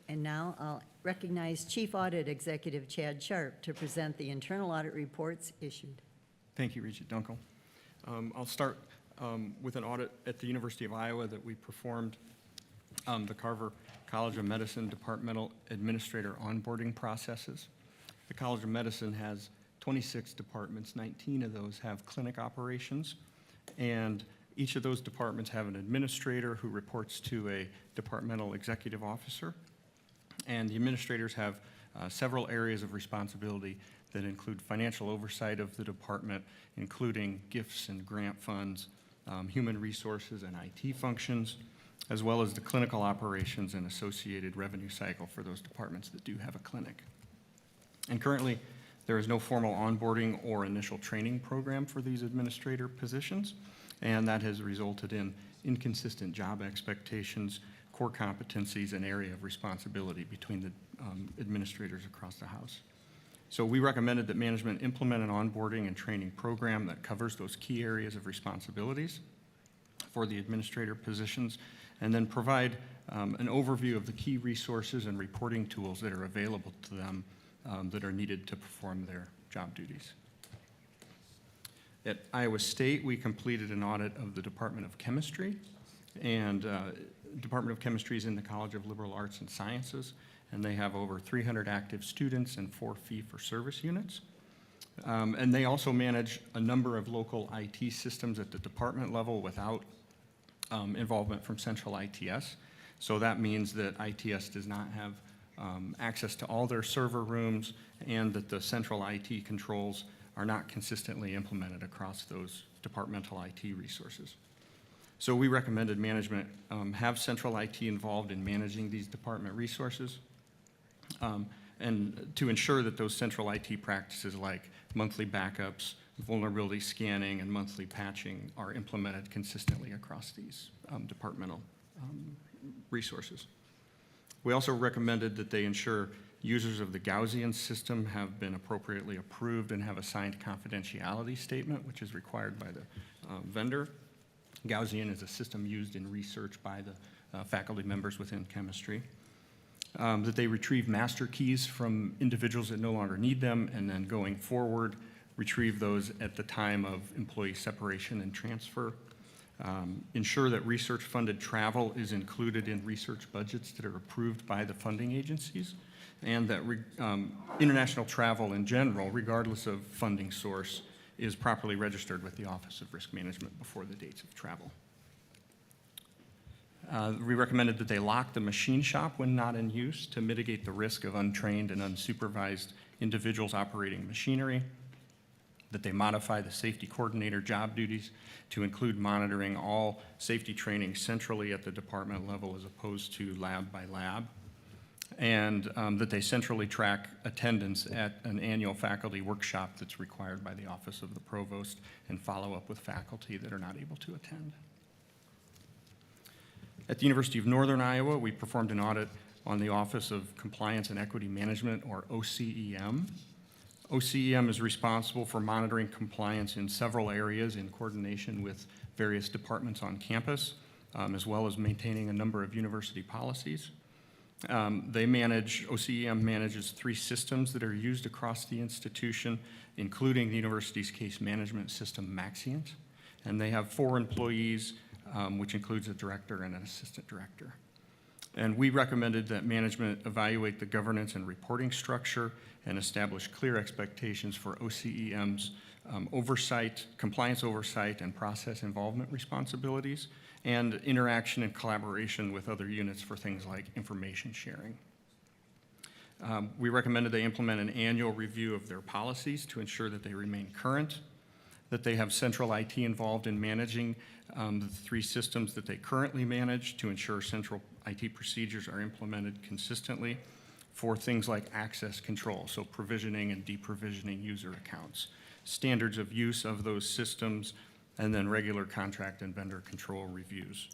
And now I'll recognize Chief Audit Executive Chad Sharp to present the internal audit reports issued. Thank you, Regent Dunkel. I'll start with an audit at the University of Iowa that we performed. The Carver College of Medicine departmental administrator onboarding processes. The College of Medicine has 26 departments. 19 of those have clinic operations, and each of those departments have an administrator who reports to a departmental executive officer. And the administrators have several areas of responsibility that include financial oversight of the department, including gifts and grant funds, human resources and IT functions, as well as the clinical operations and associated revenue cycle for those departments that do have a clinic. And currently, there is no formal onboarding or initial training program for these administrator positions, and that has resulted in inconsistent job expectations, core competencies, and area of responsibility between the administrators across the house. So we recommended that management implement an onboarding and training program that covers those key areas of responsibilities for the administrator positions, and then provide an overview of the key resources and reporting tools that are available to them that are needed to perform their job duties. At Iowa State, we completed an audit of the Department of Chemistry, and Department of Chemistry is in the College of Liberal Arts and Sciences, and they have over 300 active students and 4 fee-for-service units. And they also manage a number of local IT systems at the department level without involvement from central ITS. So that means that ITS does not have access to all their server rooms, and that the central IT controls are not consistently implemented across those departmental IT resources. So we recommended management have central IT involved in managing these department resources, and to ensure that those central IT practices like monthly backups, vulnerability scanning, and monthly patching are implemented consistently across these departmental resources. We also recommended that they ensure users of the Gaussian system have been appropriately approved and have a signed confidentiality statement, which is required by the vendor. Gaussian is a system used in research by the faculty members within chemistry. That they retrieve master keys from individuals that no longer need them, and then going forward, retrieve those at the time of employee separation and transfer, ensure that research-funded travel is included in research budgets that are approved by the funding agencies, and that international travel in general, regardless of funding source, is properly registered with the Office of Risk Management before the dates of travel. We recommended that they lock the machine shop when not in use to mitigate the risk of untrained and unsupervised individuals operating machinery, that they modify the safety coordinator job duties to include monitoring all safety training centrally at the department level as opposed to lab by lab, and that they centrally track attendance at an annual faculty workshop that's required by the Office of the Provost and follow up with faculty that are not able to attend. At the University of Northern Iowa, we performed an audit on the Office of Compliance and Equity Management, or OCEM. OCEM is responsible for monitoring compliance in several areas in coordination with various departments on campus, as well as maintaining a number of university policies. OCEM manages 3 systems that are used across the institution, including the university's case management system, Maxient. And they have 4 employees, which includes a director and an assistant director. And we recommended that management evaluate the governance and reporting structure and establish clear expectations for OCEM's oversight, compliance oversight, and process involvement responsibilities, and interaction and collaboration with other units for things like information sharing. We recommended they implement an annual review of their policies to ensure that they remain current, that they have central IT involved in managing the 3 systems that they currently manage to ensure central IT procedures are implemented consistently for things like access control, so provisioning and deprovisioning user accounts, standards of use of those systems, and then regular contract and vendor control reviews.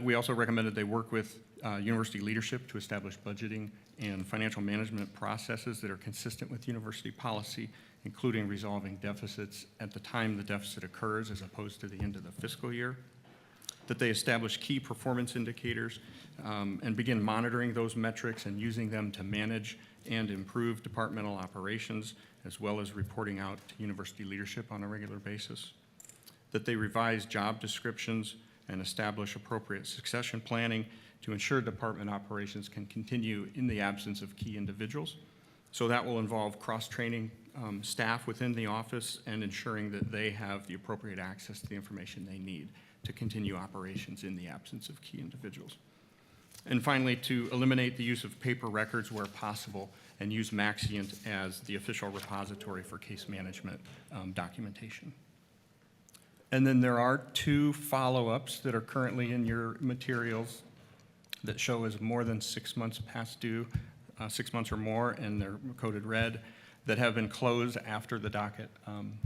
We also recommended they work with university leadership to establish budgeting and financial management processes that are consistent with university policy, including resolving deficits at the time the deficit occurs as opposed to the end of the fiscal year. That they establish key performance indicators and begin monitoring those metrics and using them to manage and improve departmental operations, as well as reporting out to university leadership on a regular basis. That they revise job descriptions and establish appropriate succession planning to ensure department operations can continue in the absence of key individuals. So that will involve cross-training staff within the office and ensuring that they have the appropriate access to the information they need to continue operations in the absence of key individuals. And finally, to eliminate the use of paper records where possible and use Maxient as the official repository for case management documentation. And then there are 2 follow-ups that are currently in your materials that show as more than 6 months past due, 6 months or more, and they're coded red, that have been closed after the docket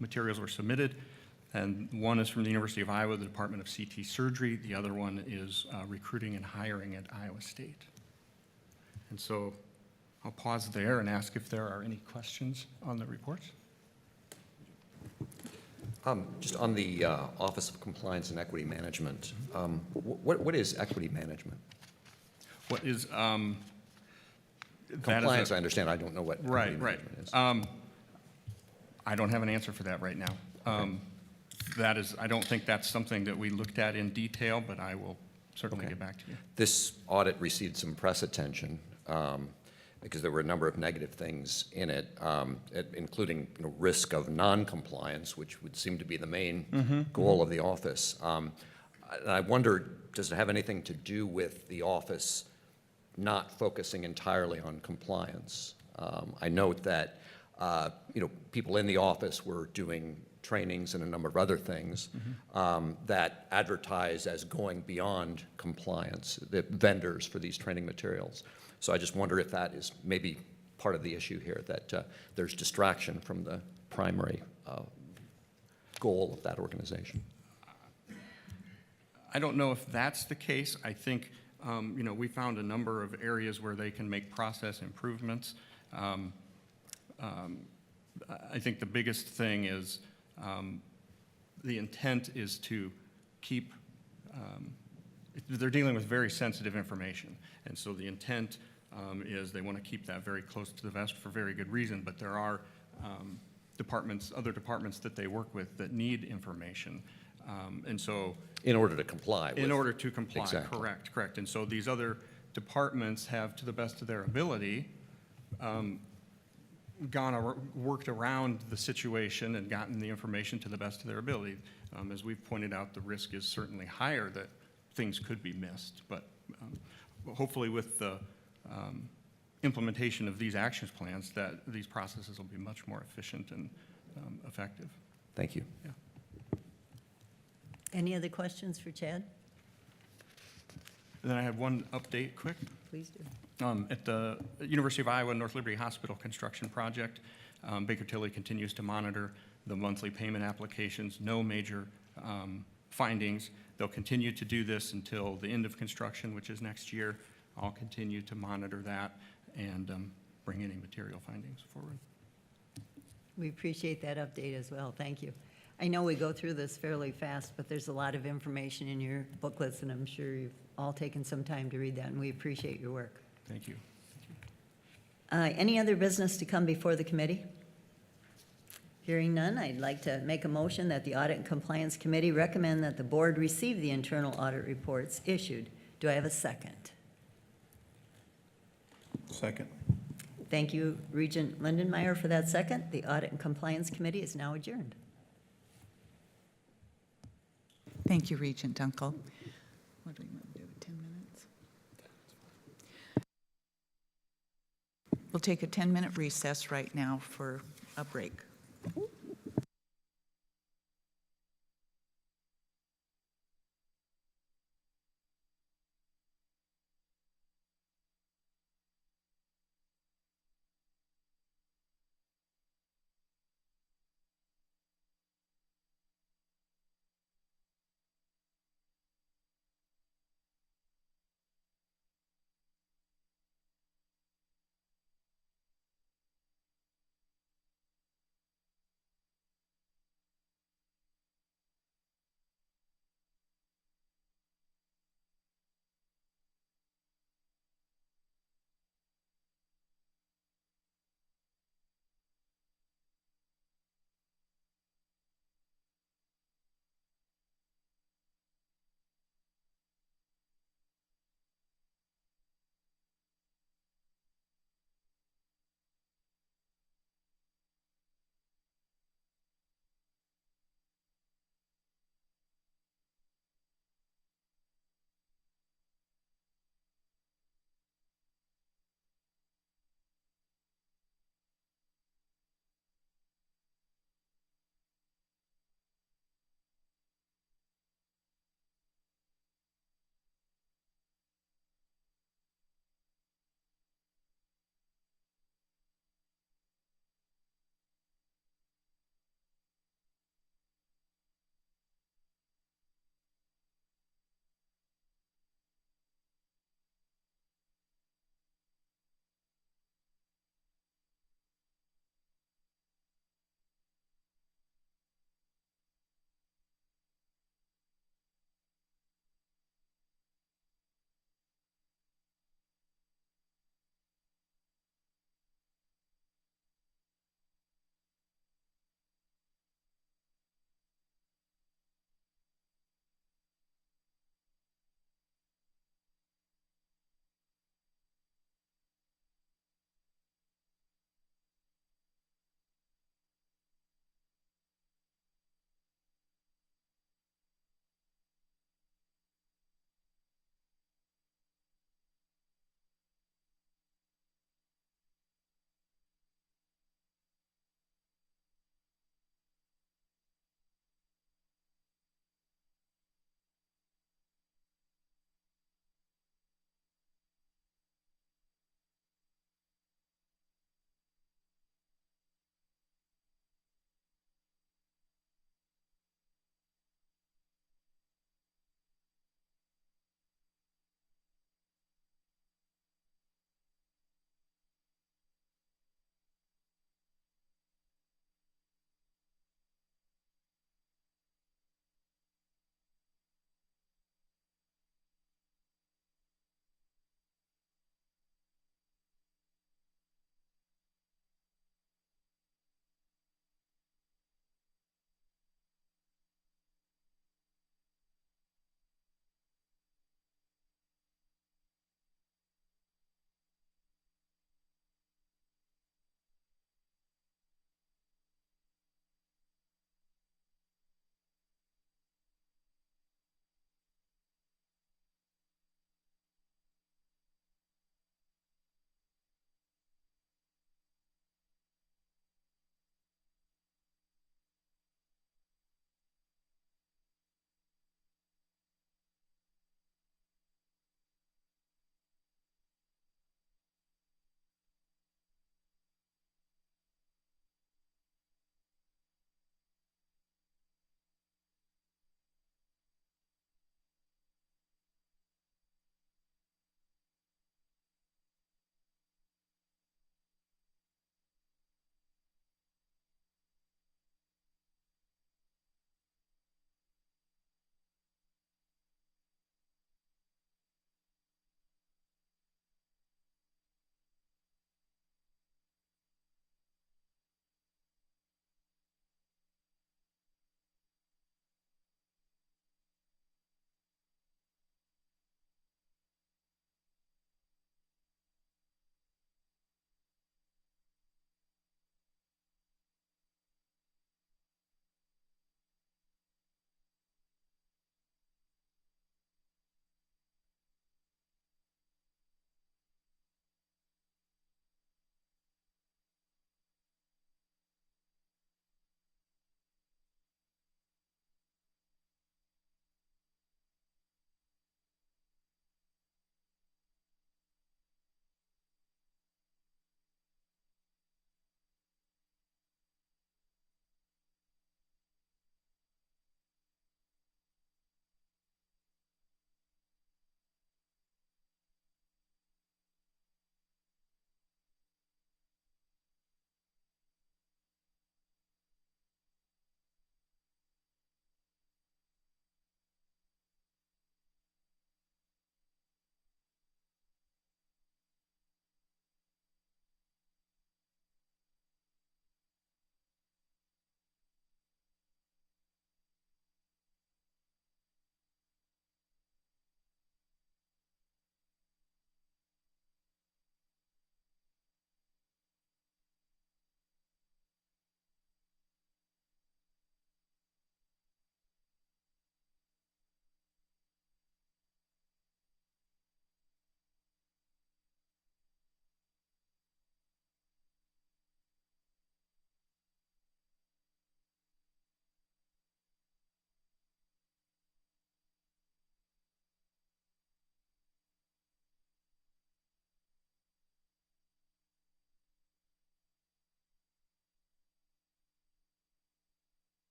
materials were submitted. And one is from the University of Iowa, the Department of CT Surgery. The other one is recruiting and hiring at Iowa State. And so I'll pause there and ask if there are any questions on the reports. Just on the Office of Compliance and Equity Management, what is equity management? What is compliance? I understand. I don't know what equity management is. I don't have an answer for that right now. Okay. I don't think that's something that we looked at in detail, but I will certainly get back to you. This audit received some press attention because there were a number of negative things in it, including risk of non-compliance, which would seem to be the main goal of the office. And I wonder, does it have anything to do with the office not focusing entirely on compliance? I note that people in the office were doing trainings and a number of other things that advertise as going beyond compliance, the vendors for these training materials. So I just wonder if that is maybe part of the issue here, that there's distraction from the primary goal of that organization. I don't know if that's the case. I think, we found a number of areas where they can make process improvements. I think the biggest thing is the intent is to keep, they're dealing with very sensitive information. And so the intent is they want to keep that very close to the vest for very good reason, but there are other departments that they work with that need information. And so. In order to comply with. In order to comply, Exactly. correct. And so these other departments have, to the best of their ability, worked around the situation and gotten the information to the best of their ability. As we've pointed out, the risk is certainly higher that things could be missed, but hopefully with the implementation of these action plans, that these processes will be much more efficient and effective. Thank you. Yeah. Any other questions for Chad? And then I have one update, quick. Please do. At the University of Iowa North Liberty Hospital construction project, Baker Tilly continues to monitor the monthly payment applications. No major findings. They'll continue to do this until the end of construction, which is next year. I'll continue to monitor that and bring any material findings forward. We appreciate that update as well. Thank you. I know we go through this fairly fast, but there's a lot of information in your booklets, and I'm sure you've all taken some time to read that, and we appreciate your work. Thank you. Any other business to come before the committee? Hearing none, I'd like to make a motion that the Audit and Compliance Committee recommend that the board receive the internal audit reports issued. Do I have a second? Second. Thank you, Regent Lindenmeyer, for that second. The Audit and Compliance Committee is now adjourned. Thank you, Regent Dunkel. What do we want to do, 10 minutes? We'll take a 10-minute recess right now for a break.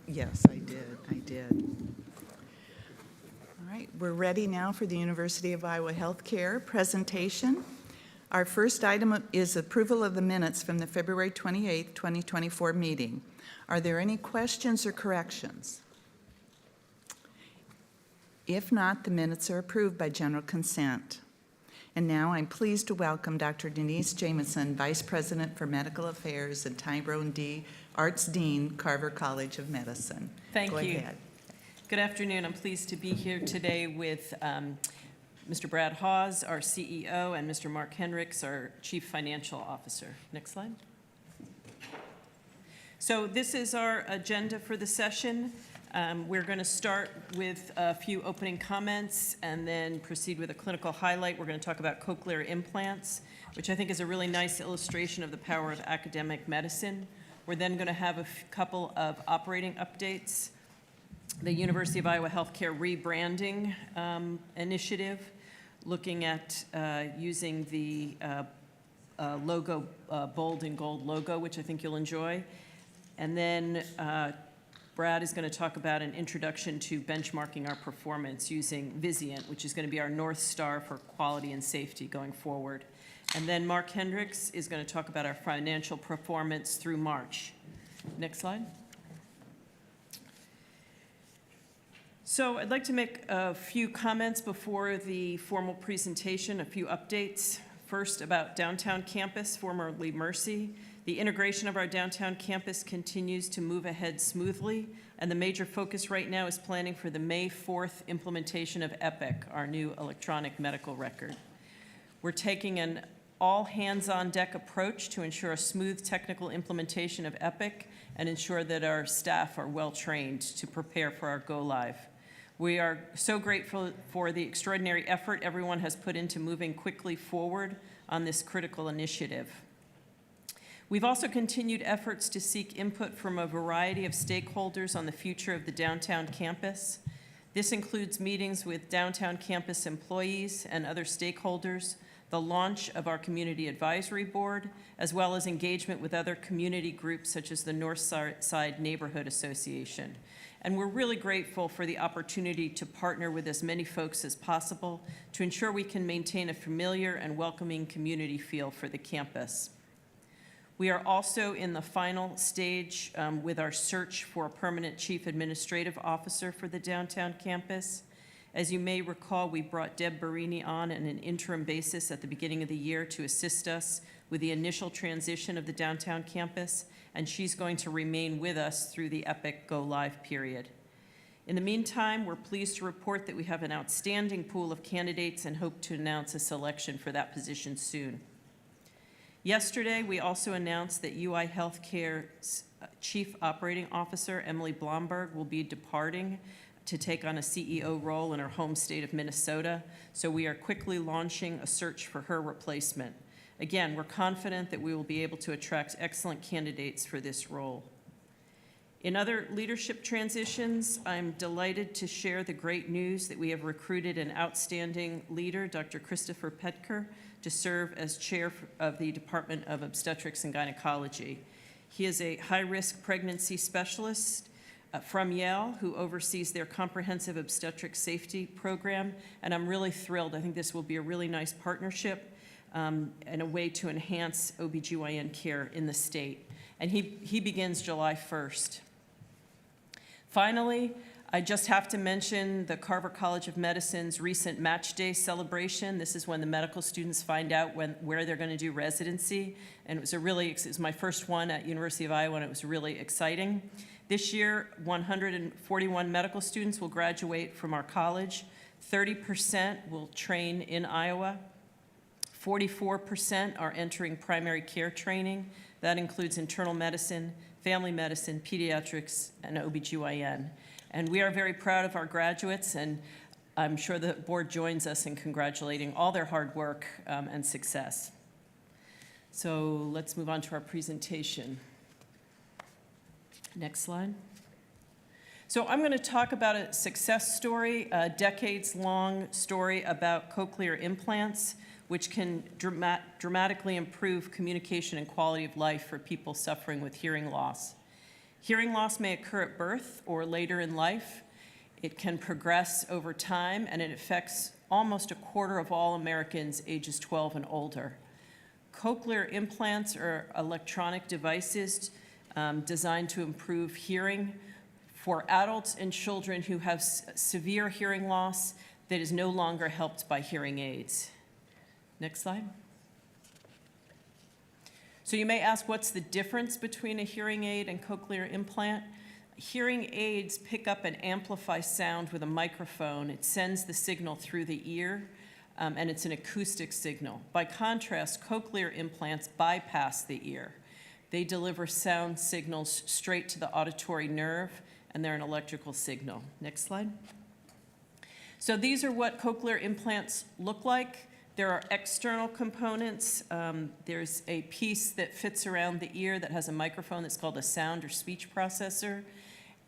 Yes, I did. All right, we're ready now for the University of Iowa Healthcare presentation. Our first item is approval of the minutes from the February 28th, 2024 meeting. Are there any questions or corrections? If not, the minutes are approved by general consent. And now I'm pleased to welcome Dr. Denise Jamison, Vice President for Medical Affairs and Tyrone D. Arts Dean, Carver College of Medicine. Thank Go you. ahead. Good afternoon. I'm pleased to be here today with Mr. Brad Hawes, our CEO, and Mr. Mark Hendricks, our Chief Financial Officer. Next slide. So this is our agenda for the session. We're going to start with a few opening comments and then proceed with a clinical highlight. We're going to talk about cochlear implants, which I think is a really nice illustration of the power of academic medicine. We're then going to have a couple of operating updates. The University of Iowa Healthcare rebranding initiative, looking at using the logo, bold and gold logo, which I think you'll enjoy. And then Brad is going to talk about an introduction to benchmarking our performance using Vizient, which is going to be our North Star for quality and safety going forward. And then Mark Hendricks is going to talk about our financial performance through March. Next slide. So I'd like to make a few comments before the formal presentation, a few updates. First, about downtown campus, formerly Mercy. The integration of our downtown campus continues to move ahead smoothly, and the major focus right now is planning for the May 4th implementation of EPIC, our new electronic medical record. We're taking an all-hands-on-deck approach to ensure a smooth technical implementation of EPIC and ensure that our staff are well-trained to prepare for our go-live. We are so grateful for the extraordinary effort everyone has put into moving quickly forward on this critical initiative. We've also continued efforts to seek input from a variety of stakeholders on the future of the downtown campus. This includes meetings with downtown campus employees and other stakeholders, the launch of our Community Advisory Board, as well as engagement with other community groups such as the North Side Neighborhood Association. And we're really grateful for the opportunity to partner with as many folks as possible to ensure we can maintain a familiar and welcoming community feel for the campus. We are also in the final stage with our search for a permanent chief administrative officer for the downtown campus. As you may recall, we brought Deb Barini on an interim basis at the beginning of the year to assist us with the initial transition of the downtown campus, and she's going to remain with us through the EPIC go-live period. In the meantime, we're pleased to report that we have an outstanding pool of candidates and hope to announce a selection for that position soon. Yesterday, we also announced that UI Healthcare's Chief Operating Officer, Emily Blomberg, will be departing to take on a CEO role in her home state of Minnesota, so we are quickly launching a search for her replacement. Again, we're confident that we will be able to attract excellent candidates for this role. In other leadership transitions, I'm delighted to share the great news that we have recruited an outstanding leader, Dr. Christopher Petker, to serve as chair of the Department of Obstetrics and Gynecology. He is a high-risk pregnancy specialist from Yale who oversees their comprehensive obstetric safety program, and I'm really thrilled. I think this will be a really nice partnership and a way to enhance OBGYN care in the state. And he begins July 1st. Finally, I just have to mention the Carver College of Medicine's recent Match Day celebration. This is when the medical students find out where they're going to do residency. And it was my first one at University of Iowa, and it was really exciting. This year, 141 medical students will graduate from our college. 30% will train in Iowa. 44% are entering primary care training. That includes internal medicine, family medicine, pediatrics, and OBGYN. And we are very proud of our graduates, and I'm sure the board joins us in congratulating all their hard work and success. So let's move on to our presentation. Next slide. So I'm going to talk about a success story, a decades-long story about cochlear implants, which can dramatically improve communication and quality of life for people suffering with hearing loss. Hearing loss may occur at birth or later in life. It can progress over time, and it affects almost a quarter of all Americans ages 12 and older. Cochlear implants are electronic devices designed to improve hearing for adults and children who have severe hearing loss that is no longer helped by hearing aids. Next slide. So you may ask, what's the difference between a hearing aid and cochlear implant? Hearing aids pick up and amplify sound with a microphone. It sends the signal through the ear, and it's an acoustic signal. By contrast, cochlear implants bypass the ear. They deliver sound signals straight to the auditory nerve, and they're an electrical signal. Next slide. So these are what cochlear implants look like. There are external components. There's a piece that fits around the ear that has a microphone that's called a sound or speech processor,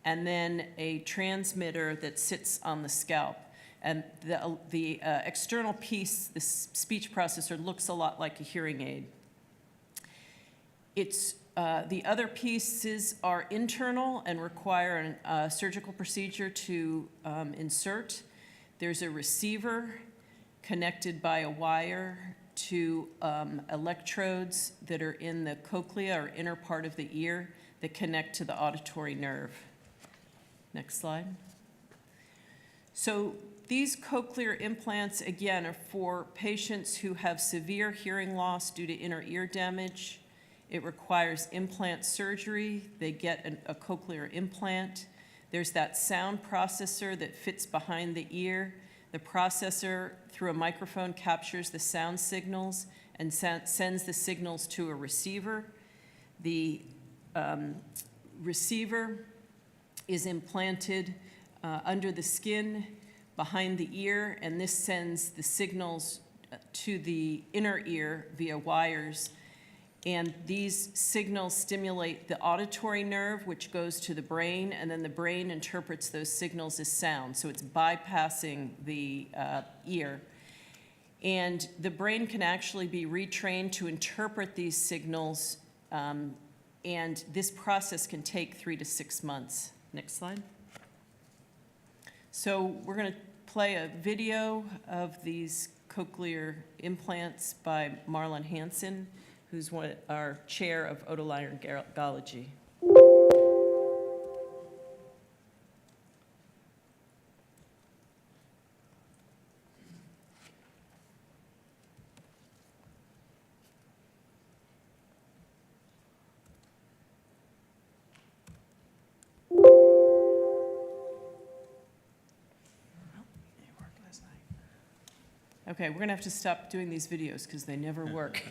and then a transmitter that sits on the scalp. And the external piece, the speech processor, looks a lot like a hearing aid. The other pieces are internal and require a surgical procedure to insert. There's a receiver connected by a wire to electrodes that are in the cochlea or inner part of the ear that connect to the auditory nerve. Next slide. So these cochlear implants, again, are for patients who have severe hearing loss due to inner ear damage. It requires implant surgery. They get a cochlear implant. There's that sound processor that fits behind the ear. The processor, through a microphone, captures the sound signals and sends the signals to a receiver. The receiver is implanted under the skin behind the ear, and this sends the signals to the inner ear via wires. And these signals stimulate the auditory nerve, which goes to the brain, and then the brain interprets those signals as sound. So it's bypassing the ear. And the brain can actually be retrained to interpret these signals, and this process can take 3 to 6 months. Next slide. So we're going to play a video of these cochlear implants by Marlon Hansen, who's our chair of otolaryngology. Okay, we're going to have to stop doing these videos because they never work.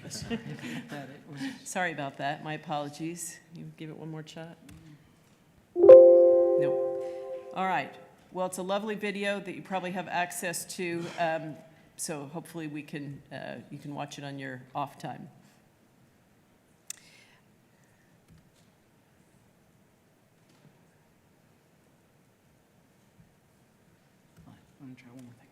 Sorry about that. My apologies. You give it one more shot? Nope. All right. Well, it's a lovely video that you probably have access to, so hopefully you can watch it on your off time. I'm going to try one more thing.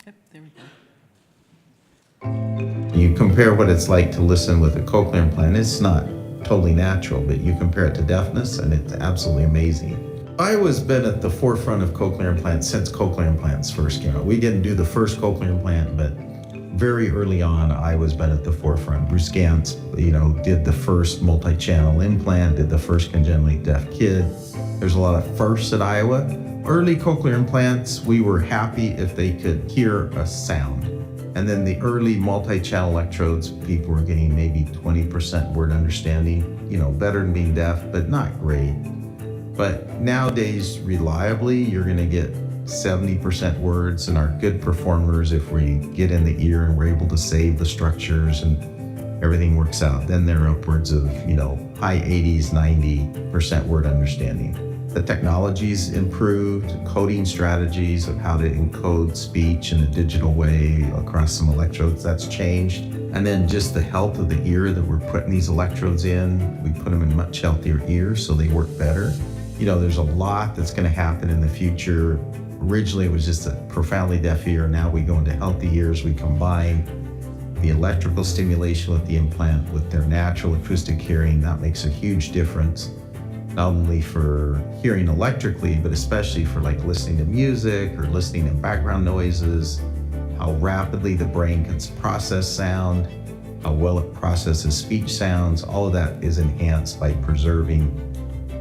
Yep, there we go. You compare what it's like to listen with a cochlear implant, it's not totally natural, but you compare it to deafness and it's absolutely amazing. Iowa's been at the forefront of cochlear implants since cochlear implants first came out. We didn't do the first cochlear implant, but very early on, Iowa's been at the forefront. Bruce Gantz, did the first multi-channel implant, did the first congenitally deaf kid. There's a lot of firsts at Iowa. Early cochlear implants, we were happy if they could hear a sound. And then the early multi-channel electrodes, people were getting maybe 20 80% word understanding, you know, better than being deaf, but not great. But nowadays, reliably, you're going to get 70% words, and our good performers, if we get in the ear and we're able to save the structures and everything works out, then they're upwards of, you know, high 80s, 90% word understanding. The technology's improved, coding strategies of how to encode speech in a digital way across some electrodes, that's changed. And then just the health of the ear that we're putting these electrodes in, we put them in much healthier ears so they work better. You know, there's a lot that's gonna happen in the future. Originally, it was just a profoundly deaf ear. Now we go into healthy ears. We combine the electrical stimulation with the implant with their natural acoustic hearing. That makes a huge difference, not only for hearing electrically, but especially for like listening to music or listening to background noises, how rapidly the brain can process sound, how well it processes speech sounds. All of that is enhanced by preserving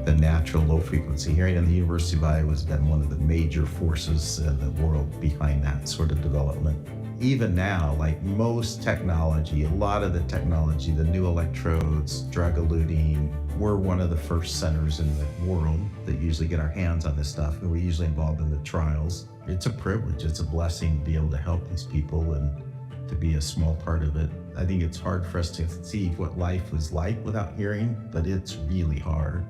the natural low frequency hearing, and the University of Iowa has been one of the major forces in the world behind that sort of development. Even now, like most technology, a lot of the technology, the new electrodes, drug-eluting, we're one of the first centers in the world that usually get our hands on this stuff, and we're usually involved in the trials. It's a privilege, it's a blessing to be able to help these people and to be a small part of it. I think it's hard for us to see what life was like without hearing, but it's really hard.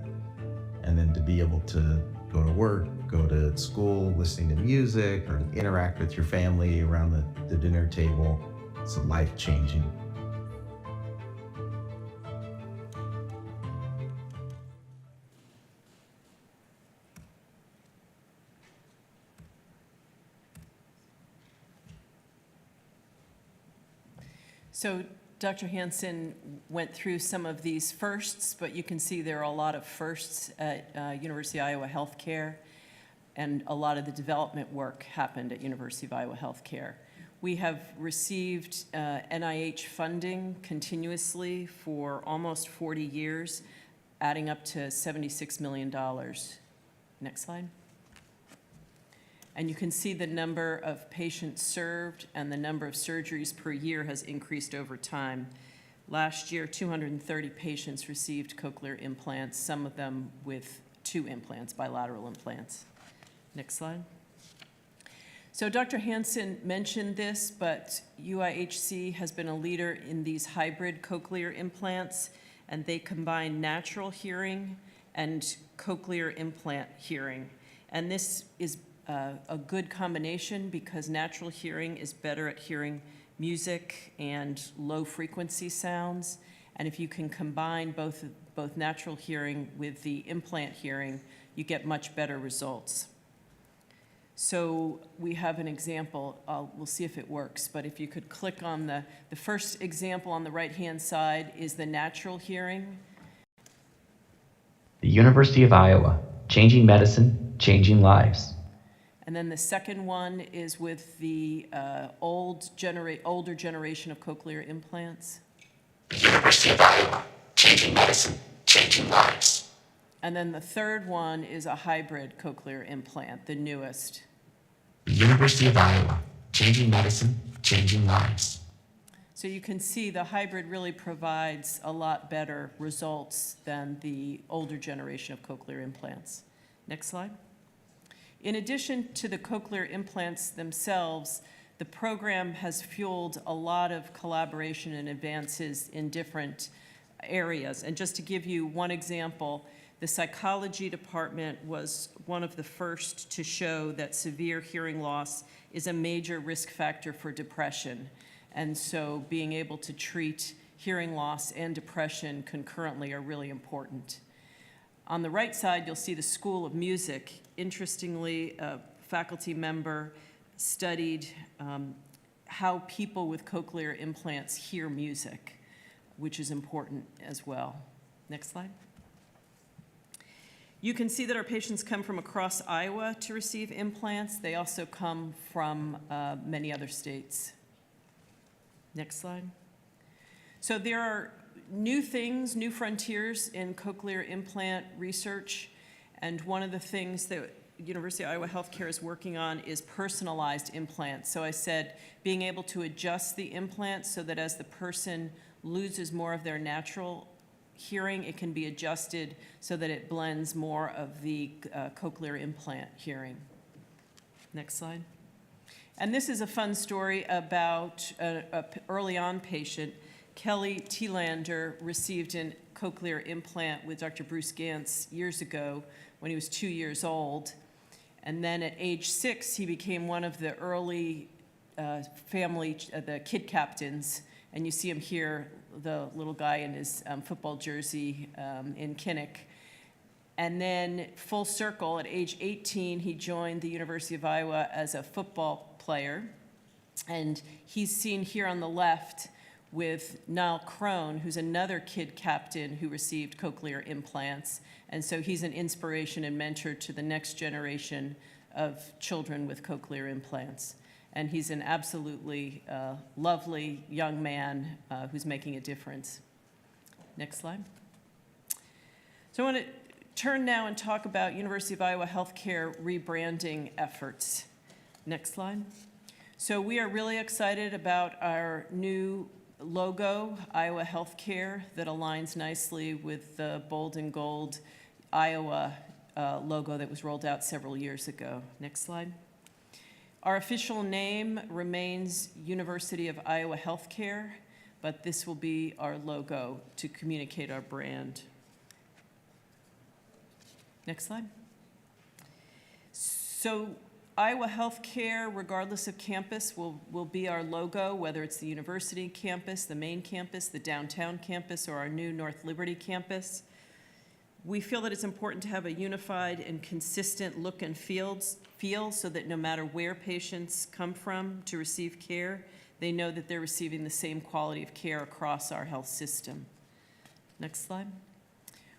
And then to be able to go to work, go to school, listening to music, or interact with your family around the dinner table, it's life-changing. So Dr. Hansen went through some of these firsts, but you can see there are a lot of firsts at University of Iowa Healthcare, and a lot of the development work happened at University of Iowa Healthcare. We have received NIH funding continuously for almost 40 years, adding up to $76 million. Next slide. And you can see the number of patients served and the number of surgeries per year has increased over time. Last year, 230 patients received cochlear implants, some of them with 2 implants, bilateral implants. Next slide. So Dr. Hansen mentioned this, but UIHC has been a leader in these hybrid cochlear implants, and they combine natural hearing and cochlear implant hearing. And this is a good combination because natural hearing is better at hearing music and low frequency sounds. And if you can combine both natural hearing with the implant hearing, you get much better results. So we have an example. We'll see if it works, but if you could click on the first example on the right-hand side is the natural hearing. The University of Iowa, changing medicine, changing lives. And then the second one is with the older generation of cochlear implants. The University of Iowa, changing medicine, changing lives. And then the third one is a hybrid cochlear implant, the newest. The University of Iowa, changing medicine, changing lives. So you can see the hybrid really provides a lot better results than the older generation of cochlear implants. Next slide. In addition to the cochlear implants themselves, the program has fueled a lot of collaboration and advances in different areas. And just to give you one example, the psychology department was one of the first to show that severe hearing loss is a major risk factor for depression. And so being able to treat hearing loss and depression concurrently are really important. On the right side, you'll see the School of Music. Interestingly, a faculty member studied how people with cochlear implants hear music, which is important as well. Next slide. You can see that our patients come from across Iowa to receive implants. They also come from many other states. Next slide. So there are new things, new frontiers in cochlear implant research, and one of the things that University of Iowa Healthcare is working on is personalized implants. So I said being able to adjust the implant so that as the person loses more of their natural hearing, it can be adjusted so that it blends more of the cochlear implant hearing. Next slide. And this is a fun story about an early on patient. Kelly Thielander received a cochlear implant with Dr. Bruce Gantz years ago when he was 2 years old. And then at age 6, he became one of the early the kid captains. And you see him here, the little guy in his football jersey in Kinnick. And then full circle, at age 18, he joined the University of Iowa as a football player. And he's seen here on the left with Niall Crone, who's another kid captain who received cochlear implants. And so he's an inspiration and mentor to the next generation of children with cochlear implants. And he's an absolutely lovely young man who's making a difference. Next slide. So I want to turn now and talk about University of Iowa healthcare rebranding efforts. Next slide. So we are really excited about our new logo, Iowa Healthcare, that aligns nicely with the bold and gold Iowa logo that was rolled out several years ago. Next slide. Our official name remains University of Iowa Healthcare, but this will be our logo to communicate our brand. Next slide. So Iowa Healthcare, regardless of campus, will be our logo, whether it's the university campus, the main campus, the downtown campus, or our new North Liberty campus. We feel that it's important to have a unified and consistent look and feel so that no matter where patients come from to receive care, they know that they're receiving the same quality of care across our health system. Next slide.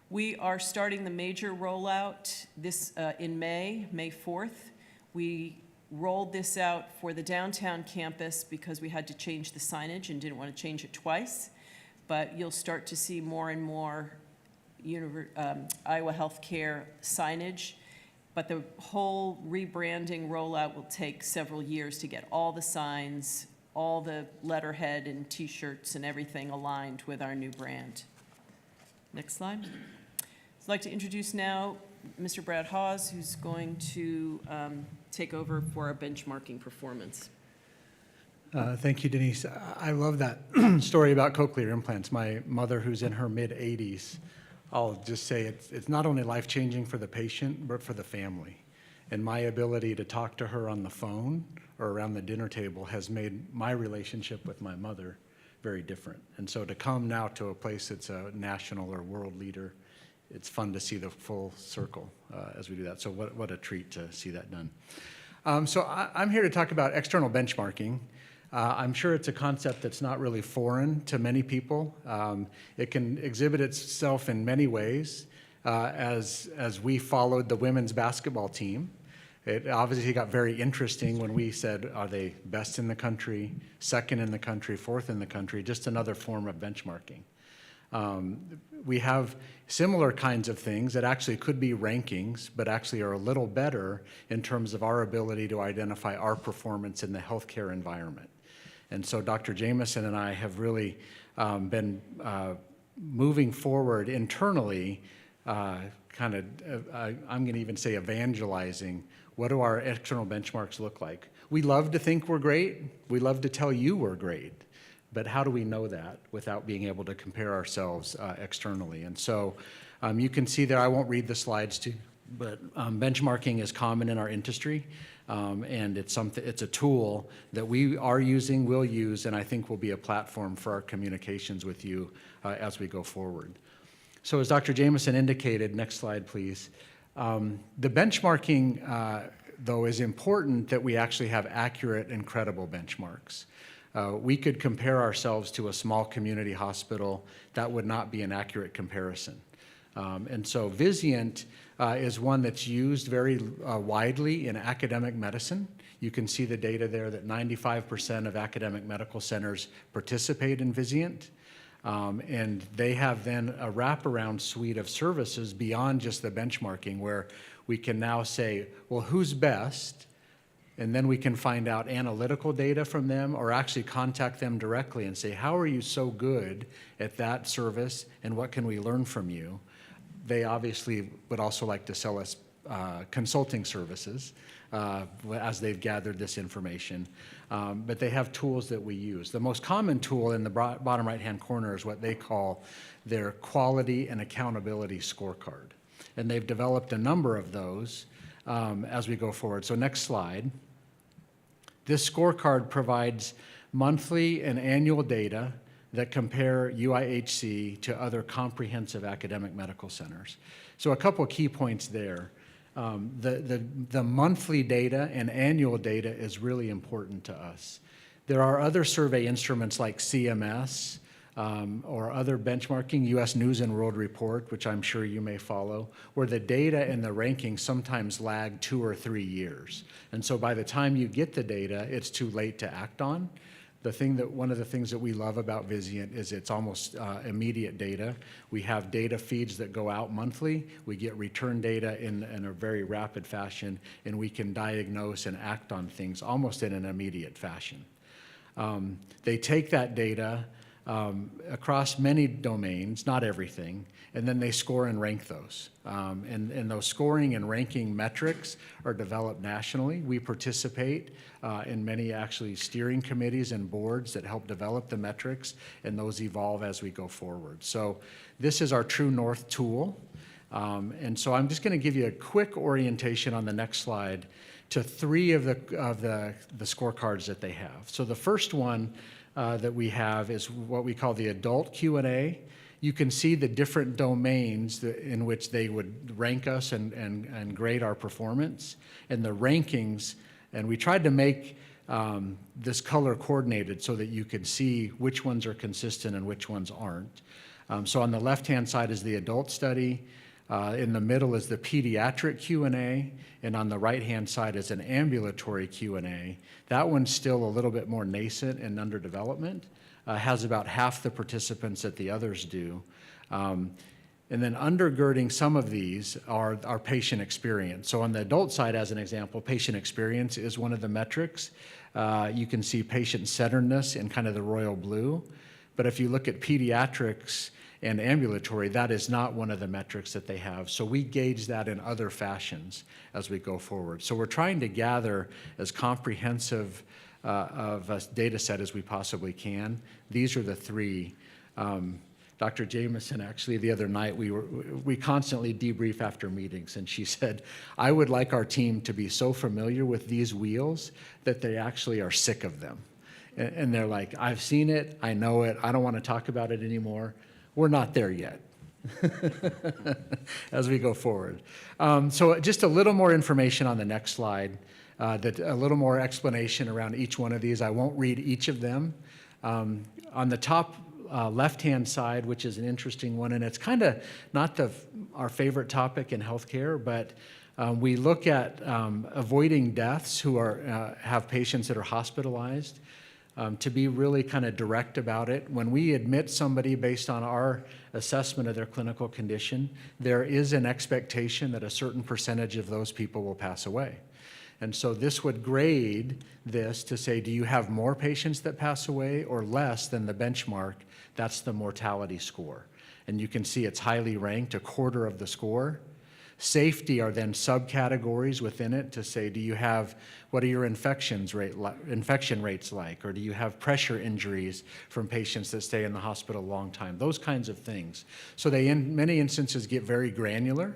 We are starting the major rollout this in May 4th. We rolled this out for the downtown campus because we had to change the signage and didn't want to change it twice. But you'll start to see more and more Iowa Healthcare signage. But the whole rebranding rollout will take several years to get all the signs, all the letterhead and T-shirts and everything aligned with our new brand. Next slide. I'd like to introduce now Mr. Brad Hawes, who's going to take over for our benchmarking performance. Thank you, Denise. I love that story about cochlear implants. My mother, who's in her mid-80s, I'll just say it's not only life-changing for the patient, but for the family. And my ability to talk to her on the phone or around the dinner table has made my relationship with my mother very different. And so to come now to a place that's a national or world leader, it's fun to see the full circle as we do that. So what a treat to see that done. So I'm here to talk about external benchmarking. I'm sure it's a concept that's not really foreign to many people. It can exhibit itself in many ways. As we followed the women's basketball team, it obviously got very interesting when we said, are they best in the country, second in the country, fourth in the country, just another form of benchmarking. We have similar kinds of things that actually could be rankings, but actually are a little better in terms of our ability to identify our performance in the healthcare environment. And so Dr. Jamieson and I have really been moving forward internally, I'm going to even say evangelizing, what do our external benchmarks look like? We love to think we're great. We love to tell you we're great. But how do we know that without being able to compare ourselves externally? And so you can see there, I won't read the slides to you, but benchmarking is common in our industry. And it's a tool that we are using, will use, and I think will be a platform for our communications with you as we go forward. So as Dr. Jamieson indicated, next slide, please. The benchmarking, though, is important that we actually have accurate and credible benchmarks. We could compare ourselves to a small community hospital. That would not be an accurate comparison. And so Vizient is one that's used very widely in academic medicine. You can see the data there that 95% of academic medical centers participate in Vizient. And they have then a wraparound suite of services beyond just the benchmarking, where we can now say, well, who's best? And then we can find out analytical data from them or actually contact them directly and say, how are you so good at that service and what can we learn from you? They obviously would also like to sell us consulting services as they've gathered this information. But they have tools that we use. The most common tool in the bottom right-hand corner is what they call their quality and accountability scorecard. And they've developed a number of those as we go forward. So next slide. This scorecard provides monthly and annual data that compare UIHC to other comprehensive academic medical centers. So a couple key points there. The monthly data and annual data is really important to us. There are other survey instruments like CMS or other benchmarking, US News and World Report, which I'm sure you may follow, where the data and the rankings sometimes lag 2 or 3 years. And so by the time you get the data, it's too late to act on. One of the things that we love about Vizient is it's almost immediate data. We have data feeds that go out monthly. We get return data in a very rapid fashion, and we can diagnose and act on things almost in an immediate fashion. They take that data across many domains, not everything, and then they score and rank those. And those scoring and ranking metrics are developed nationally. We participate in many actually steering committees and boards that help develop the metrics, and those evolve as we go forward. So this is our True North tool. And so I'm just going to give you a quick orientation on the next slide to 3 of the scorecards that they have. So the first one that we have is what we call the adult Q&A. You can see the different domains in which they would rank us and grade our performance and the rankings. And we tried to make this color coordinated so that you could see which ones are consistent and which ones aren't. So on the left-hand side is the adult study. In the middle is the pediatric Q&A, and on the right-hand side is an ambulatory Q&A. That one's still a little bit more nascent and under development, has about half the participants that the others do. And then undergirding some of these are our patient experience. So on the adult side, as an example, patient experience is one of the metrics. You can see patient centeredness in kind of the royal blue. But if you look at pediatrics and ambulatory, that is not one of the metrics that they have. So we gauge that in other fashions as we go forward. So we're trying to gather as comprehensive of a data set as we possibly can. These are the 3. Dr. Jameson, actually, the other night, we constantly debrief after meetings, and she said, I would like our team to be so familiar with these wheels that they actually are sick of them. And they're like, I've seen it, I know it, I don't want to talk about it anymore. We're not there yet as we go forward. So just a little more information on the next slide, a little more explanation around each one of these. I won't read each of them. On the top left-hand side, which is an interesting one, and it's kind of not our favorite topic in healthcare, but we look at avoiding deaths who have patients that are hospitalized. To be really kind of direct about it. When we admit somebody based on our assessment of their clinical condition, there is an expectation that a certain percentage of those people will pass away. And so this would grade this to say, do you have more patients that pass away or less than the benchmark? That's the mortality score. And you can see it's highly ranked, a quarter of the score. Safety are then subcategories within it to say, what are your infection rates like? Or do you have pressure injuries from patients that stay in the hospital a long time? Those kinds of things. So they, in many instances, get very granular,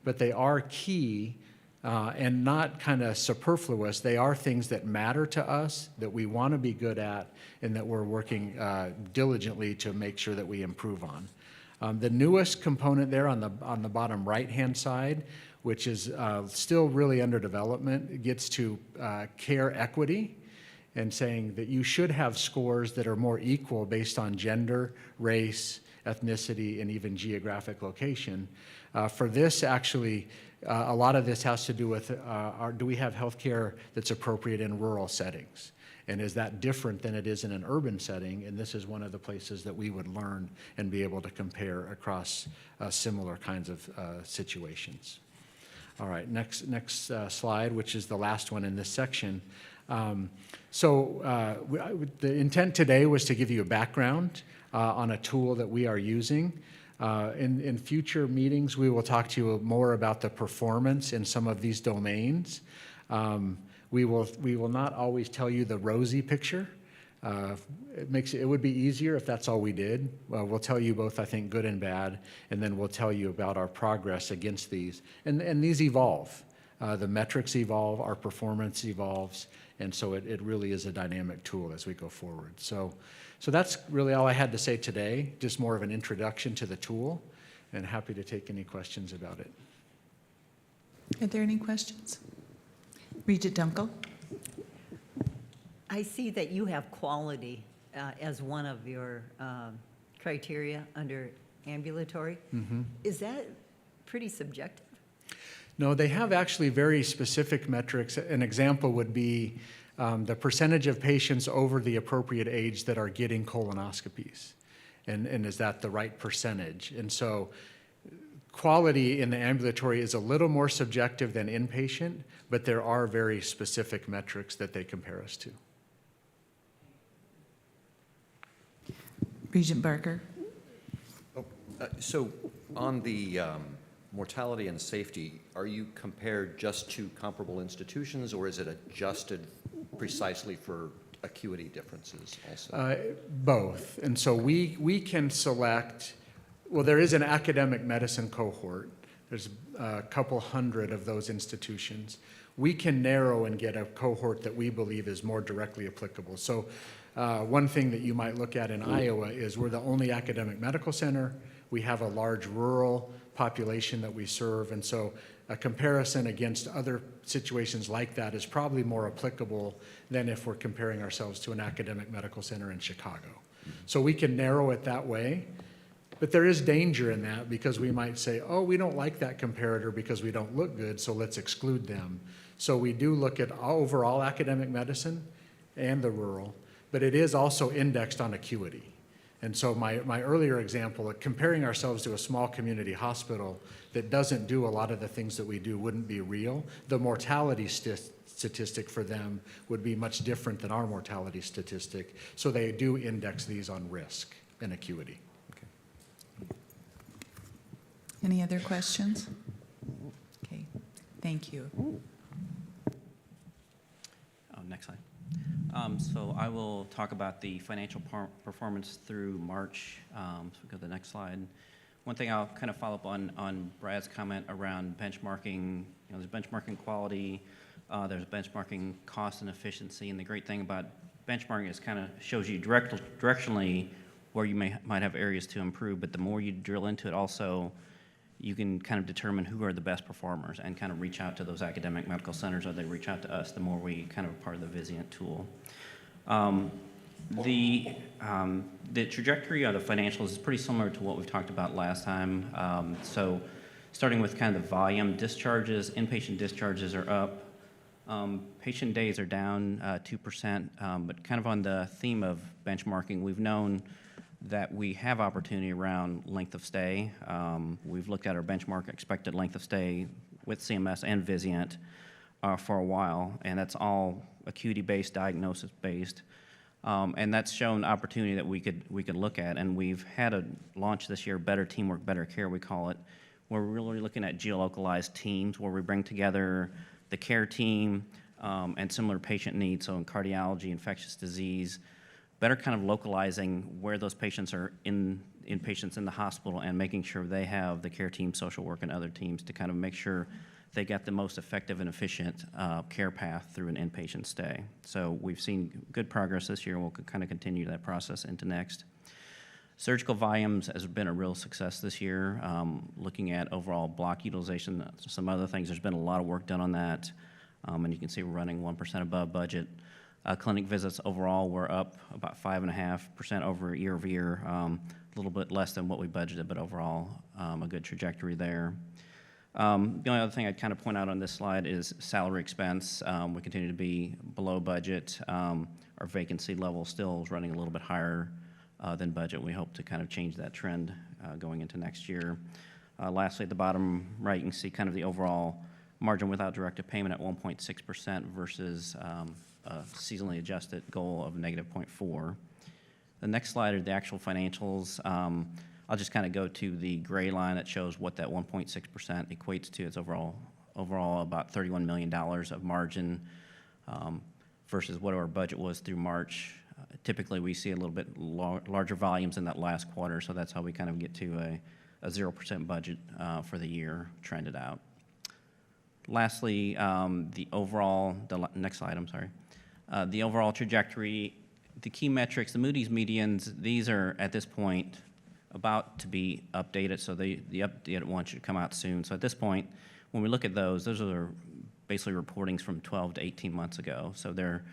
but they are key and not kind of superfluous. They are things that matter to us, that we want to be good at, and that we're working diligently to make sure that we improve on. The newest component there on the bottom right-hand side, which is still really under development, gets to care equity and saying that you should have scores that are more equal based on gender, race, ethnicity, and even geographic location. For this, actually, a lot of this has to do with do we have healthcare that's appropriate in rural settings? And is that different than it is in an urban setting? And this is one of the places that we would learn and be able to compare across similar kinds of situations. All right, next slide, which is the last one in this section. The intent today was to give you a background on a tool that we are using. In future meetings, we will talk to you more about the performance in some of these domains. We will not always tell you the rosy picture. It would be easier if that's all we did. We'll tell you both, I think, good and bad, and then we'll tell you about our progress against these. And these evolve. The metrics evolve, our performance evolves, and so it really is a dynamic tool as we go forward. So that's really all I had to say today, just more of an introduction to the tool, and happy to take any questions about it. Are there any questions? Regent Dunkel? I see that you have quality as one of your criteria under ambulatory. Mm-hmm. Is that pretty subjective? No, they have actually very specific metrics. An example would be the percentage of patients over the appropriate age that are getting colonoscopies. And is that the right percentage? And so quality in the ambulatory is a little more subjective than inpatient, but there are very specific metrics that they compare us to. Regent Barker? So on the mortality and safety, are you compared just to comparable institutions, or is it adjusted precisely for acuity differences also? Both. And so we can select, well, there is an academic medicine cohort. There's a couple hundred of those institutions. We can narrow and get a cohort that we believe is more directly applicable. So one thing that you might look at in Iowa is we're the only academic medical center. We have a large rural population that we serve, and so a comparison against other situations like that is probably more applicable than if we're comparing ourselves to an academic medical center in Chicago. So we can narrow it that way, but there is danger in that because we might say, oh, we don't like that comparator because we don't look good, so let's exclude them. So we do look at overall academic medicine and the rural, but it is also indexed on acuity. And so my earlier example, comparing ourselves to a small community hospital that doesn't do a lot of the things that we do wouldn't be real. The mortality statistic for them would be much different than our mortality statistic. So they do index these on risk and acuity. Okay. Any other questions? Okay, thank you. Next slide. So I will talk about the financial performance through March. So we go to the next slide. One thing I'll kind of follow up on Brad's comment around benchmarking. There's benchmarking quality, there's benchmarking cost and efficiency, and the great thing about benchmarking is kind of shows you directionally where you might have areas to improve, but the more you drill into it also, you can kind of determine who are the best performers and kind of reach out to those academic medical centers, or they reach out to us, the more we kind of are part of the Vizient tool. The trajectory of the financials is pretty similar to what we've talked about last time. So starting with kind of the volume, discharges, inpatient discharges are up. Patient days are down 2%, but kind of on the theme of benchmarking, we've known that we have opportunity around length of stay. We've looked at our benchmark expected length of stay with CMS and Vizient for a while, and that's all acuity-based, diagnosis-based. And that's shown opportunity that we could look at, and we've had a launch this year, Better Teamwork, Better Care, we call it, where we're really looking at geolocalized teams where we bring together the care team and similar patient needs, so in cardiology, infectious disease, better kind of localizing where those patients are inpatients in the hospital and making sure they have the care team, social work, and other teams to kind of make sure they get the most effective and efficient care path through an inpatient stay. So we've seen good progress this year, and we'll kind of continue that process into next. Surgical volumes has been a real success this year. Looking at overall block utilization, some other things, there's been a lot of work done on that, and you can see we're running 1% above budget. Clinic visits overall were up about 5.5% over year-over-year, a little bit less than what we budgeted, but overall a good trajectory there. The only other thing I'd kind of point out on this slide is salary expense. We continue to be below budget. Our vacancy level still is running a little bit higher than budget. We hope to kind of change that trend going into next year. Lastly, at the bottom right, you can see kind of the overall margin without directive payment at 1.6% versus a seasonally adjusted goal of -0.4. The next slide are the actual financials. I'll just kind of go to the gray line that shows what that 1.6% equates to. It's overall about $31 million of margin versus what our budget was through March. Typically, we see a little bit larger volumes in that last quarter, so that's how we kind of get to a 0% budget for the year trended out. Lastly, next slide, I'm sorry. The overall trajectory, the key metrics, the Moody's medians, these are at this point about to be updated, so the updated one should come out soon. So at this point, when we look at those are basically reportings from 12 to 18 months ago. So they're,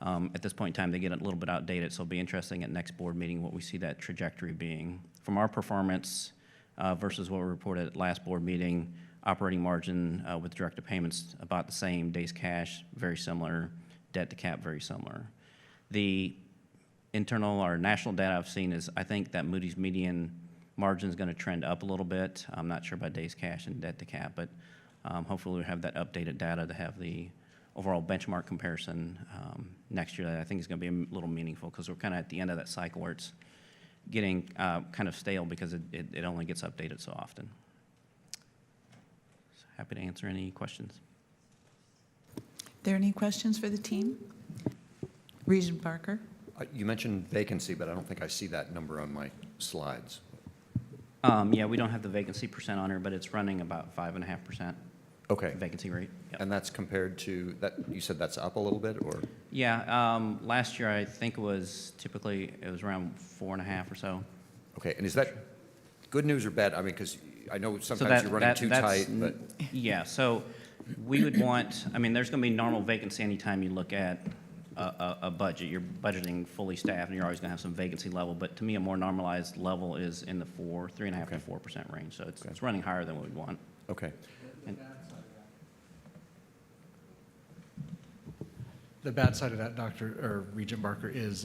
at this point in time, they get a little bit outdated, so it'll be interesting at next board meeting what we see that trajectory being. From our performance versus what we reported at last board meeting, operating margin with directed payments about the same, days cash very similar, debt to cap very similar. The internal or national data I've seen is I think that Moody's median margin is going to trend up a little bit. I'm not sure about days cash and debt to cap, but hopefully we'll have that updated data to have the overall benchmark comparison next year that I think is going to be a little meaningful because we're kind of at the end of that cycle where it's getting kind of stale because it only gets updated so often. So happy to answer any questions. There any questions for the team? Regent Barker? You mentioned vacancy, but I don't think I see that number on my slides. Yeah, we don't have the vacancy percent on here, but it's running about 5.5%. Okay. Vacancy rate. Yep. And that's compared to that, you said that's up a little bit, or? Yeah, last year I think it was around 4.5 or so. Okay, and is that good news or bad? I mean, because I know sometimes you're running too tight, but. Yeah, so we would want, I mean, there's going to be normal vacancy anytime you look at a budget. You're budgeting fully staffed, and you're always going to have some vacancy level. But to me, a more normalized level is in the 3.5 to 4% range. So it's running higher than what we'd want. Okay. And, The bad side of that, Regent Barker, is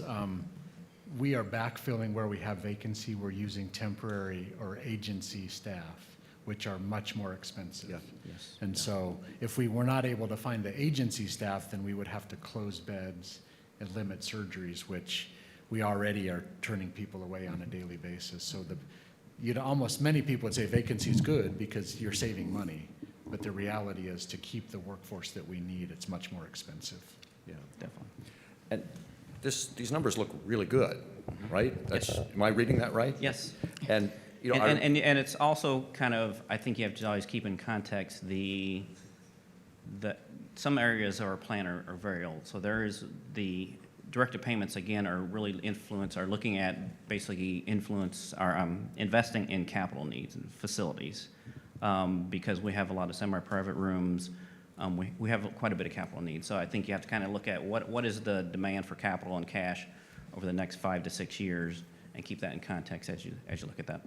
we are backfilling where we have vacancy. We're using temporary or agency staff, which are much more expensive. Yeah. Yes. And so if we were not able to find the agency staff, then we would have to close beds and limit surgeries, which we already are turning people away on a daily basis. So many people would say vacancy is good because you're saving money. But the reality is to keep the workforce that we need, it's much more expensive. Yeah, definitely. And these numbers look really good, right? Yes. Am I reading that right? yes. And, you know, And it's also kind of, I think you have to always keep in context some areas of our plan are very old. So there is the directed payments, again, are really looking at basically our investing in capital needs and facilities because we have a lot of semi-private rooms. We have quite a bit of capital needs. So I think you have to kind of look at what is the demand for capital and cash over the next 5 to 6 years and keep that in context as you look at that.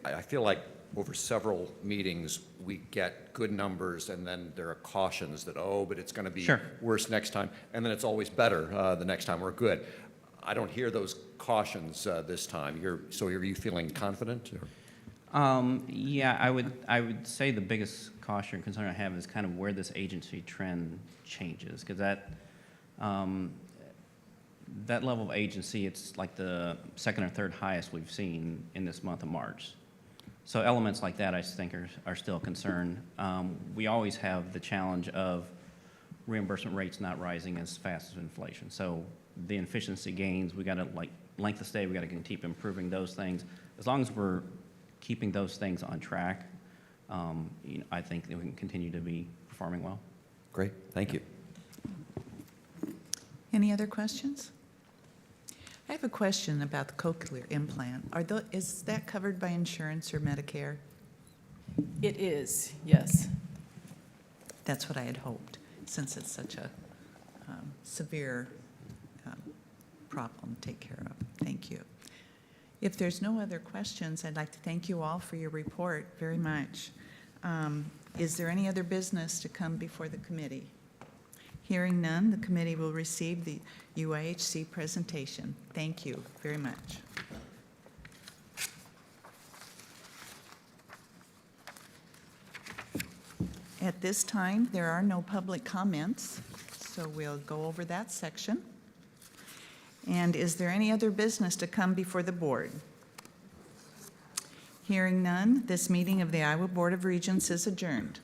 I feel like over several meetings, we get good numbers, and then there are cautions that, but it's going to be worse next time, and then it's always better the next time we're good. I don't hear those cautions this time. Are you feeling confident? Or? Yeah, I would say the biggest caution and concern I have is kind of where this agency trend changes, because that level of agency, it's like the second or third highest we've seen in this month of March. So elements like that I think are still a concern. We always have the challenge of reimbursement rates not rising as fast as inflation. So the efficiency gains, we got to length of stay, we got to keep improving those things. As long as we're keeping those things on track, I think that we can continue to be performing well. Great, thank you. Any other questions? I have a question about the cochlear implant. Is that covered by insurance or Medicare? It is, yes. That's what I had hoped, since it's such a severe problem to take care of. Thank you. If there's no other questions, I'd like to thank you all for your report very much. Is there any other business to come before the committee? Hearing none, the committee will receive the UIHC presentation. Thank you very much. At this time, there are no public comments, so we'll go over that section. And is there any other business to come before the board? Hearing none, this meeting of the Iowa Board of Regents is adjourned.